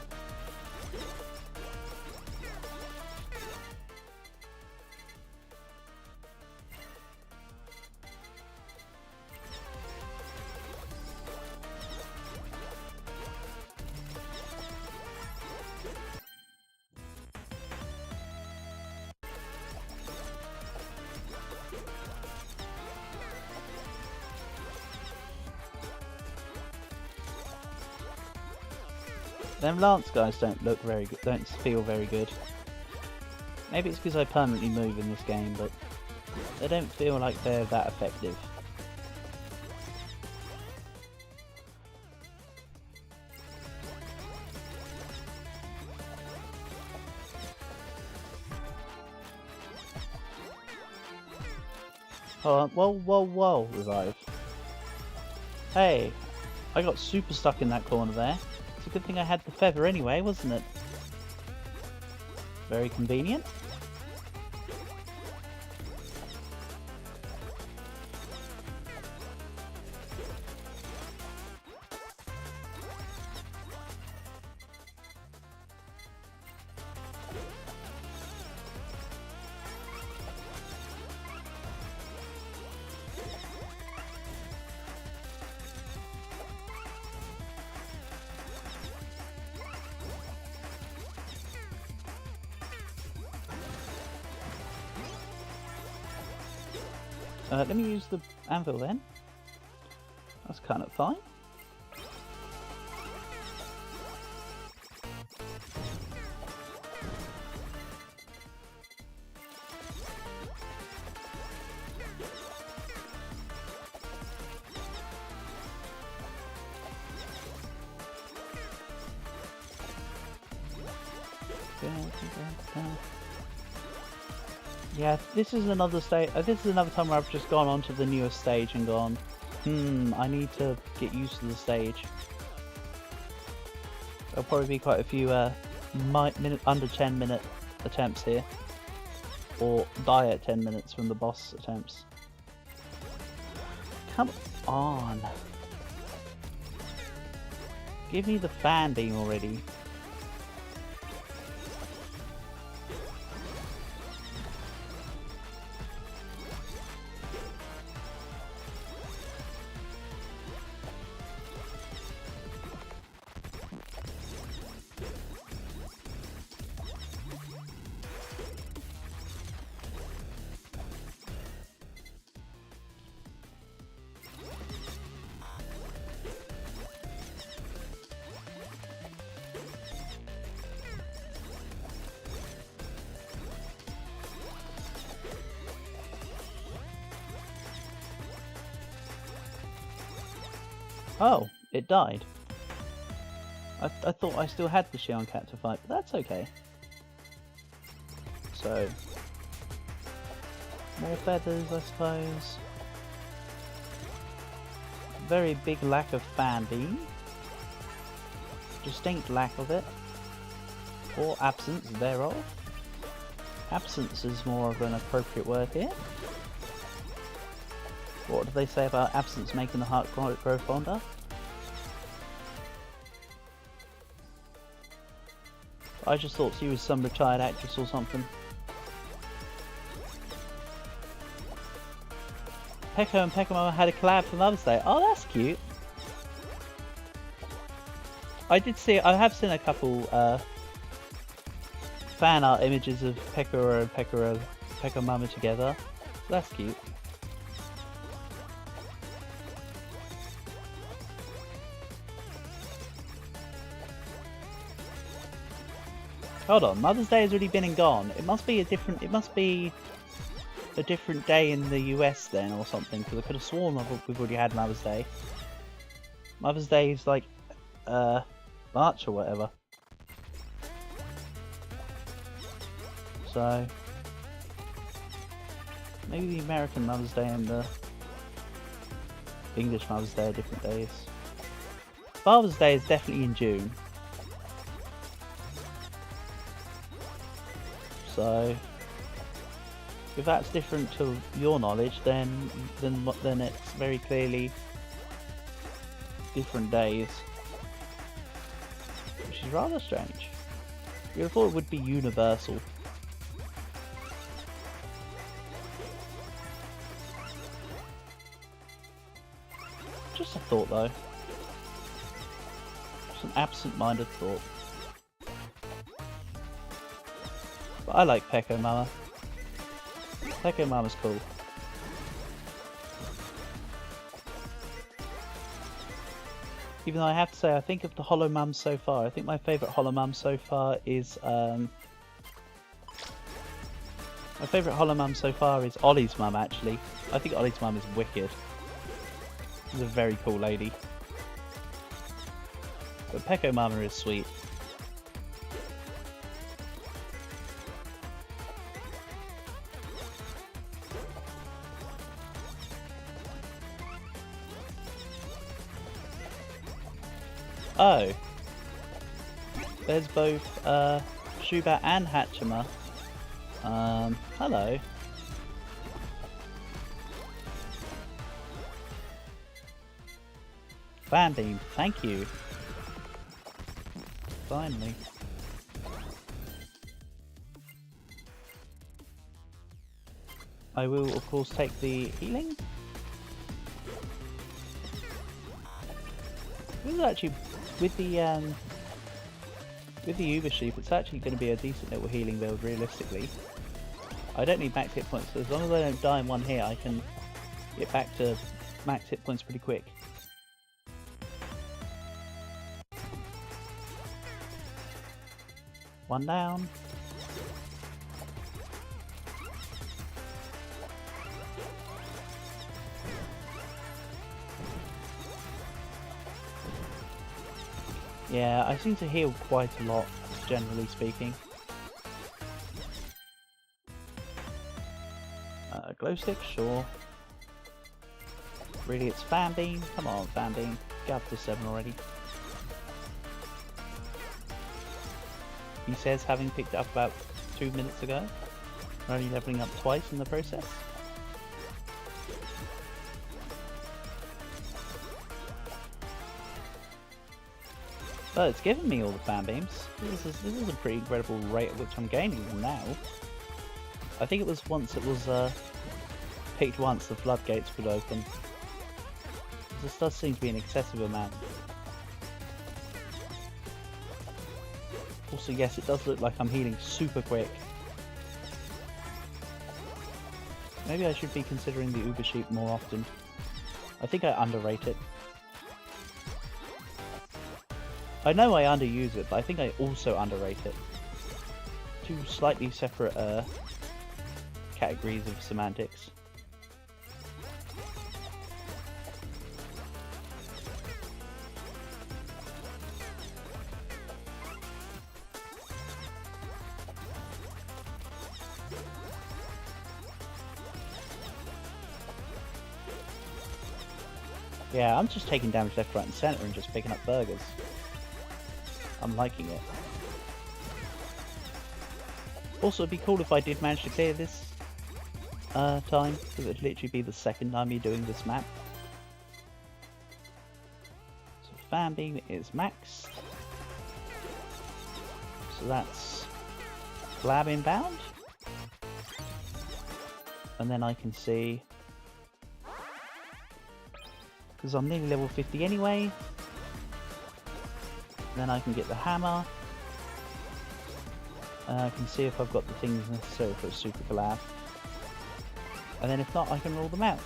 Them lance guys don't look very good, don't feel very good. Maybe it's because I permanently move in this game, but they don't feel like they're that effective. Oh, whoa, revive. Hey, I got super stuck in that corner there. It's a good thing I had the feather anyway, wasn't it? Very convenient. Let me use the anvil then. That's kind of fine. Yeah, this is another stage. This is another time where I've just gone onto the newest stage and gone, I need to get used to the stage. There'll probably be quite a few under 10 minute attempts here, or die at 10 minutes from the boss attempts. Come on, give me the fan beam already. Oh, it died. I thought I still had the Shion Cat to fight, but that's okay. So, more feathers, I suppose. Very big lack of fan beam. Distinct lack of it. Or absence thereof. Absence is more of an appropriate word here. What do they say about absence making the heart grow fonder? I just thought she was some retired actress or something. Pekka and Pekka had a collab for Mother's Day. Oh, that's cute. I have seen a couple fan art images of Pekka and Pekka Mama together. That's cute. Hold on, Mother's Day has already been and gone. It must be a different day in the US then or something, because I could have sworn we've already had Mother's Day. Mother's Day is like March or whatever. So maybe the American Mother's Day and the English Mother's Day are different days. Father's Day is definitely in June. So, if that's different to your knowledge, then it's very clearly different days, which is rather strange. You would have thought it would be universal. Just a thought, though. Just an absent-minded thought. But I like Pecco Mama. Pecco Mama's cool. Even though I have to say, I think of the Holo Mums so far, I think my favourite Holo Mum so far is Ollie's mum, actually. I think Ollie's mum is wicked. She's a very cool lady. But Pecco Mama is sweet. Oh. There's both Shubat and Hatchima. Hello. Fanbeam, thank you. Finally. I will, of course, take the healing. This is actually, with the Uber Sheep, it's actually going to be a decent little healing build, realistically. I don't need max hit points, so as long as I don't die in one hit, I can get back to max hit points pretty quick. One down. Yeah, I seem to heal quite a lot, generally speaking. Glow stick, sure. Really, it's Fanbeam? Come on, Fanbeam. Get up to 7 already. He says, having picked it up about 2 minutes ago. We're only leveling up twice in the process. But it's given me all the Fanbeams. This is a pretty incredible rate at which I'm gaining them now. I think it was picked once the floodgates would open. This does seem to be an excessive amount. Also, yes, it does look like I'm healing super quick. Maybe I should be considering the Uber Sheep more often. I think I underrate it. I know I underuse it, but I think I also underrate it. Two slightly separate categories of semantics. Yeah, I'm just taking damage left, right and centre and just picking up burgers. I'm liking it. Also, it'd be cool if I did manage to clear this time, because it would literally be the second time you're doing this map. So Fanbeam is maxed. So that's Blab inbound. And then I can see, because I'm nearly level 50 anyway. Then I can get the hammer. And I can see if I've got the things necessary for a super collab. And then if not, I can rule them out.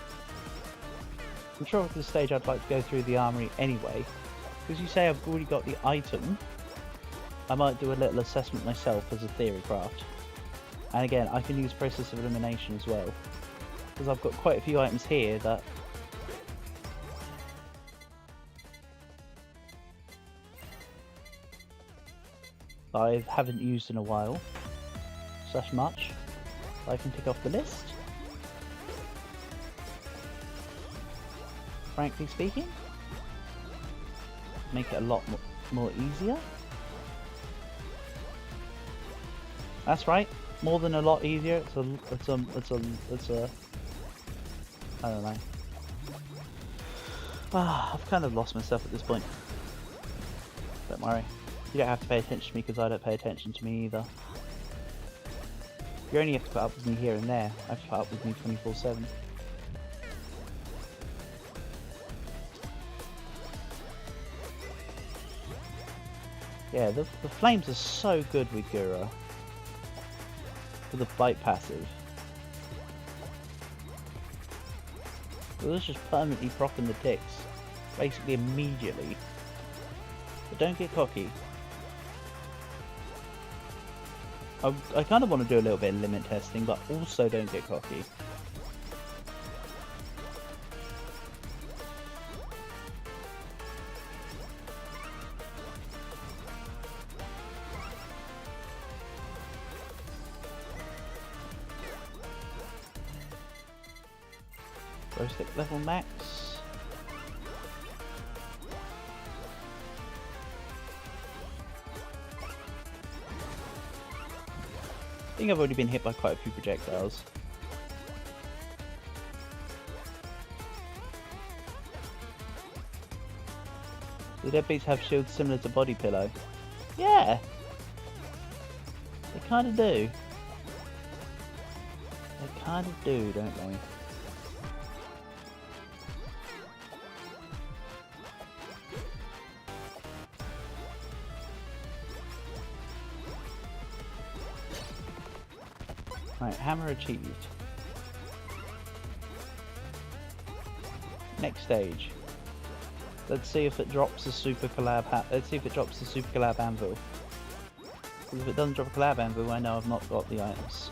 I'm sure at this stage I'd like to go through the armory anyway. Because you say I've already got the item, I might do a little assessment myself as a theory craft. And again, I can use process of elimination as well. Because I've got quite a few items here that I haven't used in a while, such much. I can tick off the list. frankly speaking. Make it a lot more easier. That's right, more than a lot easier. It's a I don't know. I've kind of lost myself at this point. Don't worry. You don't have to pay attention to me because I don't pay attention to me either. You only have to put up with me here and there. I have to put up with me 24/7. Yeah, the flames are so good with Gura. For the bite passive. Well, let's just permanently proccing the ticks. Basically immediately. But don't get cocky. I kind of want to do a little bit of limit testing, but also don't get cocky. Glow stick level max. I think I've already been hit by quite a few projectiles. The deadbeats have shields similar to body pillow. Yeah! They kinda do. They kinda do, don't they? Right, hammer achieved. Next stage. Let's see if it drops a super collab. Let's see if it drops the super collab anvil. Because if it doesn't drop a collab anvil, I know I've not got the items,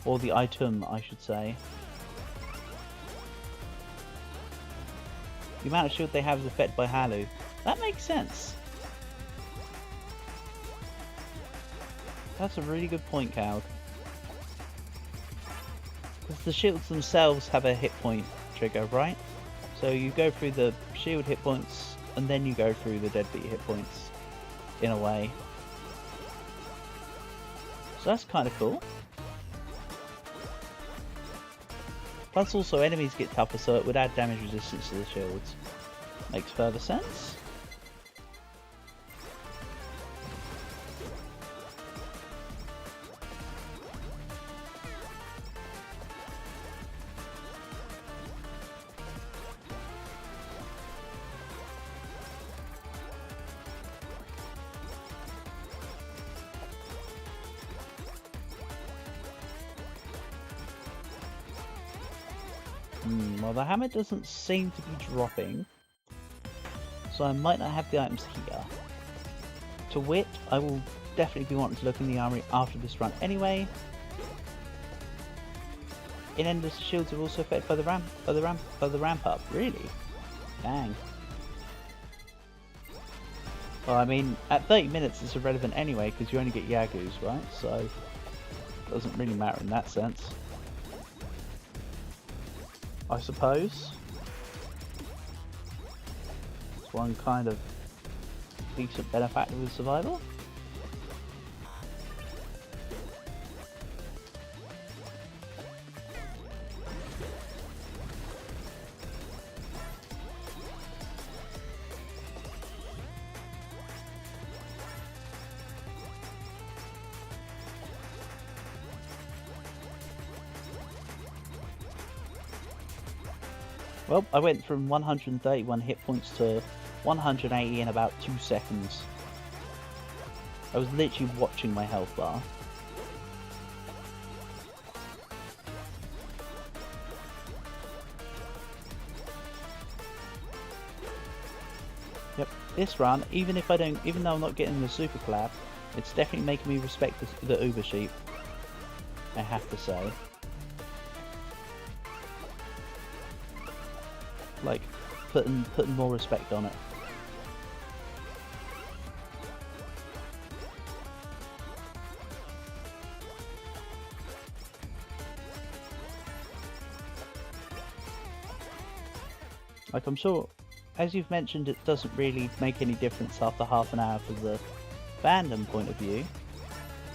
or the item, I should say. The amount of shield they have is affected by Halu. That makes sense. That's a really good point, Cowd. Because the shields themselves have a hit point trigger, right? So you go through the shield hit points, and then you go through the deadbeat hit points, in a way. So that's kind of cool. Plus also enemies get tougher, so it would add damage resistance to the shields. Makes further sense. Well, the hammer doesn't seem to be dropping, so I might not have the items here. To wit, I will definitely be wanting to look in the armory after this run anyway. In endless shields are also affected by the ramp up. Really? Dang. Well, I mean, at 30 minutes it's irrelevant anyway because you only get Yagus, right? So it doesn't really matter in that sense, I suppose. It's one kind of decent benefactor with survival. Well, I went from 131 hit points to 180 in about 2 seconds. I was literally watching my health bar. Yep, this run, even though I'm not getting the super collab, it's definitely making me respect the Uber sheep, I have to say. Like, putting more respect on it. Like, I'm sure, as you've mentioned, it doesn't really make any difference after half an hour from the fandom point of view.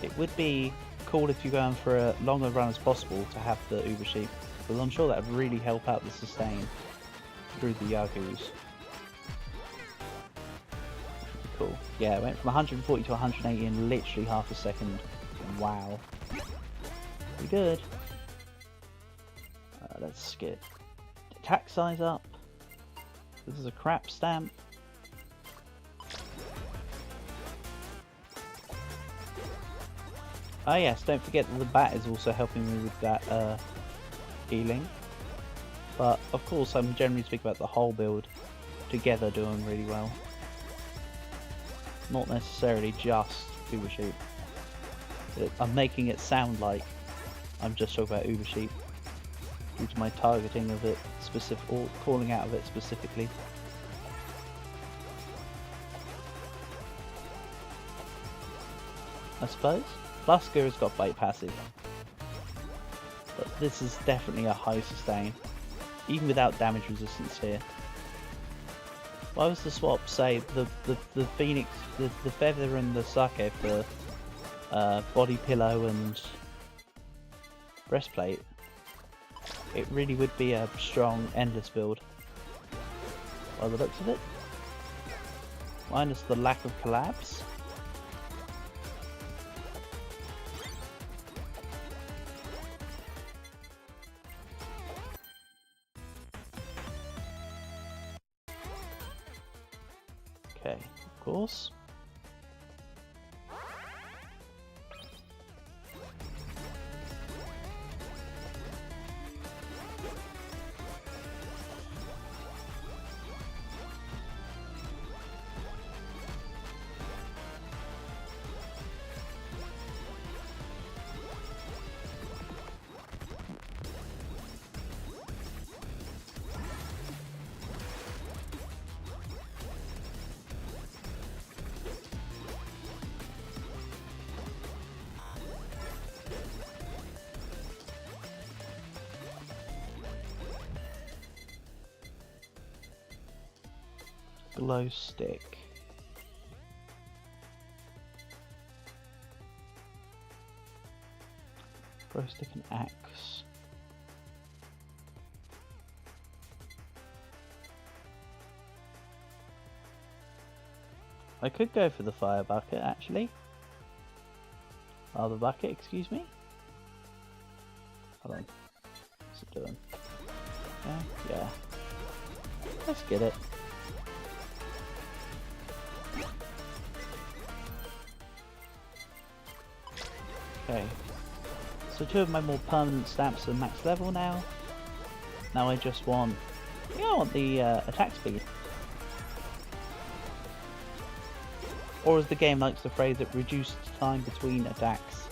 It would be cool if you're going for a longer run as possible to have the Uber Sheep, because I'm sure that would really help out the sustain through the Yagus. Cool. Yeah, it went from 140 to 180 in literally half a second. Wow. Pretty good. Let's skip. Attack size up. This is a crap stamp. Oh yes, don't forget that the bat is also helping me with that healing. But of course I'm generally speaking about the whole build together doing really well. Not necessarily just Uber Sheep. I'm making it sound like I'm just talking about Uber Sheep due to my targeting of it specific, or calling out of it specifically. I suppose. Plus Gura's got bite passive. But this is definitely a high sustain, even without damage resistance here. Why was the swap say the Phoenix, the Feather and the Sake for body pillow and breastplate? It really would be a strong endless build by the looks of it. Minus the lack of collabs. Okay, of course. Glow stick. Glow stick and axe. I could go for the fire bucket actually. The bucket, excuse me. Hold on. What's it doing? Yeah. Let's get it. Okay, so 2 of my more permanent stamps are max level now. Now I just want, I want the attack speed. Or as the game likes to phrase it, reduced time between attacks.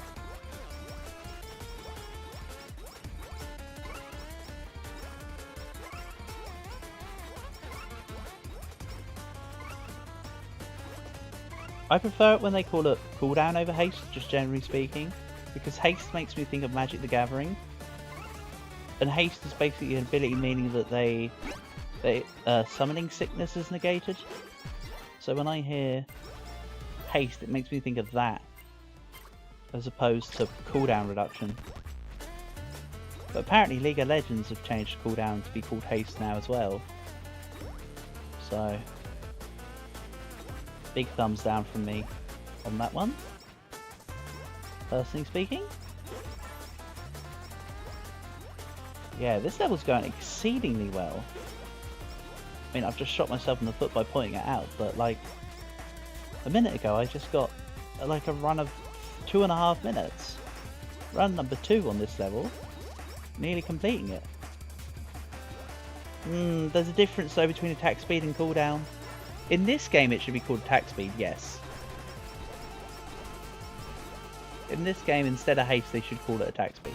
I prefer it when they call it cooldown over haste, just generally speaking, because haste makes me think of Magic the Gathering, and haste is basically an ability meaning that they summoning sickness is negated. So when I hear haste, it makes me think of that, as opposed to cooldown reduction. But apparently League of Legends have changed cooldown to be called haste now as well. So big thumbs down from me on that one, personally speaking. Yeah, this level's going exceedingly well. I mean, I've just shot myself in the foot by pointing it out, but like a minute ago I just got like a run of 2.5 minutes. Run number 2 on this level, nearly completing it. There's a difference though between attack speed and cooldown. In this game it should be called attack speed, yes. In this game, instead of haste, they should call it attack speed.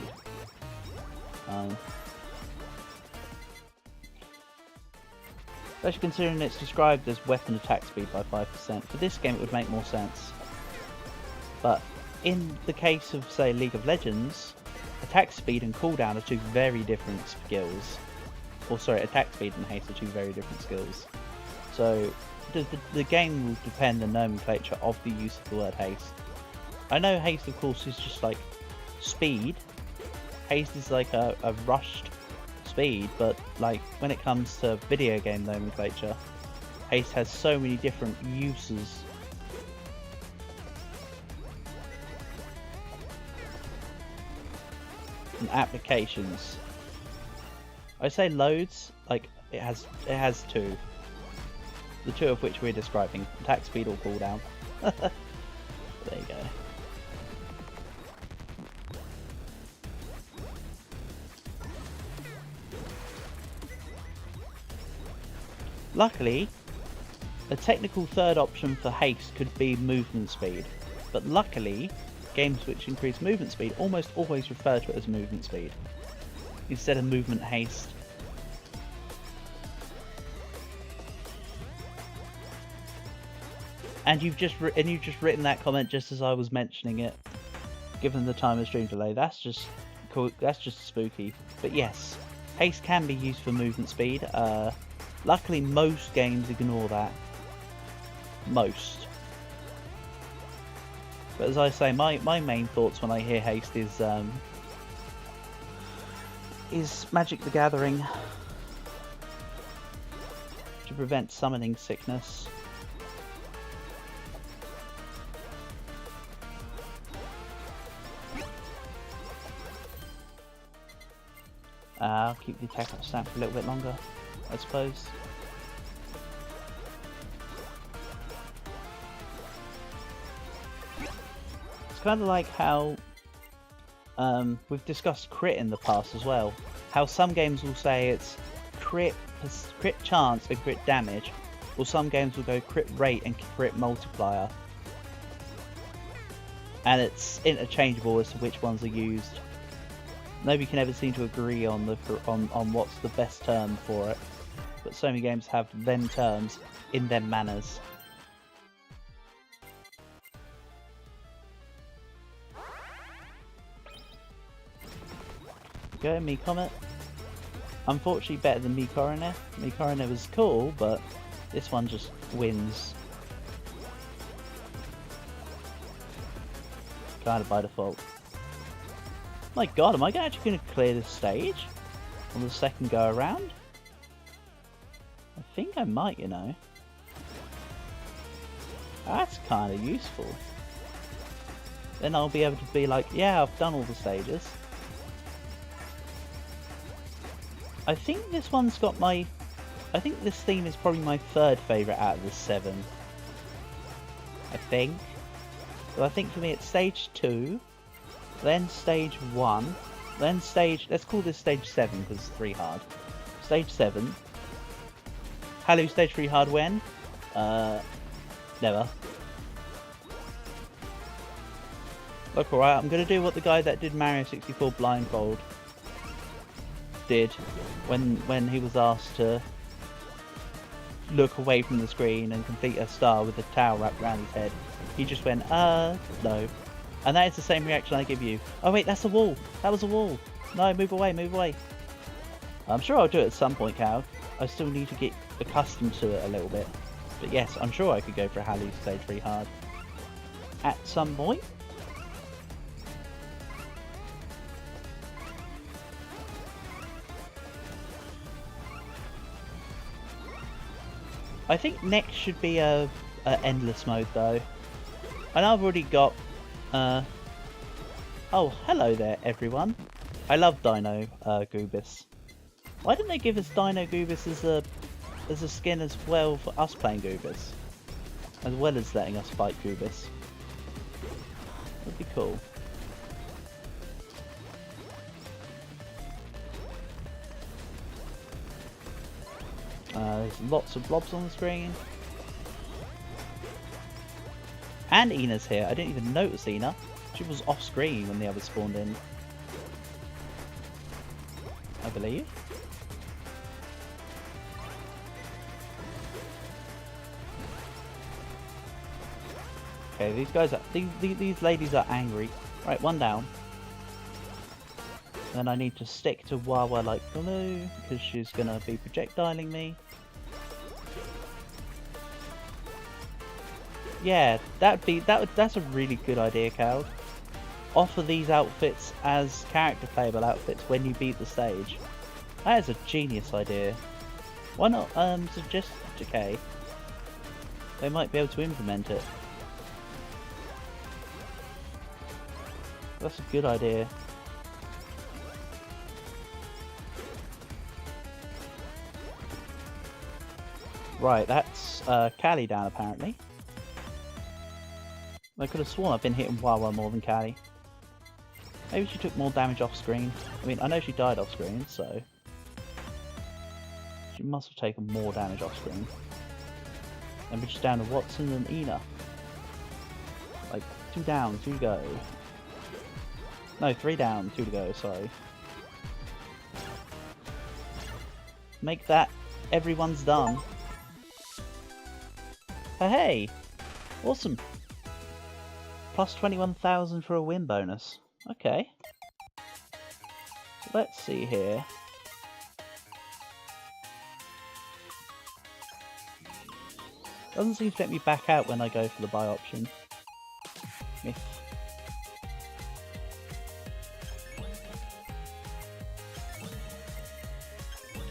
Especially considering it's described as weapon attack speed by 5%. For this game it would make more sense. But in the case of, say, League of Legends, attack speed and cooldown are 2 very different skills. or sorry, attack speed and haste are two very different skills. So the game will depend on the nomenclature of the use of the word haste. I know haste, of course, is just like speed. Haste is like a rushed speed, but like when it comes to video game nomenclature, haste has so many different uses. And applications. I say loads, like it has two. The two of which we're describing, attack speed or cooldown. There you go. Luckily, a technical third option for haste could be movement speed, but luckily, games which increase movement speed almost always refer to it as movement speed, instead of movement haste. And you've just written that comment just as I was mentioning it, given the time of stream delay. That's just cool. That's just spooky. But yes, haste can be used for movement speed. Luckily, most games ignore that. Most. But as I say, my main thoughts when I hear haste is Magic the Gathering to prevent summoning sickness. I'll keep the attack up stamp for a little bit longer, I suppose. It's kind of like how we've discussed crit in the past as well. How some games will say it's crit chance and crit damage, or some games will go crit rate and crit multiplier. And it's interchangeable as to which ones are used. Nobody can ever seem to agree on what's the best term for it, but so many games have them terms in them manners. Go, me Comet. Unfortunately better than me Coroner. Me Coroner was cool, but this one just wins. Kind of by default. My god, am I actually going to clear this stage on the second go around? I think I might, you know. That's kind of useful. Then I'll be able to be like, yeah, I've done all the stages. I think this one's got my... I think this theme is probably my third favourite out of the 7. I think. So I think for me it's stage 2. Then stage 1, then stage, let's call this stage 7 because it's 3 hard. Stage 7. Hello, stage 3 hard when? Never. Look, alright, I'm going to do what the guy that did Mario 64 Blindfold did when he was asked to look away from the screen and complete a star with a towel wrapped around his head. He just went, no. And that is the same reaction I give you. Oh wait, that's a wall. That was a wall. No, move away, move away. I'm sure I'll do it at some point, Cal. I still need to get accustomed to it a little bit. But yes, I'm sure I could go for a Hallyu stage 3 hard. At some point. I think next should be a endless mode though. I know I've already got oh, hello there everyone. I love Dino Goobis. Why didn't they give us Dino Goobis as a skin as well for us playing Goobis? As well as letting us fight Goobis. That'd be cool. There's lots of blobs on the screen. And Ina's here. I didn't even notice Ina. She was off screen when the others spawned in. I believe. Okay, these guys are these ladies are angry. Right, one down. Then I need to stick to Wawa like glue, because she's gonna be projectiling me. Yeah, that's a really good idea, Cal. Offer these outfits as character playable outfits when you beat the stage. That is a genius idea. Why not suggest it to Kay? They might be able to implement it. That's a good idea. Right, that's Callie down apparently. I could have sworn I've been hitting Wawa more than Callie. Maybe she took more damage off screen. I mean, I know she died off screen, so she must have taken more damage off screen. And we're just down to Watson and Ina. Like, 2 down, 2 to go. No, 3 down, 2 to go, sorry. Make that everyone's done. Hey! Awesome! Plus 21,000 for a win bonus. Okay. So let's see here. Doesn't seem to let me back out when I go for the buy option. Myth.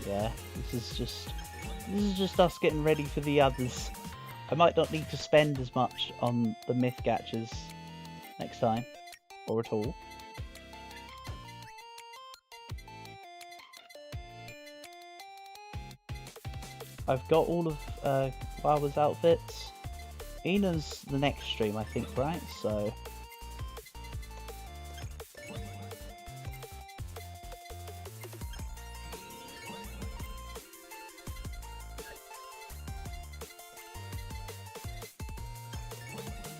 Yeah, this is just us getting ready for the others. I might not need to spend as much on the myth gachas next time, or at all. I've got all of Wawa's outfits. Ina's the next stream, I think, right? So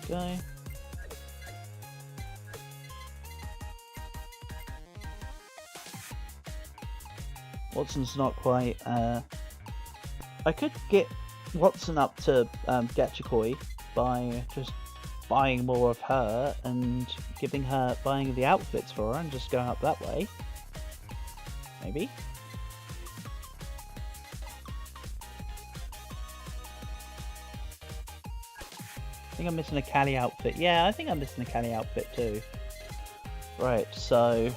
go. Watson's not quite. I could get Watson up to Gachikoi by just buying more of her and giving her buying the outfits for her and just going up that way. Maybe. I think I'm missing a Callie outfit. Yeah, I think I'm missing a Callie outfit too. Right, so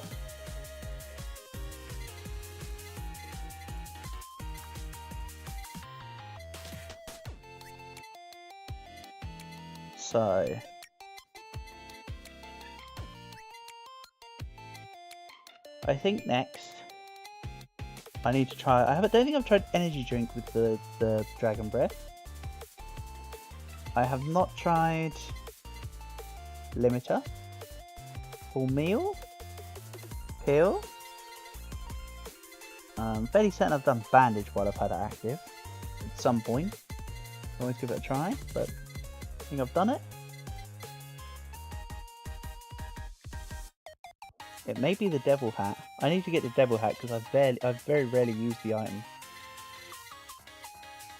I think next I need to try. I don't think I've tried energy drink with the dragon breath. I have not tried limiter, full meal, peel. Fairly certain I've done bandage while I've had it active at some point. Always give it a try, but I think I've done it. It may be the devil hat. I need to get the devil hat because I've very rarely used the item.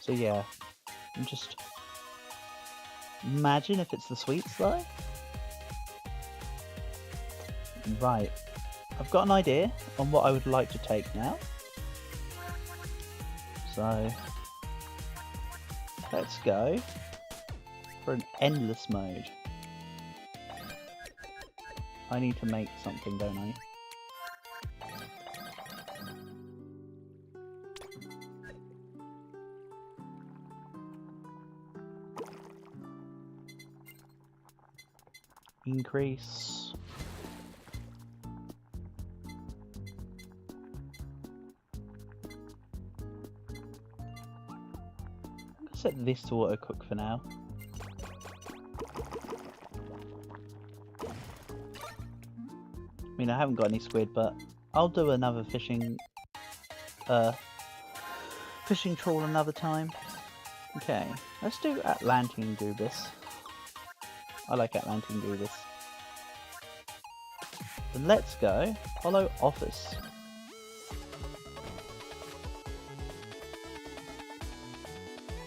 So yeah, I'm just imagine if it's the sweet slide. Right, I've got an idea on what I would like to take now. So let's go for an endless mode. I need to make something, don't I? Increase. I'm gonna set this to auto cook for now. I mean, I haven't got any squid, but I'll do another fishing trawl another time. Okay, let's do Atlantean Goobis. I like Atlantean Goobis. Then let's go Hollow Office.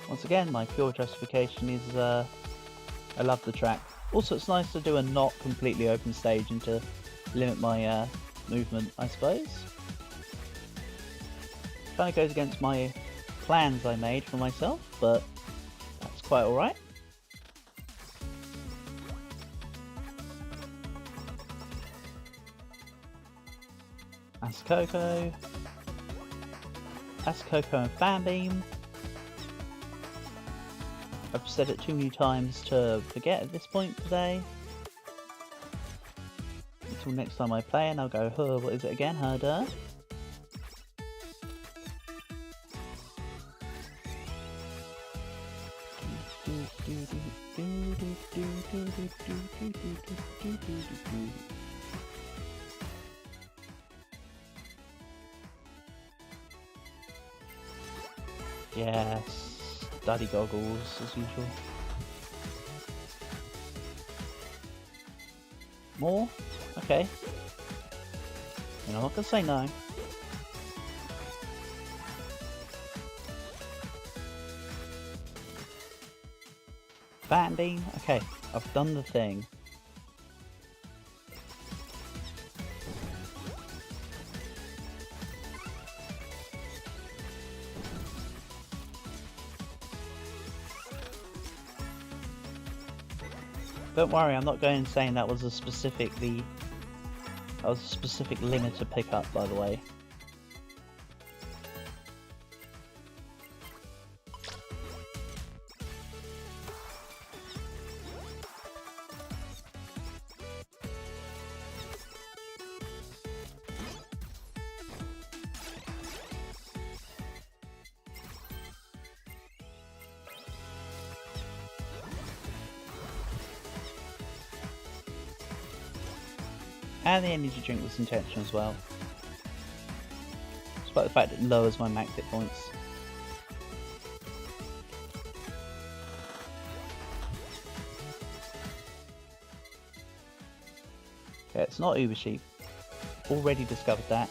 Once again, my pure justification is I love the track. Also, it's nice to do a not completely open stage and to limit my movement, I suppose. Kind of goes against my plans I made for myself, but that's quite alright. Ascoco and Fanbeam. I've said it too many times to forget at this point today. Until next time I play and I'll go, huh, what is it again, herder? Yes, daddy goggles as usual. More? Okay. You're not gonna say no. Banding? Okay, I've done the thing. Don't worry, I'm not going and saying that was a specific limit to pick up, by the way. And the energy drink was intentional as well. Despite the fact it lowers my max hit points. Okay, it's not Uber Sheep. Already discovered that.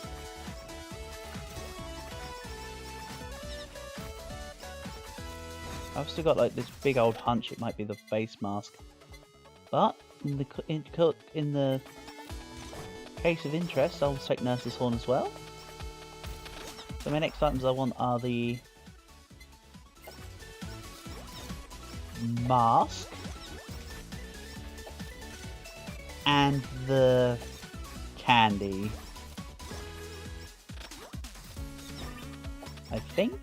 I've still got like this big old hunch it might be the face mask. But in the case of interest, I'll take Nurse's Horn as well. So my next items I want are the mask and the candy, I think.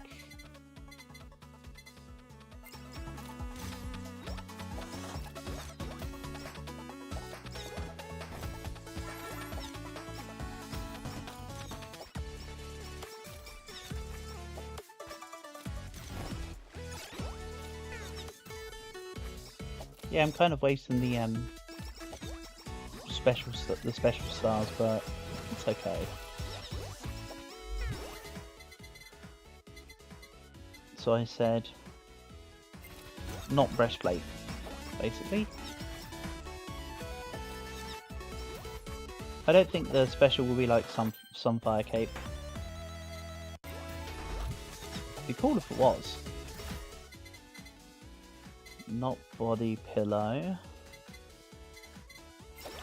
Yeah, I'm kind of wasting the special stars, but it's okay. So I said, not breastplate, basically. I don't think the special will be like some fire cape. It'd be cool if it was. Not body pillow.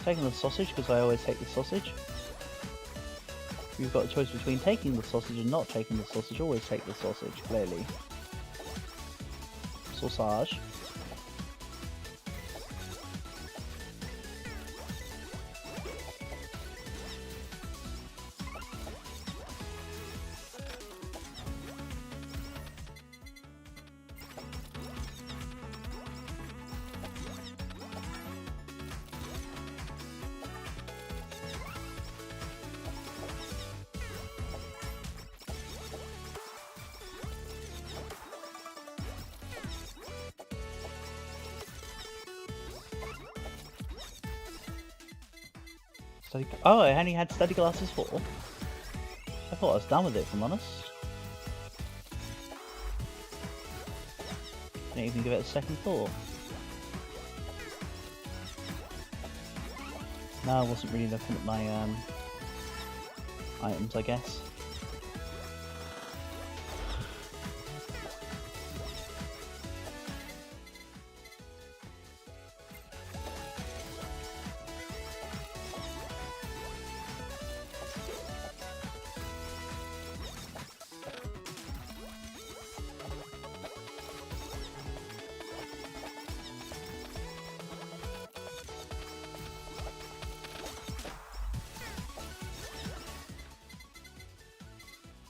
Taking the sausage because I always take the sausage. If you've got a choice between taking the sausage and not taking the sausage, always take the sausage, clearly. Sausage. Oh, I only had study glasses 4. I thought I was done with it, if I'm honest. Didn't even give it a second thought. No, I wasn't really looking at my items, I guess.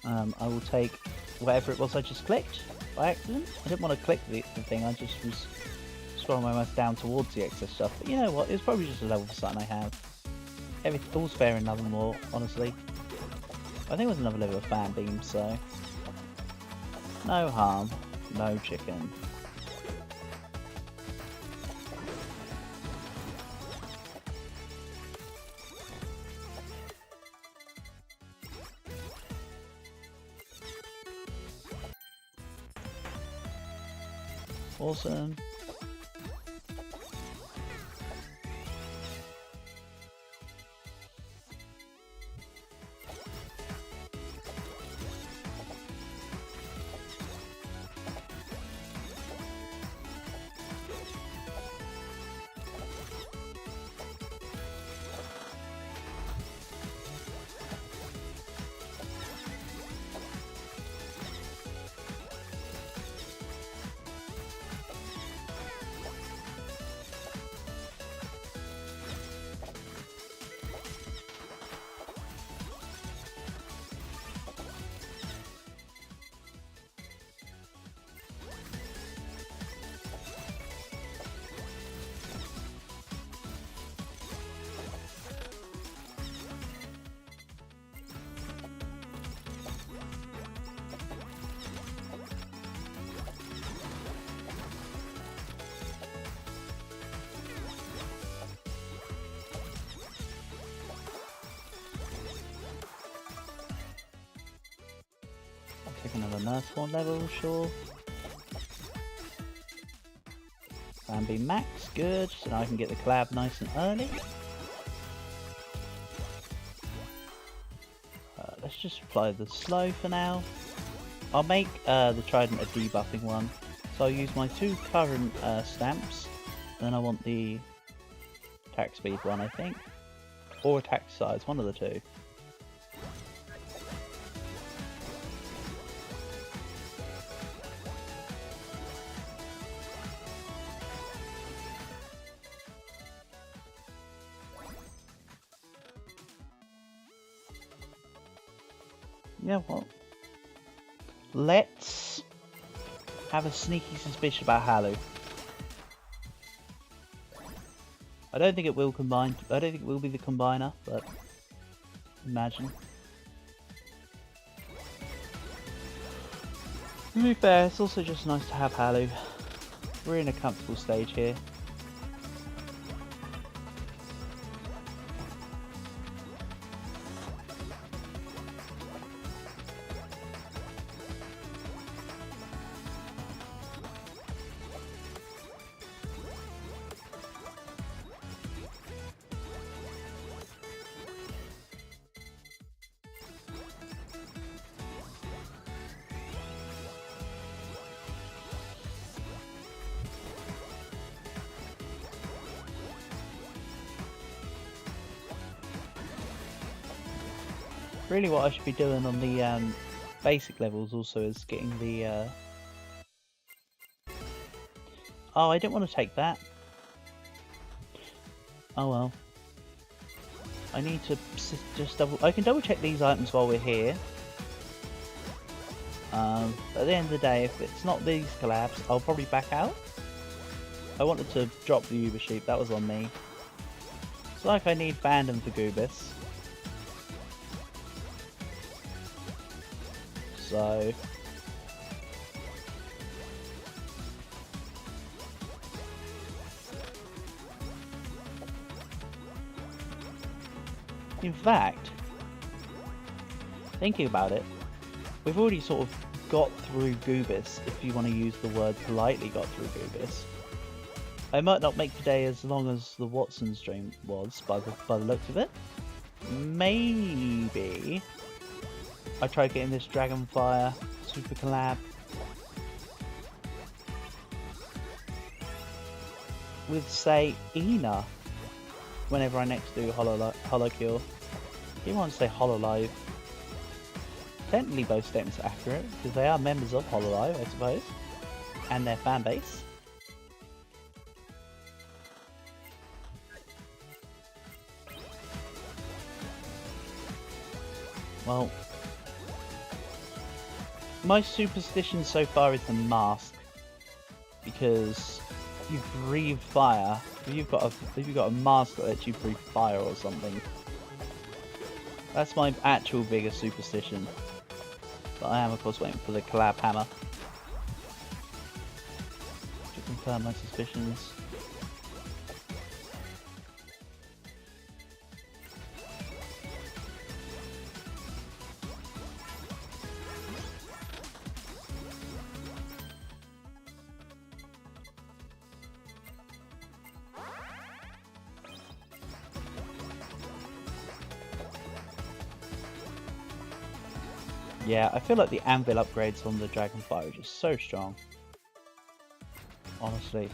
I will take whatever it was I just clicked by accident. I didn't want to click the thing, I just was scrolling my mouse down towards the excess stuff. But you know what, it was probably just a level for something I have. All's fair in love and war, honestly. I think it was another level of fan beam, so no harm, no chicken. Awesome. Take another nurse horn level, sure. And be max, good, so now I can get the collab nice and early. Let's just apply the slow for now. I'll make the trident a debuffing one, so I'll use my 2 current stamps, and then I want the attack speed one, I think, or attack size, one of the 2. You know what? Let's have a sneaky suspicion about Halu. I don't think it will combine. I don't think it will be the combiner, but imagine. To be fair, it's also just nice to have Halu. We're in a comfortable stage here. Really what I should be doing on the basic levels also is getting the... Oh, I didn't want to take that. Oh well. I need to just double... I can double check these items while we're here. But at the end of the day, if it's not these collabs, I'll probably back out. I wanted to drop the Uber Sheep, that was on me. It's like I need fandom for Goobis. So... In fact, thinking about it, we've already sort of got through Goobis, if you want to use the word politely got through Goobis. I might not make today as long as the Watson stream was, by the looks of it. Maybe I try getting this Dragonfire Super Collab with, say, Ina, whenever I next do Holocure. You want to say Hololive. Technically both statements are accurate, because they are members of Hololive, I suppose, and their fan base. Well, My superstition so far is the mask, because you breathe fire. If you've got a mask that lets you breathe fire or something, that's my actual biggest superstition. But I am of course waiting for the collab hammer to confirm my suspicions. Yeah, I feel like the anvil upgrades on the Dragonfire are just so strong. Honestly.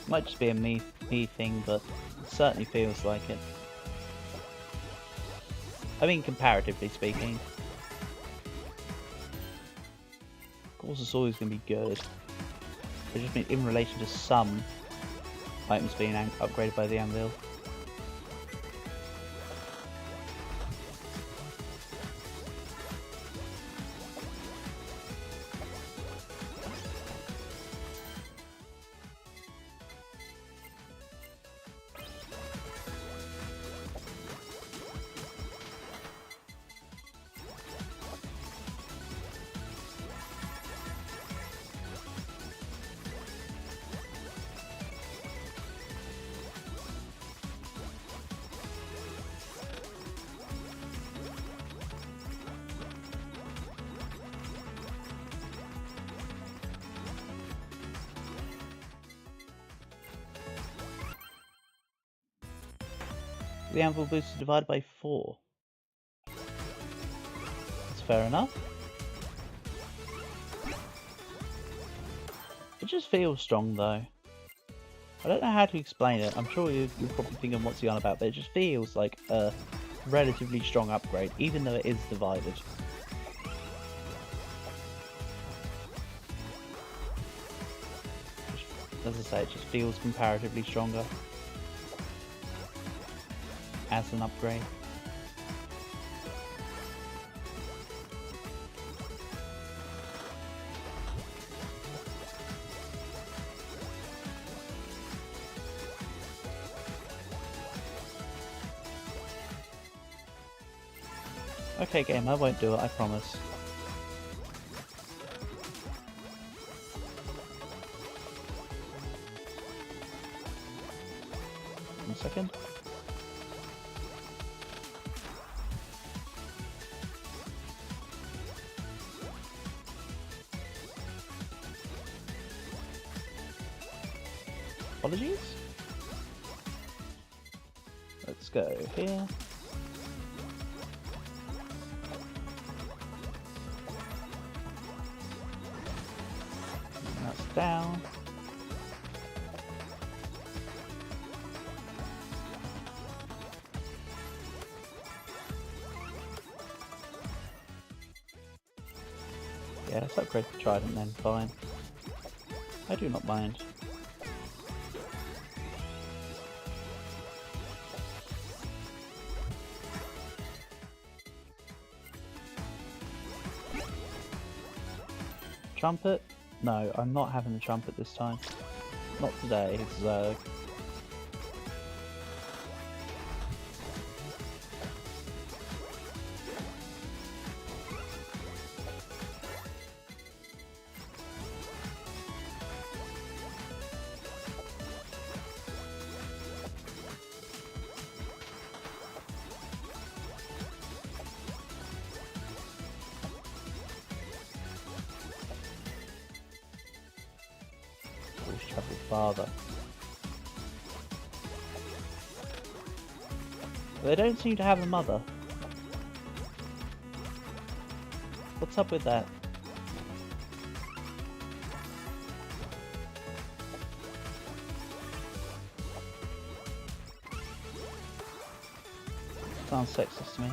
Might just be a me thing, but it certainly feels like it. I mean, comparatively speaking. Of course, it's always going to be good. I just mean in relation to some items being upgraded by the anvil. The anvil boost is divided by 4. That's fair enough. It just feels strong though. I don't know how to explain it. I'm sure you're probably thinking what's he on about, but it just feels like a relatively strong upgrade, even though it is divided. As I say, it just feels comparatively stronger as an upgrade. Okay game, I won't do it, I promise. One second. Apologies. Let's go here. And that's down. Yeah, let's upgrade the trident then, fine. I do not mind. Trumpet? No, I'm not having the trumpet this time. Not today, Zerg. Father. They don't seem to have a mother. What's up with that? Sounds sexist to me.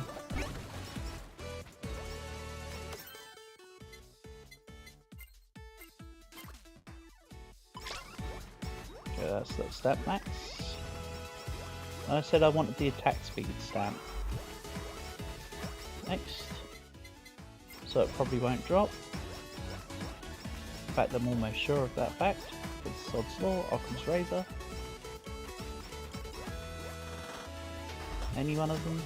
Okay, that's the stat max. I said I wanted the attack speed stamp. next. So it probably won't drop. In fact, I'm almost sure of that fact. It's Sod's Law, Occam's Razor. Any one of them?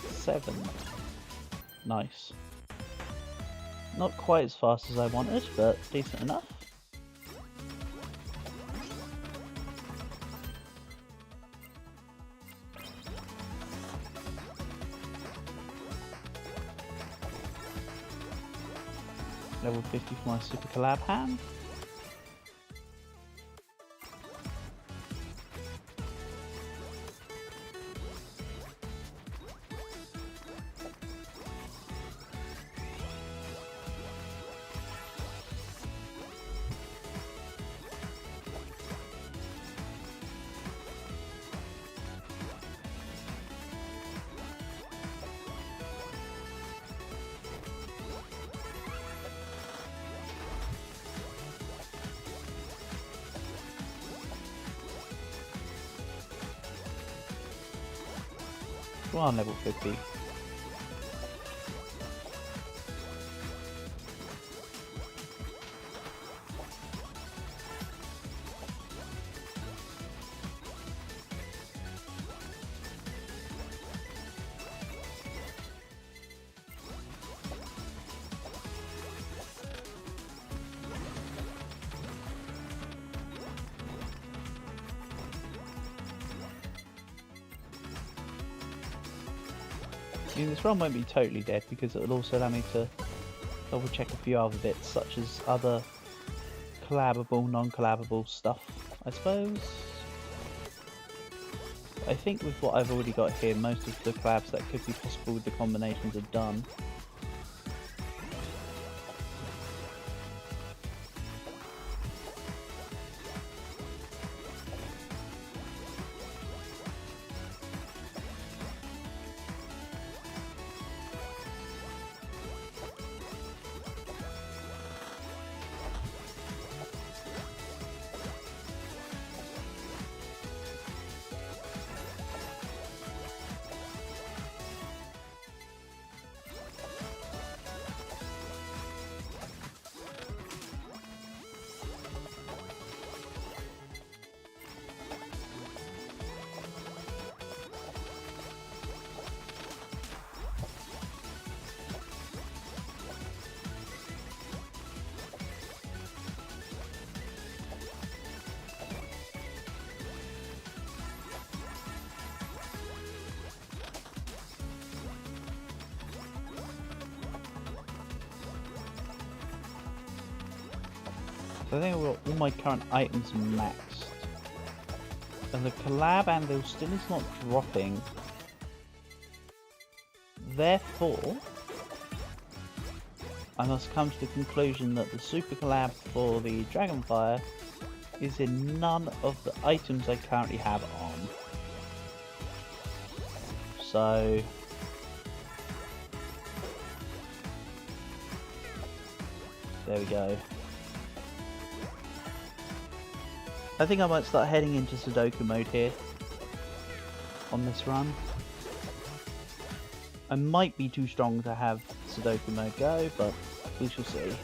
Seven. Nice. Not quite as fast as I wanted, but decent enough. Level 50 for my Super Collab hand. Come on, level 50. I mean, this run won't be totally dead because it'll also allow me to double check a few other bits, such as other collabable, non-collabable stuff, I suppose. I think with what I've already got here, most of the collabs that could be possible with the combinations are done. So I think I've got all my current items maxed. And the collab anvil still is not dropping. Therefore, I must come to the conclusion that the super collab for the Dragonfire is in none of the items I currently have on. So there we go. I think I might start heading into Sudoku mode here on this run. I might be too strong to have Sudoku mode go, but we shall see.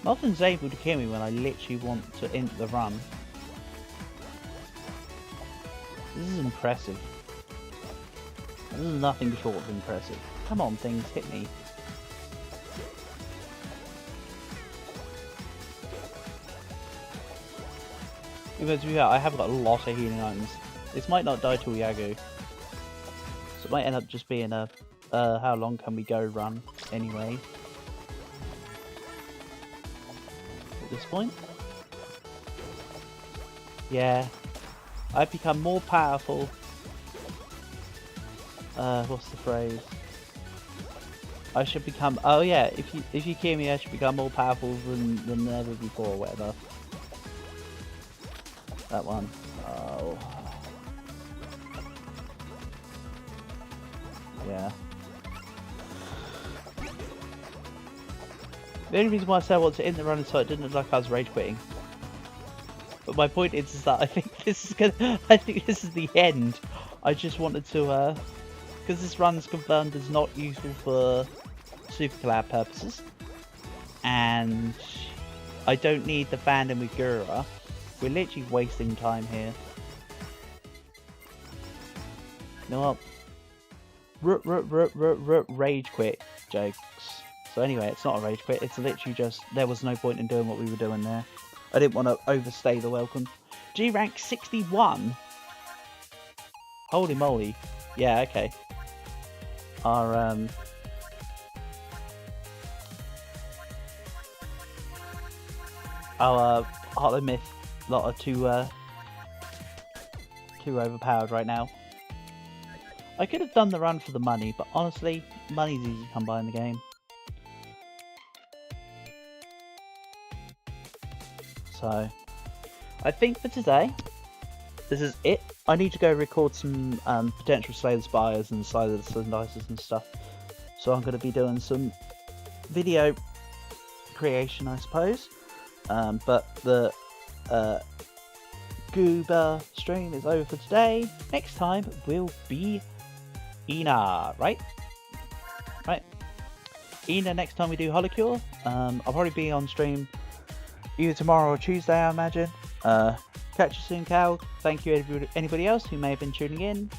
Nothing's able to kill me when I literally want to end the run. This is impressive. This is nothing short of impressive. Come on, things, hit me. Even to be fair, I have got a lot of healing items. This might not die till Yagu. So it might end up just being a how long can we go run anyway. At this point. Yeah. I've become more powerful. What's the phrase? I should become, oh yeah, if you kill me I should become more powerful than ever before or whatever. That one. Oh. Yeah. The only reason why I said I want to end the run is so it didn't look like I was rage quitting. But my point is that I think this is the end. I just wanted to, because this run's confirmed as not useful for super collab purposes, and I don't need the fandom with Gura. We're literally wasting time here. You know what? Rage quit jokes. So anyway, it's not a rage quit. It's literally just there was no point in doing what we were doing there. I didn't want to overstay the welcome. G rank 61. Holy moly! Yeah, okay. Our Heartland Myth lot are too overpowered right now. I could have done the run for the money, but honestly, money's easy to come by in the game. So, I think for today, this is it. I need to go record some potential Slay the Spires and Slay the Slices and stuff. So I'm going to be doing some video creation, I suppose. But the Gooba stream is over for today. Next time will be Ina, right? Right. Ina next time we do Holocure. I'll probably be on stream either tomorrow or Tuesday, I imagine. Catch you soon, Cal. Thank you, anybody else who may have been tuning in.